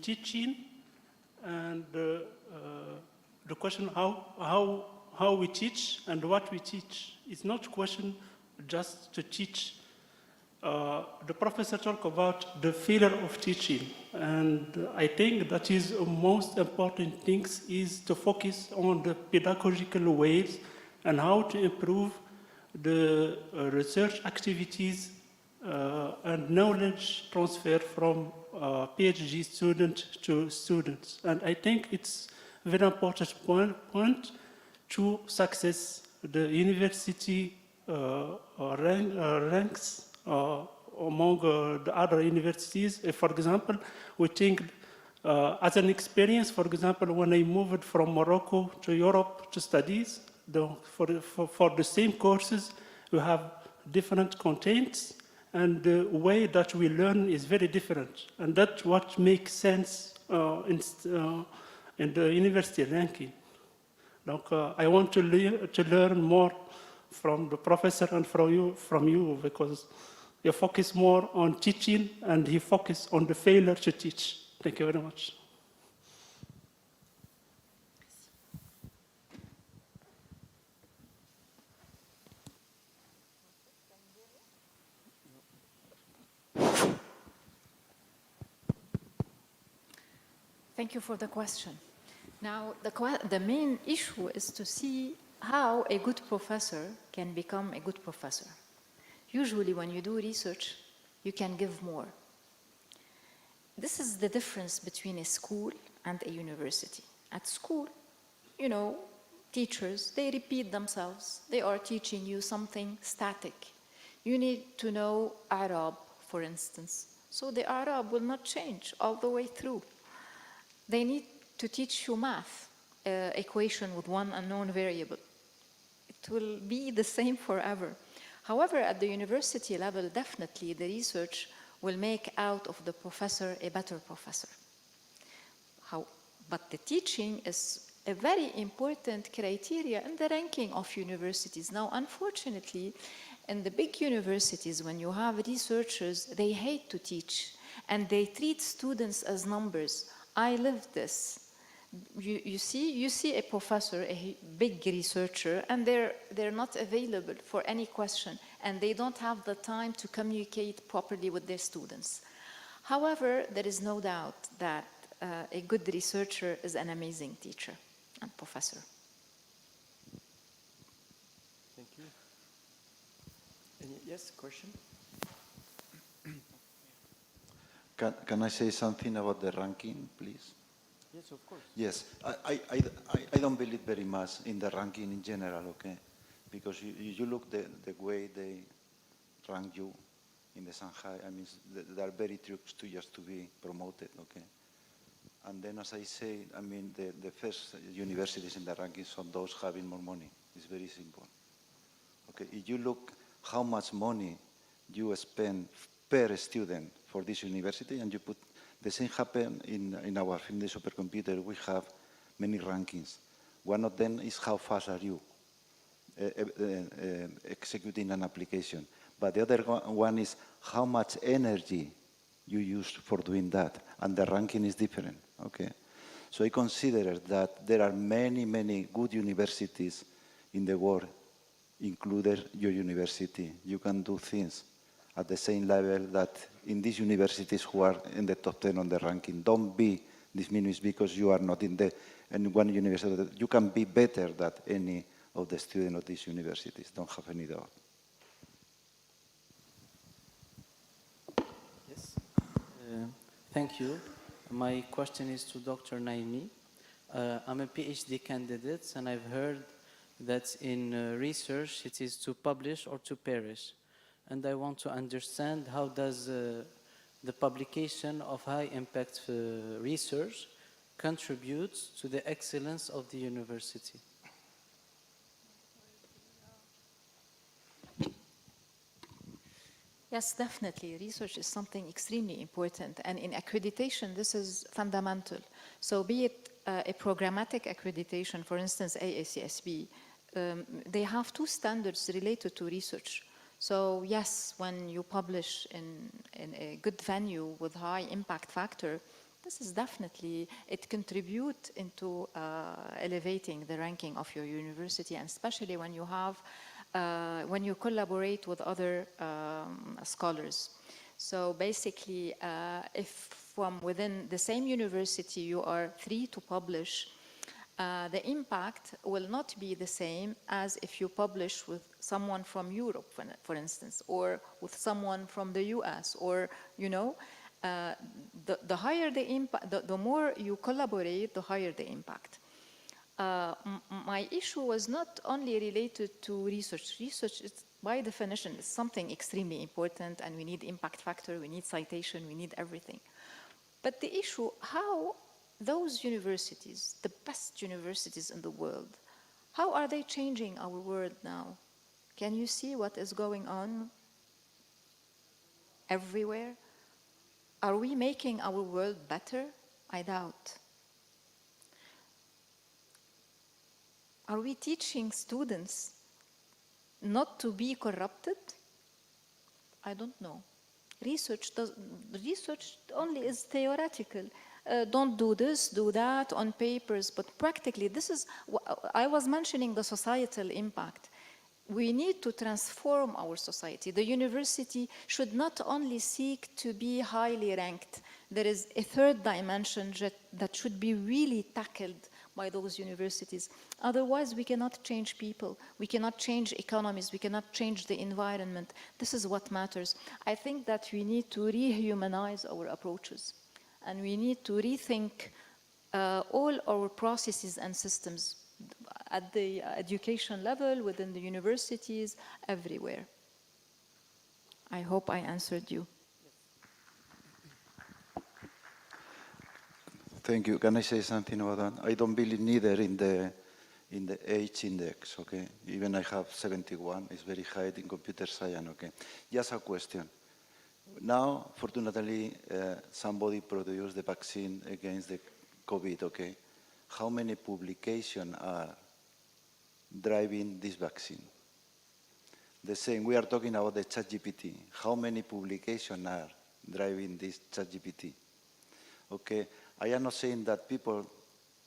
teaching and the question how we teach and what we teach. It's not a question just to teach. The professor talked about the failure of teaching, and I think that is the most important thing is to focus on the pedagogical ways and how to improve the research activities and knowledge transfer from PhD student to students. And I think it's a very important point to success the university ranks among the other universities. For example, we think as an experience, for example, when I moved from Morocco to Europe to studies, for the same courses, we have different contents, and the way that we learn is very different. And that's what makes sense in the university ranking. Donc, I want to learn more from the professor and from you, because you focus more on teaching and he focused on the failure to teach. Thank you very much. Thank you for the question. Now, the main issue is to see how a good professor can become a good professor. Usually when you do research, you can give more. This is the difference between a school and a university. At school, you know, teachers, they repeat themselves. They are teaching you something static. You need to know Arab, for instance. So the Arab will not change all the way through. They need to teach you math, equation with one unknown variable. It will be the same forever. However, at the university level, definitely the research will make out of the professor a better professor. But the teaching is a very important criteria in the ranking of universities. Now, unfortunately, in the big universities, when you have researchers, they hate to teach, and they treat students as numbers. I lived this. You see a professor, a big researcher, and they're not available for any question, and they don't have the time to communicate properly with their students. However, there is no doubt that a good researcher is an amazing teacher and professor. Thank you. Yes, question? Can I say something about the ranking, please? Yes, of course. Yes, I don't believe very much in the ranking in general, okay? Because you look the way they rank you in the Shanghai, I mean, there are very tricks to just to be promoted, okay? And then, as I say, I mean, the first universities in the rankings are those having more money. It's very simple. Okay, if you look how much money you spend per student for this university, and you put the same happen in our in the supercomputer. We have many rankings. One of them is how fast are you executing an application. But the other one is how much energy you use for doing that, and the ranking is different. Okay, so I consider that there are many good universities in the world included your university. You can do things at the same level that in these universities who are in the top 10 on the ranking. Don't be diminished because you are not in one university. You can be better than any of the students of these universities. Don't have any doubt. Yes. Thank you. My question is to Dr. Naimi. I'm a PhD candidate, and I've heard that in research it is to publish or to perish. And I want to understand how does the publication of high-impact research contribute to the excellence of the university? Yes, definitely. Research is something extremely important, and in accreditation, this is fundamental. So be it a programmatic accreditation, for instance, AACSB, they have two standards related to research. So yes, when you publish in a good venue with high impact factor, this is definitely, it contributes into elevating the ranking of your university, and especially when you have when you collaborate with other scholars. So basically, if from within the same university you are free to publish, the impact will not be the same as if you publish with someone from Europe, for instance, or with someone from the US, or, you know, the higher the impact, the more you collaborate, the higher the impact. My issue was not only related to research. Research is, by definition, is something extremely important, and we need impact factor, we need citation, we need everything. But the issue, how those universities, the best universities in the world, how are they changing our world now? Can you see what is going on everywhere? Are we making our world better? I doubt. Are we teaching students not to be corrupted? I don't know. Research only is theoretical. Don't do this, do that on papers, but practically this is, I was mentioning the societal impact. We need to transform our society. The university should not only seek to be highly ranked. There is a third dimension that should be really tackled by those universities. Otherwise, we cannot change people. We cannot change economies. We cannot change the environment. This is what matters. I think that we need to rehumanize our approaches. And we need to rethink all our processes and systems at the education level, within the universities, everywhere. I hope I answered you. Thank you. Can I say something about that? I don't believe neither in the age index, okay? Even I have 71, it's very high in computer science, okay? Just a question. Now, fortunately, somebody produced the vaccine against the COVID, okay? How many publications are driving this vaccine? The same, we are talking about the ChatGPT. How many publications are driving this ChatGPT? Okay, I am not saying that people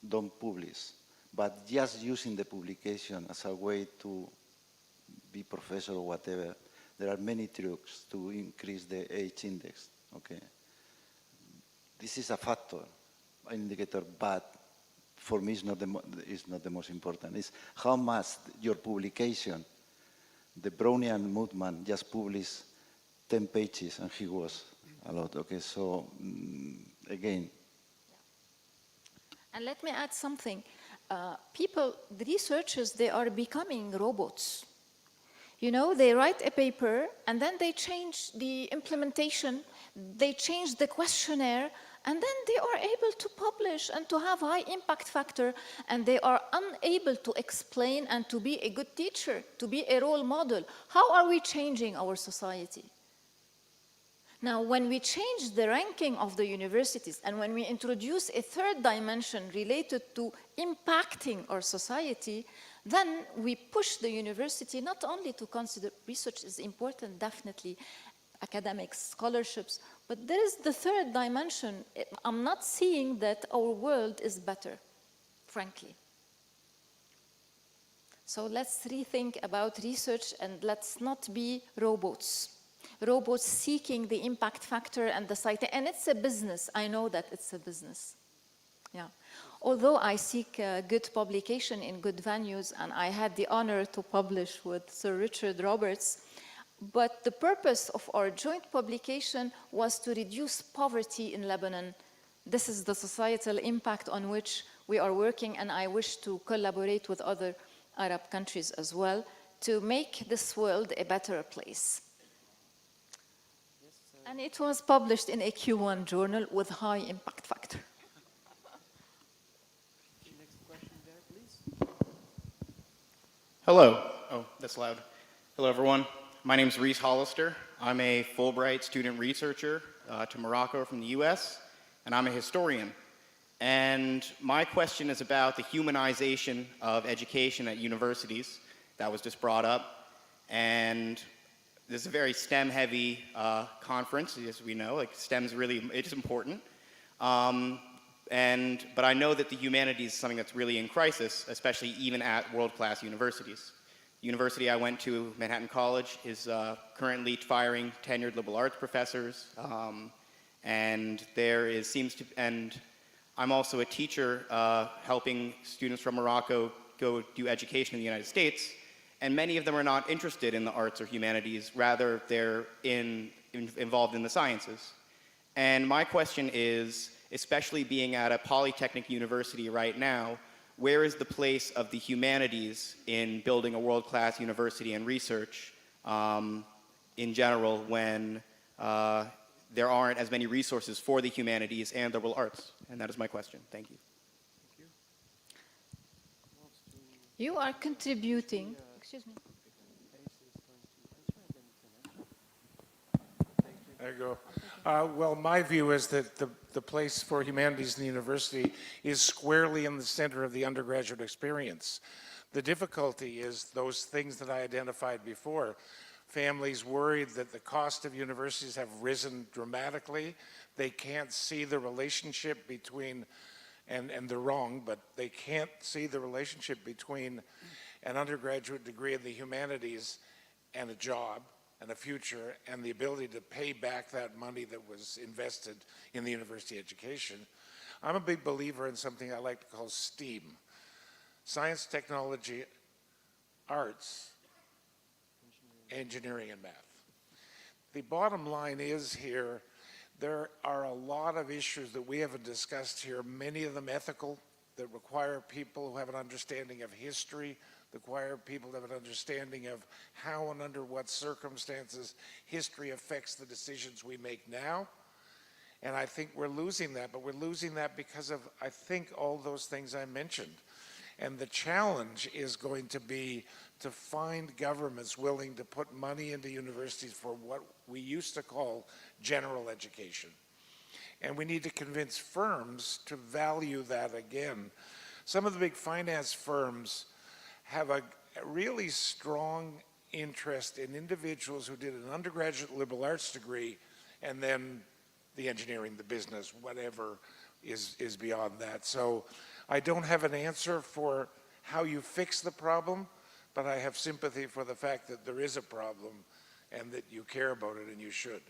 don't publish, but just using the publication as a way to be professor or whatever, there are many tricks to increase the age index, okay? This is a factor, an indicator, but for me it's not the most important. It's how much your publication, the Brownian movement just published 10 pages and he was a lot, okay? So, again. And let me add something. The researchers, they are becoming robots. You know, they write a paper and then they change the implementation, they change the questionnaire, and then they are able to publish and to have high impact factor, and they are unable to explain and to be a good teacher, to be a role model. How are we changing our society? Now, when we change the ranking of the universities and when we introduce a third dimension related to impacting our society, then we push the university not only to consider research is important, definitely, academics, scholarships, but there is the third dimension. I'm not seeing that our world is better, frankly. So let's rethink about research and let's not be robots. Robots seeking the impact factor and the site. And it's a business. I know that it's a business. Yeah. Although I seek good publication in good venues, and I had the honor to publish with Sir Richard Roberts, but the purpose of our joint publication was to reduce poverty in Lebanon. This is the societal impact on which we are working, and I wish to collaborate with other Arab countries as well to make this world a better place. And it was published in a Q1 journal with high impact factor. Next question there, please. Hello. Oh, that's loud. Hello, everyone. My name is Reese Hollister. I'm a Fulbright student researcher to Morocco from the US, and I'm a historian. And my question is about the humanization of education at universities. That was just brought up. And this is a very STEM-heavy conference, as we know. Like, STEM's really, it's important. But I know that the humanities is something that's really in crisis, especially even at world-class universities. The university I went to, Manhattan College, is currently firing tenured liberal arts professors. And I'm also a teacher helping students from Morocco go do education in the United States. And many of them are not interested in the arts or humanities, rather they're involved in the sciences. And my question is, especially being at a polytechnic university right now, where is the place of the humanities in building a world-class university and research in general when there aren't as many resources for the humanities and liberal arts? And that is my question. Thank you. You are contributing. Excuse me. There you go. Well, my view is that the place for humanities in the university is squarely in the center of the undergraduate experience. The difficulty is those things that I identified before. Families worried that the cost of universities have risen dramatically. They can't see the relationship between, and they're wrong, but they can't see the relationship between an undergraduate degree in the humanities and a job and a future and the ability to pay back that money that was invested in the university education. I'm a big believer in something I like to call STEAM: science, technology, arts, engineering, and math. The bottom line is here, there are a lot of issues that we haven't discussed here, many of them ethical, that require people who have an understanding of history, require people to have an understanding of how and under what circumstances history affects the decisions we make now. And I think we're losing that, but we're losing that because of, I think, all those things I mentioned. And the challenge is going to be to find governments willing to put money into universities for what we used to call general education. And we need to convince firms to value that again. Some of the big finance firms have a really strong interest in individuals who did an undergraduate liberal arts degree and then the engineering, the business, whatever is beyond that. So I don't have an answer for how you fix the problem, but I have sympathy for the fact that there is a problem and that you care about it, and you should.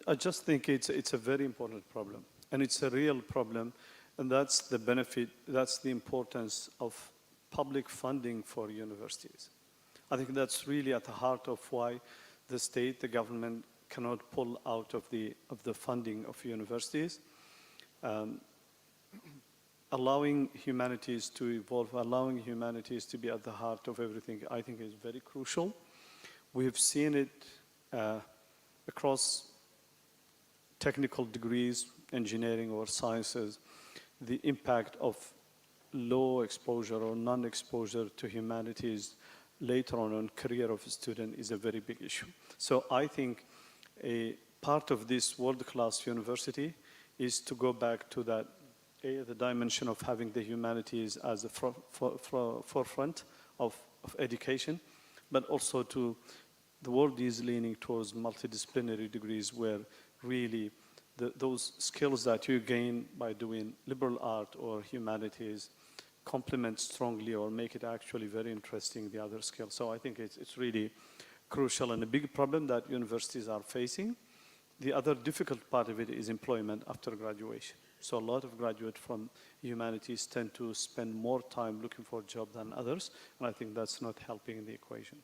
I just think it's a very important problem, and it's a real problem, and that's the benefit, that's the importance of public funding for universities. I think that's really at the heart of why the state, the government, cannot pull out of the funding of universities. Allowing humanities to evolve, allowing humanities to be at the heart of everything, I think is very crucial. We've seen it across technical degrees, engineering or sciences, the impact of low exposure or non-exposure to humanities later on career of a student is a very big issue. So I think a part of this world-class university is to go back to that, the dimension of having the humanities as a forefront of education, but also to the world is leaning towards multidisciplinary degrees where really those skills that you gain by doing liberal art or humanities complement strongly or make it actually very interesting, the other skills. So I think it's really crucial and a big problem that universities are facing. The other difficult part of it is employment after graduation. So a lot of graduates from humanities tend to spend more time looking for a job than others, and I think that's not helping in the equation.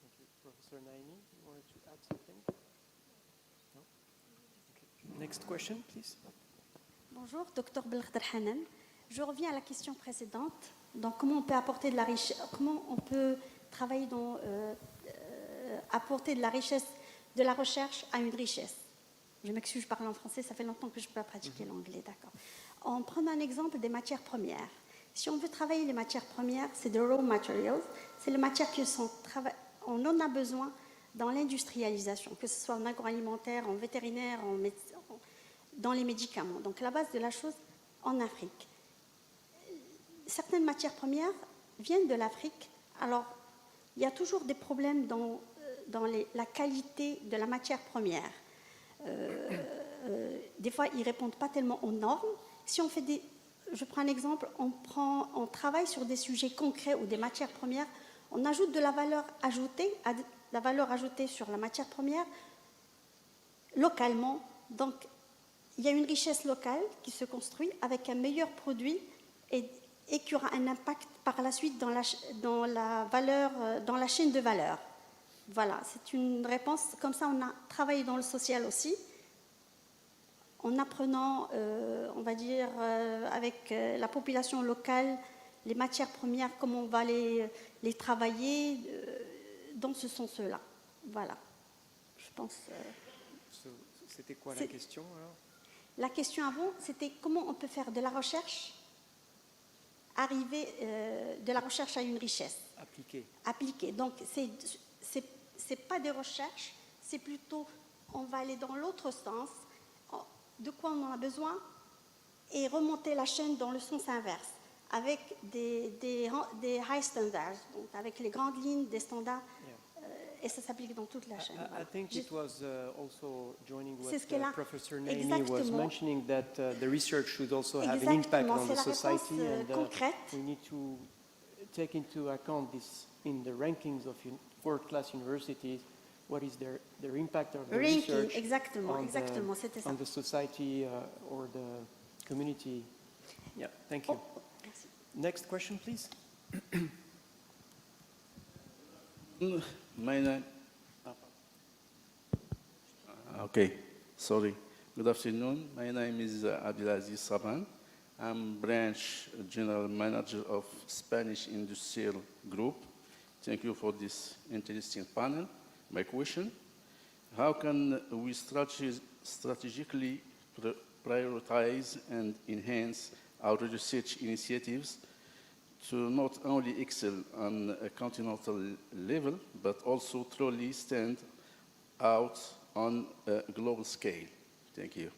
Thank you. Professor Naimi, you wanted to add something? No? Okay. Next question, please. Bonjour, Dr Belkhder Hanan. Je reviens à la question précédente. Donc, comment on peut apporter de la richesse, comment on peut travailler dans apporter de la richesse, de la recherche à une richesse. Je m'excuse, je parle en français, ça fait longtemps que je ne peux pas pratiquer l'anglais, d'accord. En prenant un exemple des matières premières. Si on veut travailler les matières premières, c'est de raw materials, c'est les matières qui sont on en a besoin dans l'industrialisation, que ce soit en agroalimentaire, en vétérinaire, dans les médicaments. Donc la base de la chose en Afrique. Certaines matières premières viennent de l'Afrique, alors il y a toujours des problèmes dans la qualité de la matière première. Des fois, ils ne répondent pas tellement aux normes. Si on fait je prends un exemple, on travaille sur des sujets concrets ou des matières premières, on ajoute de la valeur ajoutée sur la matière première localement. Donc, il y a une richesse locale qui se construit avec un meilleur produit et qui aura un impact par la suite dans la chaîne de valeur. Voilà, c'est une réponse. Comme ça, on a travaillé dans le social aussi, en apprenant, on va dire, avec la population locale, les matières premières, comment on va les travailler dans ce sens-là. Voilà, je pense. C'était quoi la question alors? La question avant, c'était comment on peut faire de la recherche, arriver de la recherche à une richesse. Appliquée. Donc, c'est pas des recherches, c'est plutôt, on va aller dans l'autre sens, de quoi on en a besoin, et remonter la chaîne dans le sens inverse, avec des high standards, donc avec les grandes lignes des standards, et ça s'applique dans toute la chaîne. I think it was also joining what Professor Naimi Exactement. was mentioning, that the research should also have an impact on the society, and we need to take into account this in the rankings of world-class universities. What is their impact of the research on the society or the community? Yeah, thank you. Next question, please. My name. Okay, sorry. Good afternoon. My name is Abdelaziz Saban. I'm branch general manager of Spanish Industrial Group. Thank you for this interesting panel. My question: how can we strategically prioritize and enhance our research initiatives to not only excel on a continental level, but also truly stand out on a global scale? Thank you.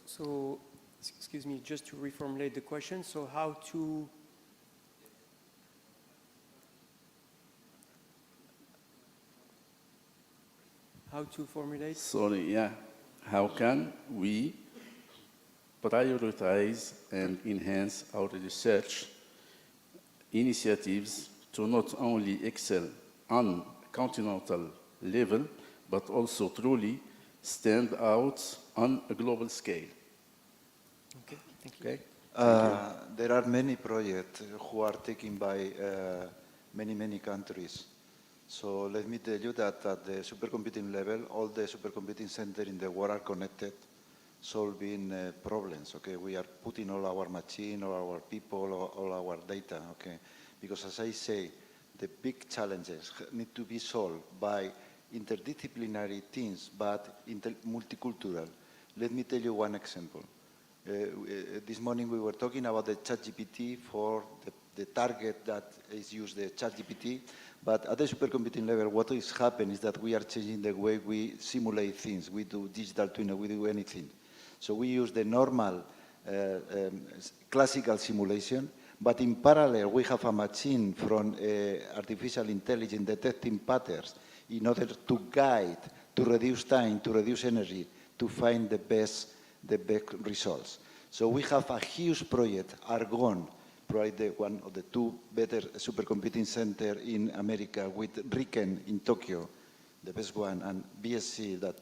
So, excuse me, just to reformulate the question, so how to formulate? Sorry, yeah. How can we prioritize and enhance our research initiatives to not only excel on continental level, but also truly stand out on a global scale? Okay, thank you. There are many projects who are taken by many countries. So let me tell you that at the supercomputing level, all the supercomputing centers in the world are connected, solving problems. Okay, we are putting all our machine, all our people, all our data. Okay, because as I say, the big challenges need to be solved by interdisciplinary teams, but multicultural. Let me tell you one example. This morning we were talking about the ChatGPT for the target that is used, the ChatGPT. But at the supercomputing level, what is happening is that we are changing the way we simulate things. We do digital twin, we do anything. So we use the normal classical simulation, but in parallel, we have a machine from artificial intelligence detecting patterns in order to guide, to reduce time, to reduce energy, to find the best results. So we have a huge project, Argonne, probably one of the two better supercomputing centers in America, with RIKEN in Tokyo, the best one, and BSC, that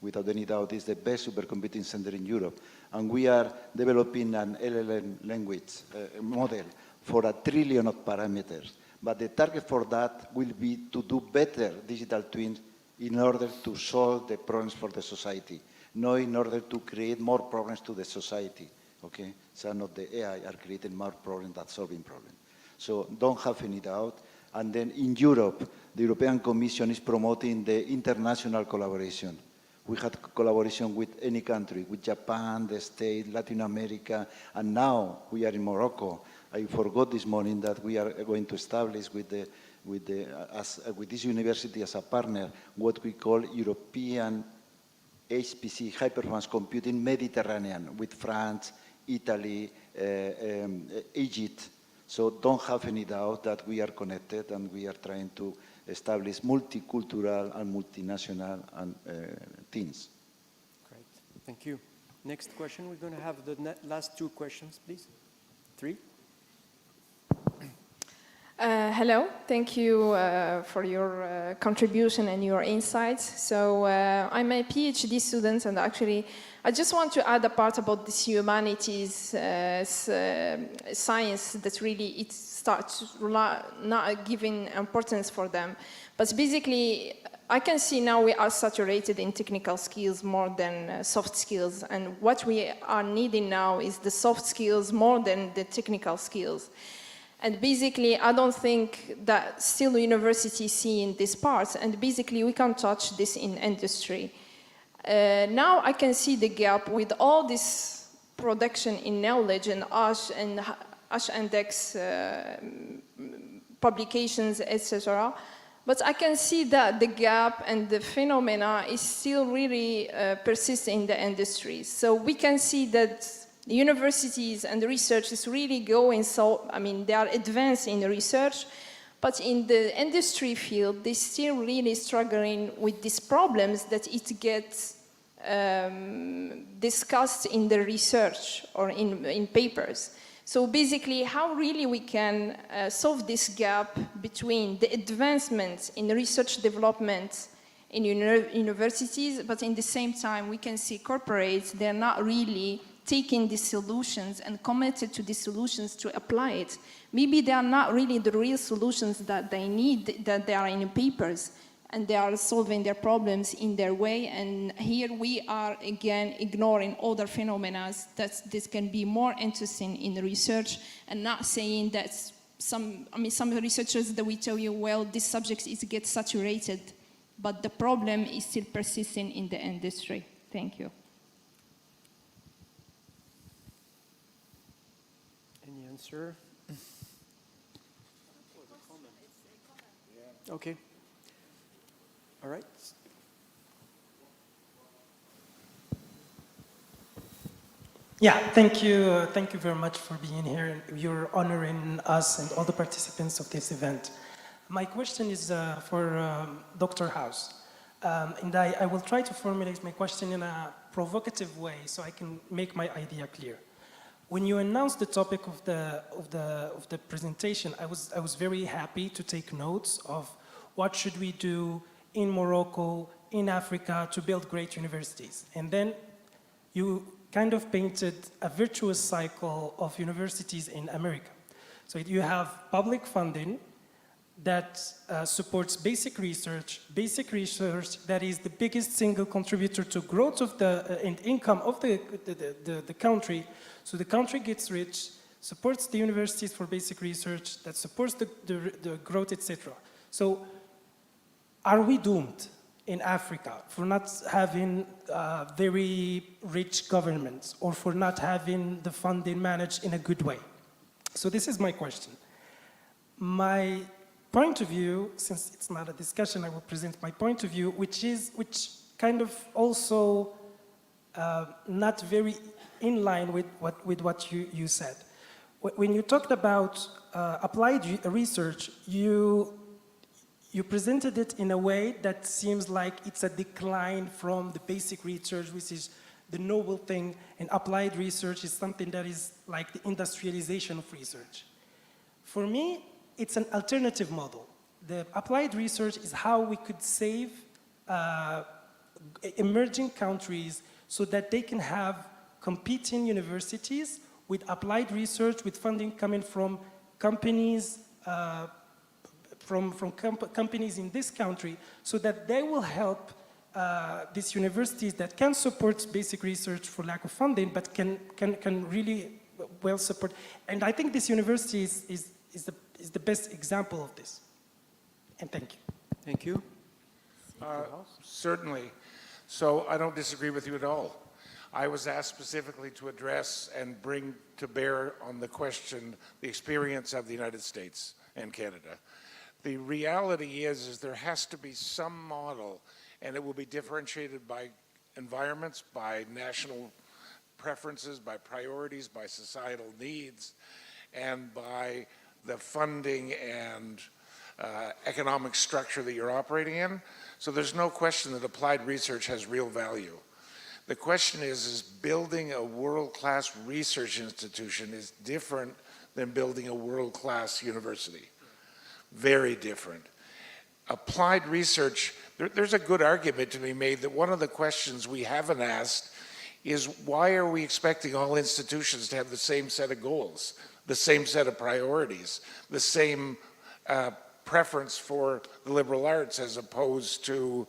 without any doubt is the best supercomputing center in Europe. And we are developing an LLM language model for 1 trillion of parameters. But the target for that will be to do better digital twins in order to solve the problems for the society, not in order to create more problems to the society. Okay? Some of the AI are creating more problems than solving problems. So don't have any doubt. And then in Europe, the European Commission is promoting the international collaboration. We had collaboration with any country, with Japan, the States, Latin America, and now we are in Morocco. I forgot this morning that we are going to establish with this university as a partner what we call European HPC, High Performance Computing Mediterranean, with France, Italy, Egypt. So don't have any doubt that we are connected and we are trying to establish multicultural and multinational teams. Great, thank you. Next question, we're going to have the last two questions, please. 3. Hello, thank you for your contribution and your insights. So I'm a PhD student, and actually I just want to add a part about this humanities science that really it starts not giving importance for them. But basically, I can see now we are saturated in technical skills more than soft skills, and what we are needing now is the soft skills more than the technical skills. And basically, I don't think that still universities see in this part, and basically we can touch this in industry. Now I can see the gap with all this production in knowledge and Ash Index publications, etc. But I can see that the gap and the phenomena is still really persisting in the industry. So we can see that the universities and the research is really going, so, I mean, they are advanced in the research, but in the industry field, they're still really struggling with these problems that it gets discussed in the research or in papers. So basically, how really we can solve this gap between the advancements in research development in universities, but in the same time, we can see corporates, they're not really taking these solutions and committed to these solutions to apply it. Maybe they are not really the real solutions that they need, that they are in papers, and they are solving their problems in their way. And here we are again ignoring other phenomena that this can be more interesting in the research, and not saying that some researchers that we tell you, well, this subject is get saturated, but the problem is still persisting in the industry. Thank you. Any answer? Okay. All right. Yeah, thank you. Thank you very much for being here. You're honoring us and all the participants of this event. My question is for Dr. House. And I will try to formulate my question in a provocative way so I can make my idea clear. When you announced the topic of the presentation, I was very happy to take notes of what should we do in Morocco, in Africa, to build great universities. And then you kind of painted a virtuous cycle of universities in America. So you have public funding that supports basic research that is the biggest single contributor to growth of and income of the country. So the country gets rich, supports the universities for basic research, that supports the growth, etc. So are we doomed in Africa for not having very rich governments or for not having the funding managed in a good way? So this is my question. My point of view, since it's not a discussion, I will present my point of view, which kind of also not very in line with what you said. When you talked about applied research, you you presented it in a way that seems like it's a decline from the basic research, which is the noble thing, and applied research is something that is like the industrialization of research. For me, it's an alternative model. The applied research is how we could save emerging countries so that they can have competing universities with applied research, with funding coming from companies, companies in this country, so that they will help these universities that can support basic research for lack of funding, but can really well support. And I think this university is the best example of this. And thank you. Thank you. Certainly. So I don't disagree with you at all. I was asked specifically to address and bring to bear on the question the experience of the United States and Canada. The reality is there has to be some model, and it will be differentiated by environments, by national preferences, by priorities, by societal needs, and by the funding and economic structure that you're operating in. So there's no question that applied research has real value. The question is building a world-class research institution is different than building a world-class university. Very different. Applied research, there's a good argument to be made that one of the questions we haven't asked is why are we expecting all institutions to have the same set of goals, the same set of priorities, the same preference for the liberal arts as opposed to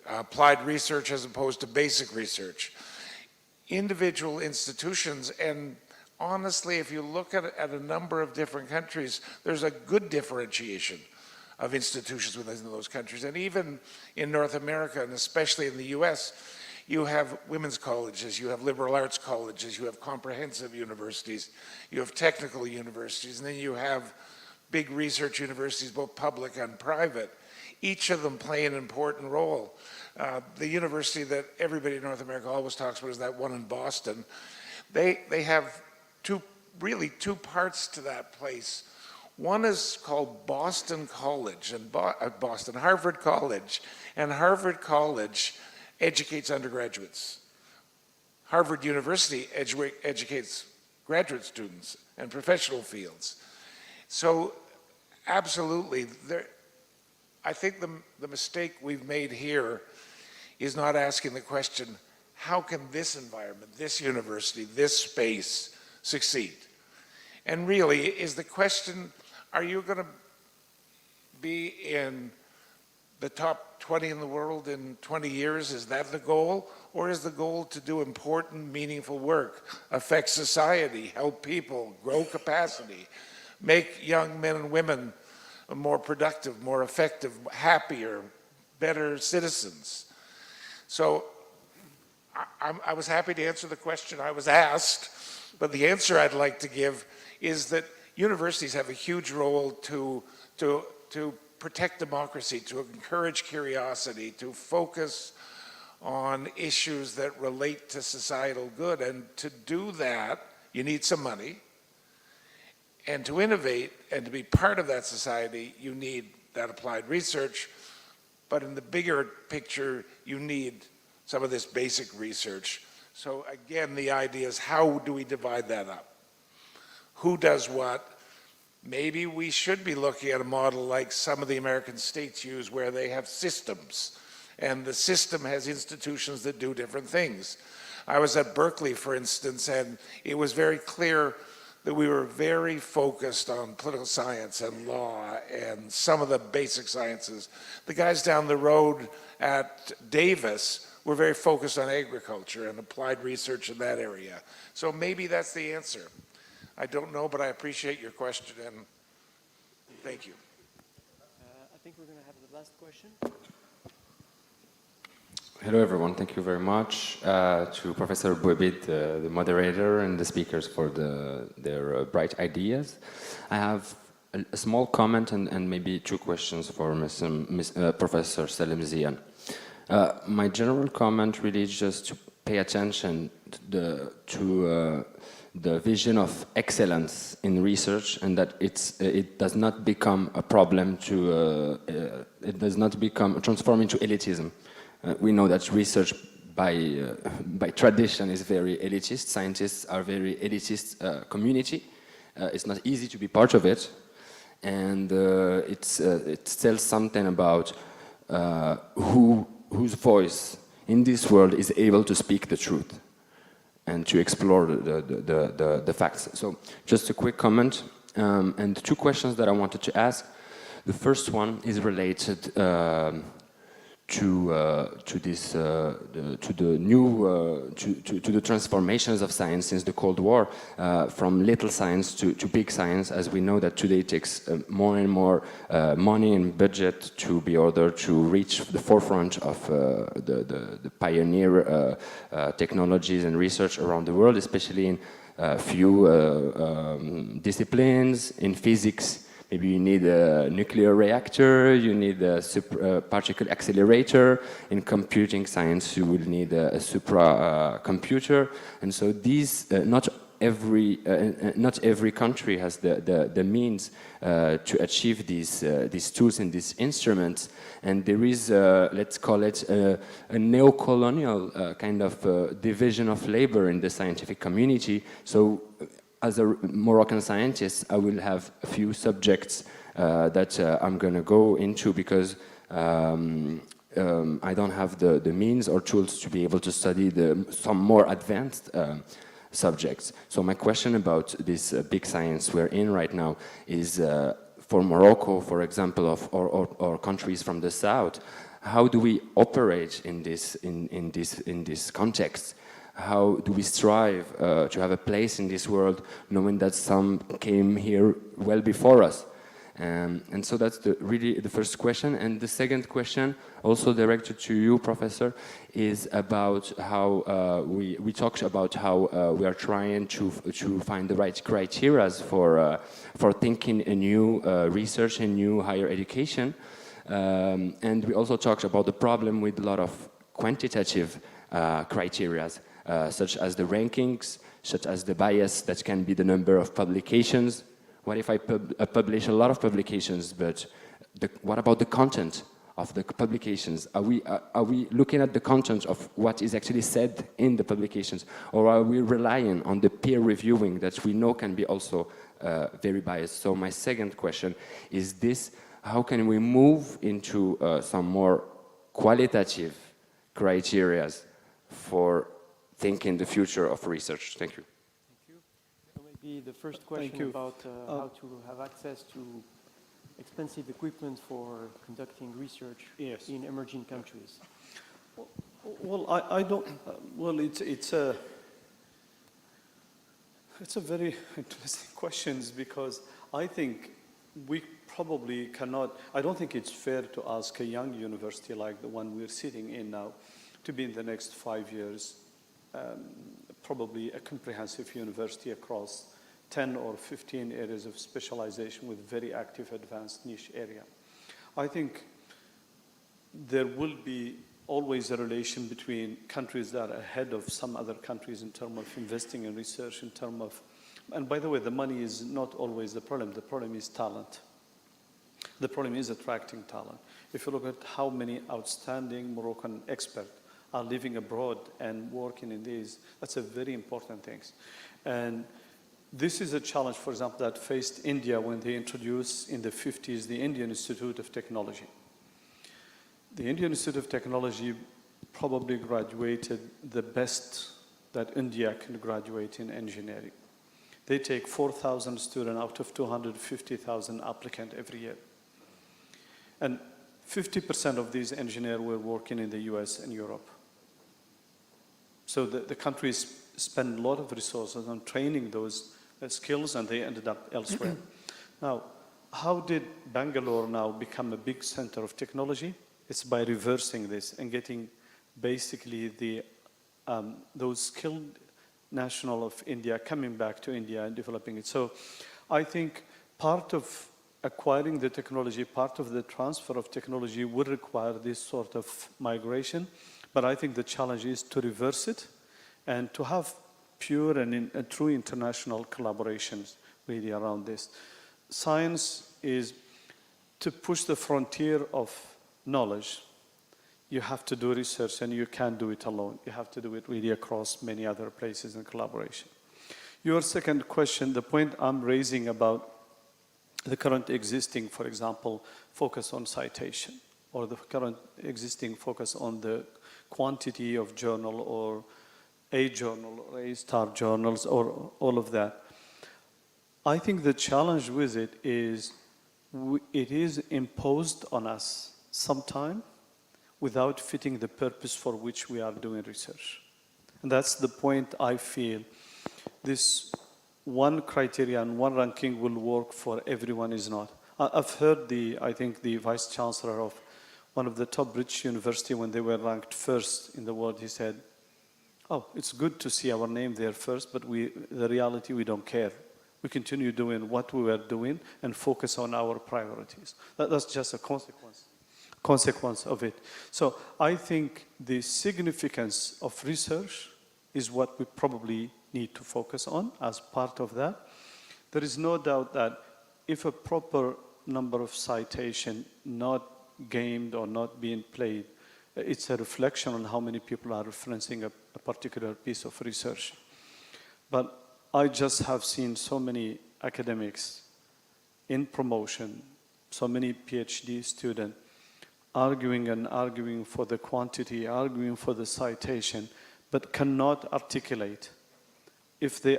applied research as opposed to basic research. Individual institutions, and honestly, if you look at a number of different countries, there's a good differentiation of institutions within those countries. And even in North America, and especially in the US, you have women's colleges, you have liberal arts colleges, you have comprehensive universities, you have technical universities, and then you have big research universities, both public and private. Each of them play an important role. The university that everybody in North America always talks about is that one in Boston. They have two parts to that place. One is called Boston College, and Harvard College, and Harvard College educates undergraduates. Harvard University educates graduate students and professional fields. So absolutely, I think the mistake we've made here is not asking the question, how can this environment, this university, this space succeed? And really, is the question, are you going to be in the top 20 in the world in 20 years? Is that the goal? Or is the goal to do important, meaningful work, affect society, help people, grow capacity, make young men and women more productive, more effective, happier, better citizens? So I was happy to answer the question I was asked, but the answer I'd like to give is that universities have a huge role to protect democracy, to encourage curiosity, to focus on issues that relate to societal good. And to do that, you need some money. And to innovate and to be part of that society, you need that applied research. But in the bigger picture, you need some of this basic research. So again, the idea is, how do we divide that up? Who does what? Maybe we should be looking at a model like some of the American states use, where they have systems, and the system has institutions that do different things. I was at Berkeley, for instance, and it was very clear that we were very focused on political science and law and some of the basic sciences. The guys down the road at Davis were very focused on agriculture and applied research in that area. So maybe that's the answer. I don't know, but I appreciate your question, and thank you. I think we're going to have the last question. Hello, everyone. Thank you very much to Professor Bouebid, the moderator, and the speakers for their bright ideas. I have a small comment and maybe two questions for Professor Salim Zian. My general comment really is just to pay attention to the vision of excellence in research, and that it does not become a problem it does not transform into elitism. We know that research by tradition is very elitist. Scientists are very elitist community. It's not easy to be part of it, and it tells something about whose voice in this world is able to speak the truth and to explore the facts. So just a quick comment and two questions that I wanted to ask. The first one is related to the transformations of science since the Cold War, from little science to big science, as we know that today it takes more and more money and budget to be ordered to reach the forefront of the pioneer technologies and research around the world, especially in few disciplines. In physics, maybe you need a nuclear reactor, you need a particle accelerator. In computing science, you will need a supercomputer. And so these, not every country has the means to achieve these tools and these instruments. And there is, let's call it, a neo-colonial kind of division of labor in the scientific community. So as a Moroccan scientist, I will have a few subjects that I'm going to go into because I don't have the means or tools to be able to study some more advanced subjects. So my question about this big science we're in right now is for Morocco, for example, or countries from the south, how do we operate in this context? How do we strive to have a place in this world, knowing that some came here well before us? And so that's really the first question. And the second question, also directed to you, Professor, is about how we talked about how we are trying to find the right criteria for thinking a new research and new higher education. And we also talked about the problem with a lot of quantitative criteria. Such as the rankings, such as the bias that can be the number of publications. What if I publish a lot of publications, but what about the content of the publications? Are we looking at the content of what is actually said in the publications, or are we relying on the peer reviewing that we know can be also very biased? So my second question is this: how can we move into some more qualitative criteria for thinking the future of research? Thank you. Thank you. So maybe the first question about how to have access to expensive equipment for conducting research in emerging countries. Well, I don't. Well, it's a very interesting question because I think we probably cannot. I don't think it's fair to ask a young university like the one we're sitting in now to be in the next 5 years. Probably a comprehensive university across 10 or 15 areas of specialization with very active advanced niche area. I think there will be always a relation between countries that are ahead of some other countries in terms of investing in research, in terms of, and by the way, the money is not always the problem. The problem is talent. The problem is attracting talent. If you look at how many outstanding Moroccan experts are living abroad and working in these, that's a very important thing. And this is a challenge, for example, that faced India when they introduced in the 50s the Indian Institute of Technology. The Indian Institute of Technology probably graduated the best that India can graduate in engineering. They take 4,000 students out of 250,000 applicants every year. And 50% of these engineers were working in the US and Europe. So the countries spend a lot of resources on training those skills, and they ended up elsewhere. Now, how did Bangalore now become a big center of technology? It's by reversing this and getting basically those skilled nationals of India coming back to India and developing it. So I think part of acquiring the technology, part of the transfer of technology would require this sort of migration. But I think the challenge is to reverse it and to have pure and true international collaborations really around this. Science is to push the frontier of knowledge. You have to do research, and you can't do it alone. You have to do it really across many other places in collaboration. Your second question, the point I'm raising about the current existing, for example, focus on citation, or the current existing focus on the quantity of journal or A journal or A-star journals or all of that. I think the challenge with it is it is imposed on us sometime without fitting the purpose for which we are doing research. And that's the point I feel. This one criteria and one ranking will work for everyone is not. I've heard I think the vice chancellor of one of the top British university, when they were ranked first in the world, he said, oh, it's good to see our name there first, but the reality, we don't care. We continue doing what we were doing and focus on our priorities. That's just a consequence of it. So I think the significance of research is what we probably need to focus on as part of that. There is no doubt that if a proper number of citation not gamed or not being played, it's a reflection on how many people are referencing a particular piece of research. But I just have seen so many academics in promotion, so many PhD students arguing and arguing for the quantity, arguing for the citation, but cannot articulate if they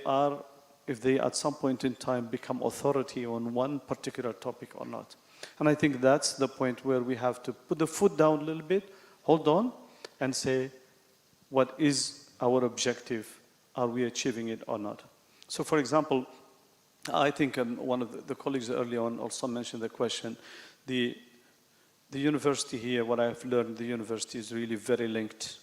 at some point in time become authority on one particular topic or not. And I think that's the point where we have to put the foot down a little bit, hold on, and say, what is our objective? Are we achieving it or not? So for example, I think one of the colleagues early on also mentioned the question, the university here, what I've learned, the university is really very linked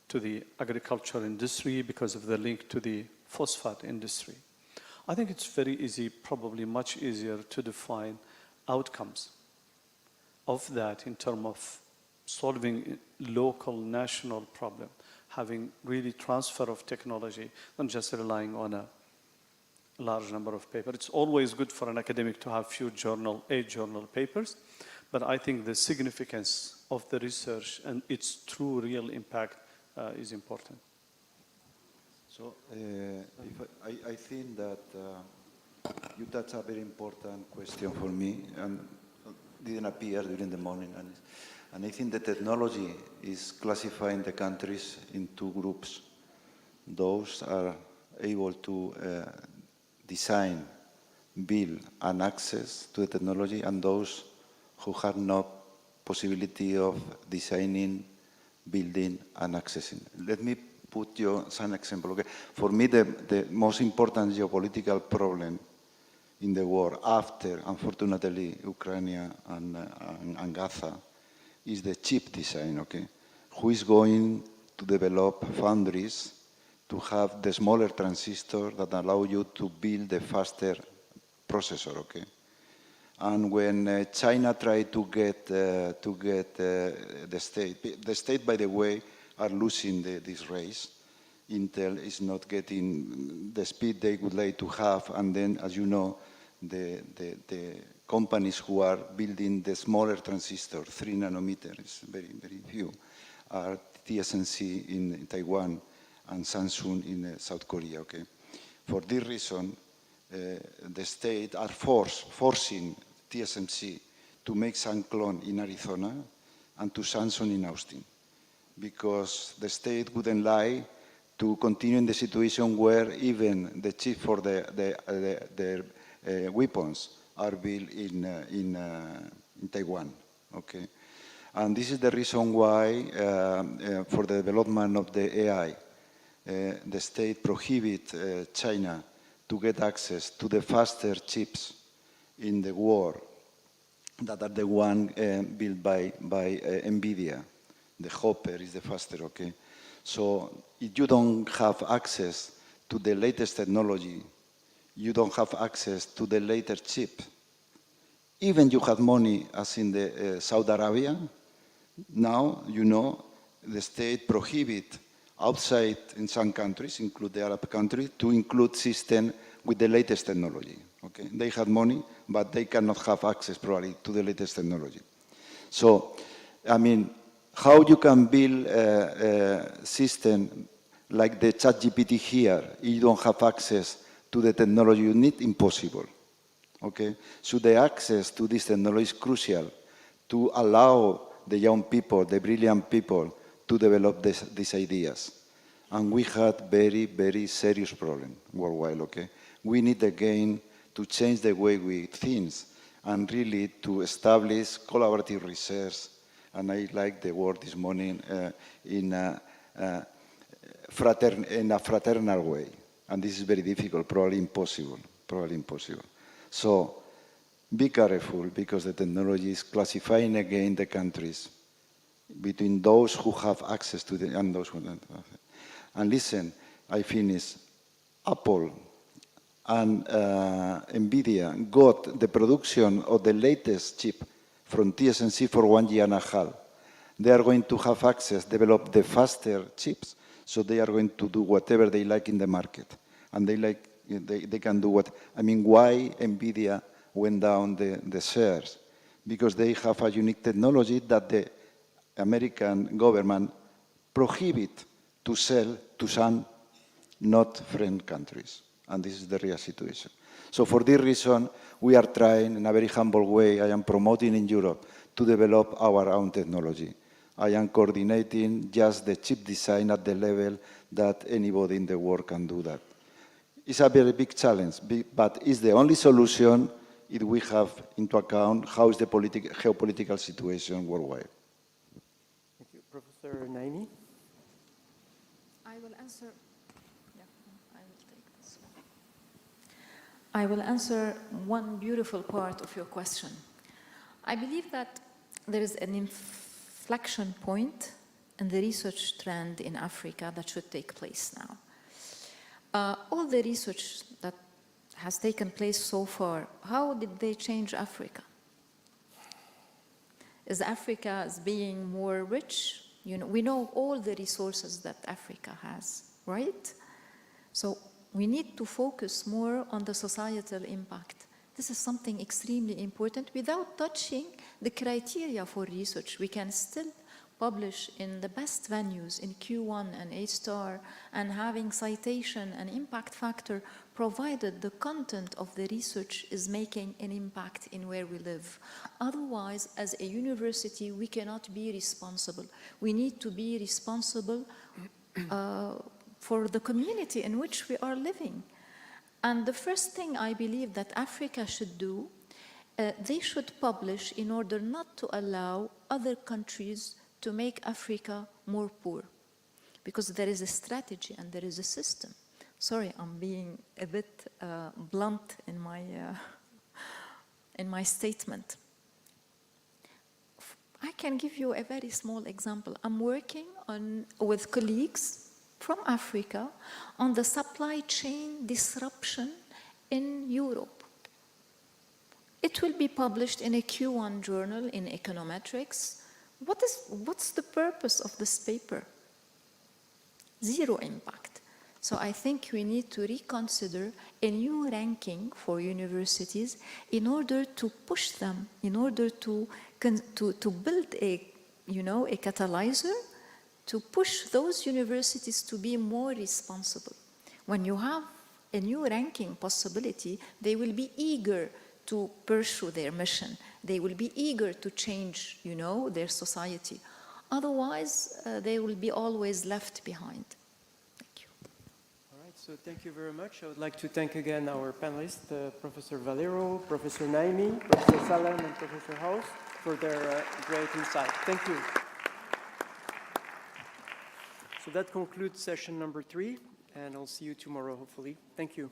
to the agriculture industry because of the link to the phosphate industry. I think it's very easy, probably much easier to define outcomes of that in terms of solving local, national problem, having really transfer of technology than just relying on a large number of papers. It's always good for an academic to have few journal papers, but I think the significance of the research and its true real impact is important. So I think that you touched a very important question for me and didn't appear during the morning. And I think the technology is classifying the countries in two groups. Those are able to design, build, and access to the technology, and those who have no possibility of designing, building, and accessing. Let me put you some example. Okay? For me, the most important geopolitical problem in the world after, unfortunately, Ukraine and Gaza is the chip design, okay? Who is going to develop foundries to have the smaller transistor that allow you to build the faster processor, okay? And when China tried to get the state, by the way, are losing this race. Intel is not getting the speed they would like to have, and then, as you know, the companies who are building the smaller transistor, 3 nanometers, very, very few, are TSMC in Taiwan and Samsung in South Korea, okay? For this reason, the state are forcing TSMC to make some clone in Arizona and to Samsung in Austin, because the state wouldn't lie to continue in the situation where even the chip for their weapons are built in Taiwan, okay? And this is the reason why, for the development of the AI, the state prohibit China to get access to the faster chips in the world that are the one built by NVIDIA. The Hopper is the faster, okay? So if you don't have access to the latest technology, you don't have access to the latest chip. Even you have money, as in the Saudi Arabia, now, you know, the state prohibit outside in some countries, include the Arab countries, to include system with the latest technology. Okay? They have money, but they cannot have access probably to the latest technology. So, I mean, how you can build a system like the ChatGPT here, if you don't have access to the technology you need, impossible. Okay? So the access to this technology is crucial to allow the young people, the brilliant people, to develop these ideas. And we had very, very serious problem worldwide, okay? We need again to change the way we think and really to establish collaborative research. And I like the word this morning in a fraternal way. And this is very difficult, probably impossible. So be careful, because the technology is classifying again the countries between those who have access to the and those who don't have it. And listen, I finish. Apple and NVIDIA got the production of the latest chip from TSMC for 1 year and a half. They are going to have access, develop the faster chips, so they are going to do whatever they like in the market. And they can do what, I mean, why NVIDIA went down the shares? Because they have a unique technology that the American government prohibit to sell to some not friend countries. And this is the real situation. So for this reason, we are trying in a very humble way, I am promoting in Europe, to develop our own technology. I am coordinating just the chip design at the level that anybody in the world can do that. It's a very big challenge, but it's the only solution if we have into account how is the geopolitical situation worldwide. Thank you. Professor Naimi? I will answer. Yeah, I will take this one. I will answer one beautiful part of your question. I believe that there is an inflection point in the research trend in Africa that should take place now. All the research that has taken place so far, how did they change Africa? Is Africa as being more rich? You know, we know all the resources that Africa has, right? So we need to focus more on the societal impact. This is something extremely important. Without touching the criteria for research, we can still publish in the best venues in Q1 and A*, and having citation and impact factor, provided the content of the research is making an impact in where we live. Otherwise, as a university, we cannot be responsible. We need to be responsible for the community in which we are living. And the first thing I believe that Africa should do, they should publish in order not to allow other countries to make Africa more poor, because there is a strategy and there is a system. Sorry, I'm being a bit blunt in my statement. I can give you a very small example. I'm working with colleagues from Africa on the supply chain disruption in Europe. It will be published in a Q1 journal in econometrics. What's the purpose of this paper? Zero impact. So I think we need to reconsider a new ranking for universities in order to push them, in order to build a catalyzer to push those universities to be more responsible. When you have a new ranking possibility, they will be eager to pursue their mission. They will be eager to change, their society. Otherwise, they will be always left behind. Thank you. All right, so thank you very much. I would like to thank again our panelists, Professor Valero, Professor Naimi, Professor Salam, and Professor House for their great insight. Thank you. So that concludes session number 3, and I'll see you tomorrow, hopefully. Thank you.